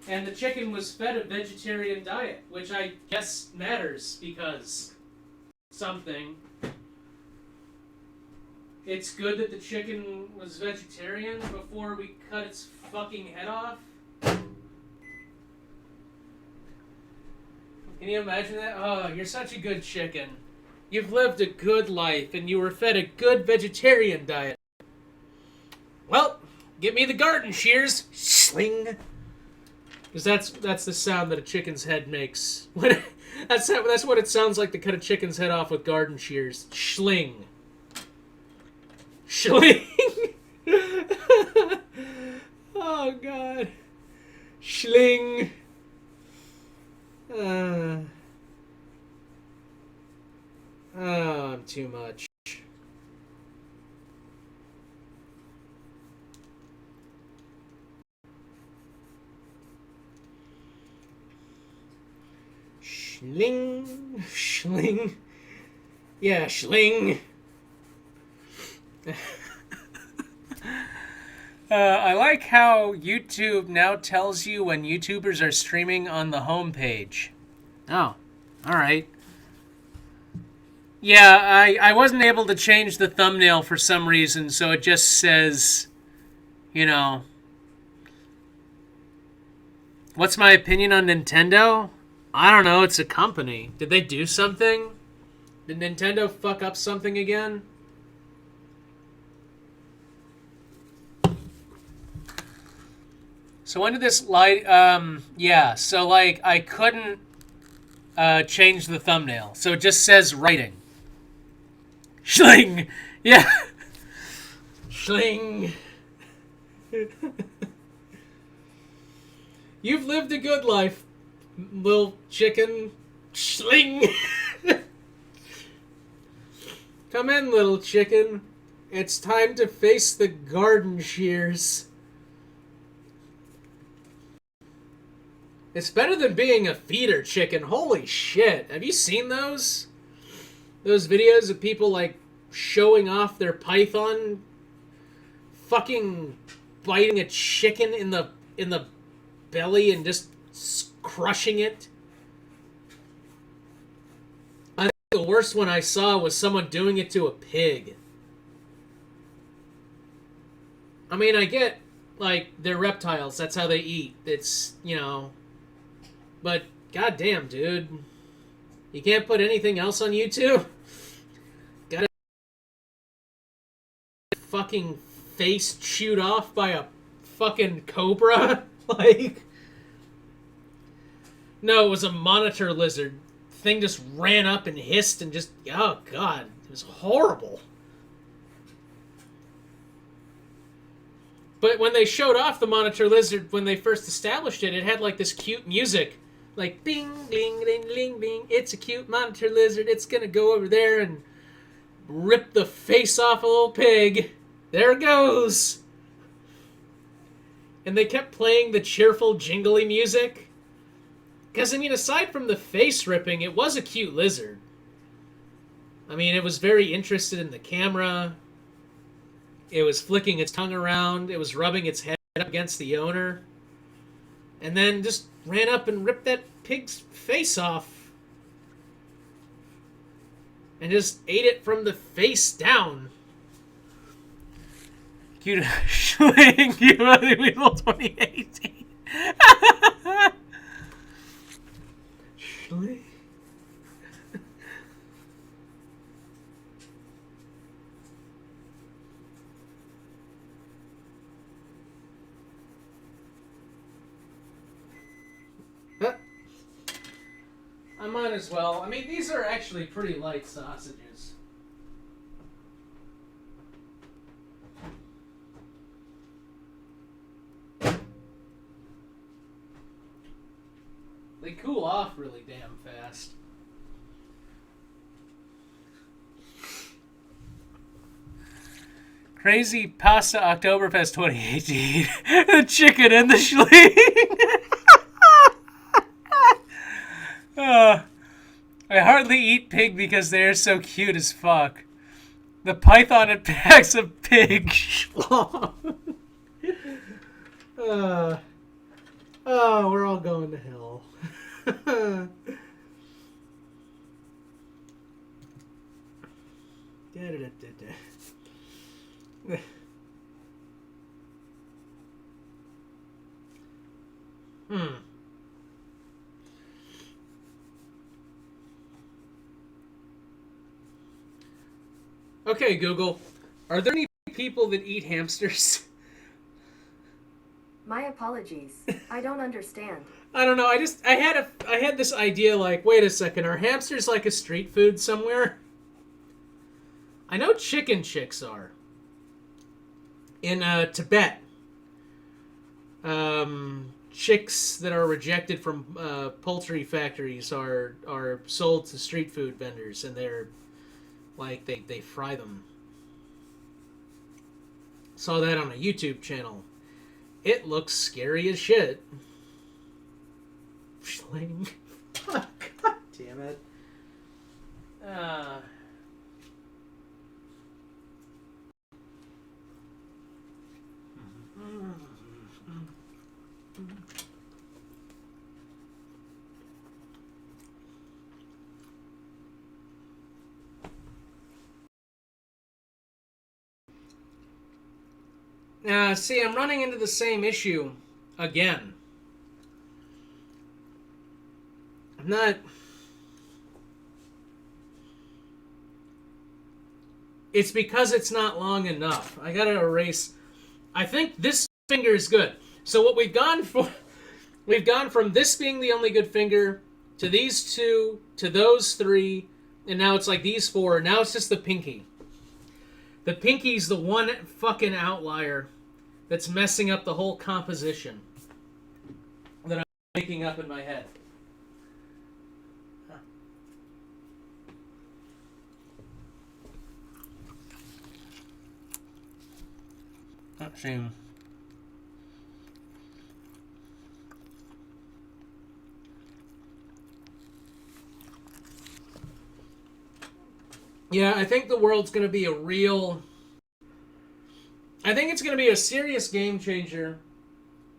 And the chicken was fed a vegetarian diet, which I guess matters because something. It's good that the chicken was vegetarian before we cut its fucking head off. Can you imagine that? Oh, you're such a good chicken. You've lived a good life and you were fed a good vegetarian diet. Well, get me the garden shears. Sling. Because that's the sound that a chicken's head makes. That's what it sounds like to cut a chicken's head off with garden shears. Schling. Schling. Oh God. Schling. Oh, I'm too much. Schling, schling, yeah, schling. I like how YouTube now tells you when YouTubers are streaming on the homepage. Oh, all right. Yeah, I wasn't able to change the thumbnail for some reason, so it just says, you know, what's my opinion on Nintendo? I don't know, it's a company. Did they do something? Did Nintendo fuck up something again? So when did this light, yeah, so like I couldn't change the thumbnail. So it just says writing. Schling! Yeah. Schling. You've lived a good life, little chicken. Schling! Come in, little chicken. It's time to face the garden shears. It's better than being a feeder chicken. Holy shit. Have you seen those? Those videos of people, like, showing off their python fucking biting a chicken in the belly and just crushing it? I think the worst one I saw was someone doing it to a pig. I mean, I get, like, they're reptiles. That's how they eat. It's, you know... But, goddamn, dude. You can't put anything else on YouTube? Gotta fucking face chewed off by a fucking cobra? Like... No, it was a monitor lizard. Thing just ran up and hissed and just... Oh, God. It was horrible. But when they showed off the monitor lizard, when they first established it, it had, like, this cute music. Like, bing, ding, ding, ding, ding. It's a cute monitor lizard. It's gonna go over there and rip the face off a little pig. There it goes. And they kept playing the cheerful, jingly music. Because, I mean, aside from the face ripping, it was a cute lizard. I mean, it was very interested in the camera. It was flicking its tongue around. It was rubbing its head up against the owner. And then just ran up and ripped that pig's face off. And just ate it from the face down. Cute Schling, you other people 2018. Schling. I might as well. I mean, these are actually pretty light sausages. They cool off really damn fast. Crazy Pasta Oktoberfest 2018. The chicken and the schling. I hardly eat pig because they are so cute as fuck. The python attacks a pig schlong. Oh, we're all going to hell. Okay, Google. Are there any people that eat hamsters? My apologies. I don't understand. I don't know. I had this idea like, wait a second, are hamsters like a street food somewhere? I know chicken chicks are. In Tibet. Chicks that are rejected from poultry factories are sold to street food vendors, and they're like they fry them. Saw that on a YouTube channel. It looks scary as shit. Schling. God damn it. See, I'm running into the same issue again. I'm not... It's because it's not long enough. I gotta erase... I think this finger is good. So what we've gone for... We've gone from this being the only good finger to these two, to those three, and now it's like these four. Now it's just the pinky. The pinky's the one fucking outlier that's messing up the whole composition that I'm making up in my head. Shame. Yeah, I think the world's going to be a real... I think it's going to be a serious game changer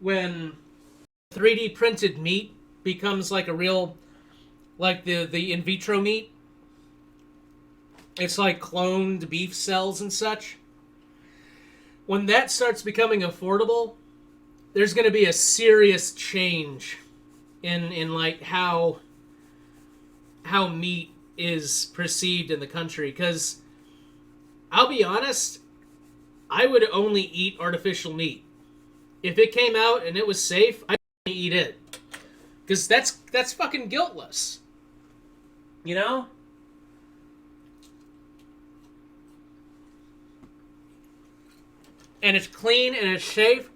when 3D printed meat becomes like a real... Like the in vitro meat. It's like cloned beef cells and such. When that starts becoming affordable, there's going to be a serious change in like how meat is perceived in the country. Because I'll be honest, I would only eat artificial meat. If it came out and it was safe, I'd only eat it. Because that's fucking guiltless. You know? And it's clean and it's safe.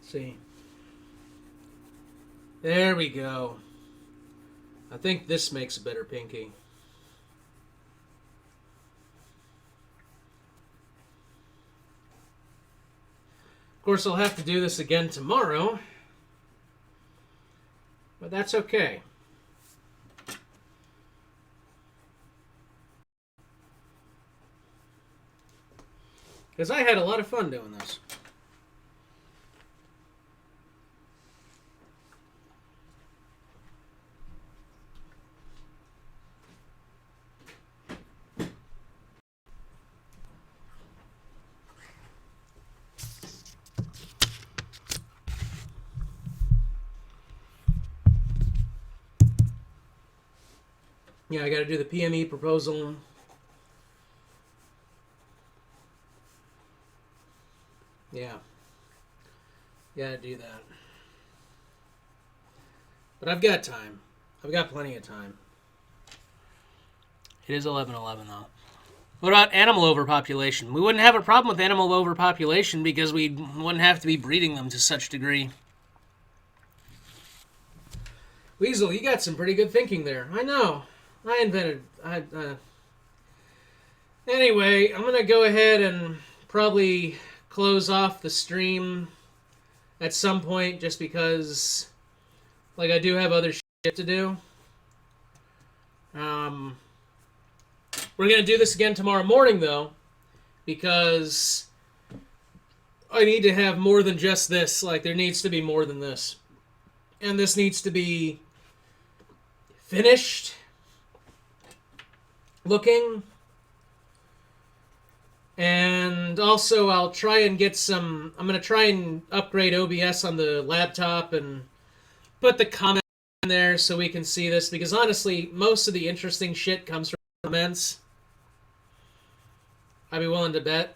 See. There we go. I think this makes a better pinky. Of course, I'll have to do this again tomorrow. But that's okay. Because I had a lot of fun doing this. Yeah, I gotta do the PME proposal. Yeah. Gotta do that. But I've got time. I've got plenty of time. It is 11:11 though. What about animal overpopulation? We wouldn't have a problem with animal overpopulation because we wouldn't have to be breeding them to such degree. Weasel, you got some pretty good thinking there. I know. Anyway, I'm going to go ahead and probably close off the stream at some point just because, like, I do have other shit to do. We're going to do this again tomorrow morning, though, because I need to have more than just this. Like, there needs to be more than this. And this needs to be finished looking. And also, I'll try and get some... I'm going to try and upgrade OBS on the laptop and put the comment in there so we can see this. Because honestly, most of the interesting shit comes from comments. I'd be willing to bet.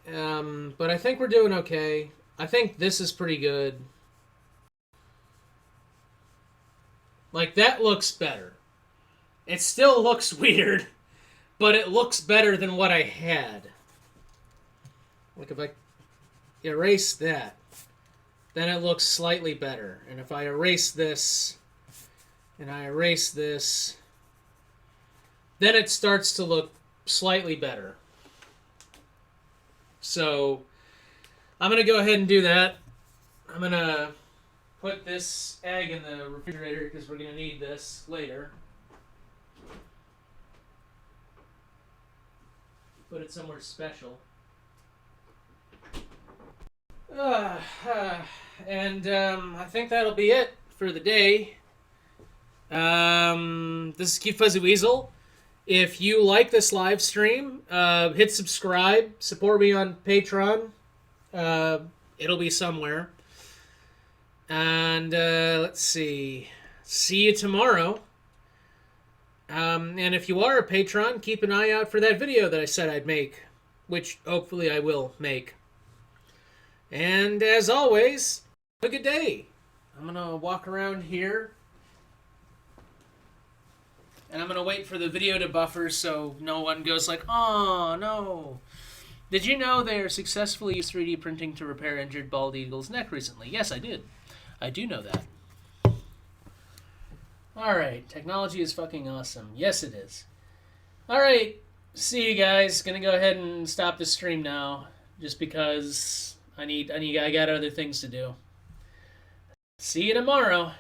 But I think we're doing okay. I think this is pretty good. Like, that looks better. It still looks weird, but it looks better than what I had. Like, if I erase that, then it looks slightly better. And if I erase this, and I erase this, then it starts to look slightly better. So, I'm going to go ahead and do that. I'm going to put this egg in the refrigerator because we're going to need this later. Put it somewhere special. And I think that'll be it for the day. This is Cute Fuzzy Weasel. If you like this live stream, hit subscribe. Support me on Patreon. It'll be somewhere. And let's see. See you tomorrow. And if you are a patron, keep an eye out for that video that I said I'd make, which hopefully I will make. And as always, have a good day. I'm going to walk around here. And I'm going to wait for the video to buffer so no one goes like, oh, no. Did you know they are successfully used 3D printing to repair injured bald eagle's neck recently? Yes, I did. I do know that. Alright, technology is fucking awesome. Yes, it is. Alright, see you guys. Gonna go ahead and stop the stream now. Just because I got other things to do. See you tomorrow.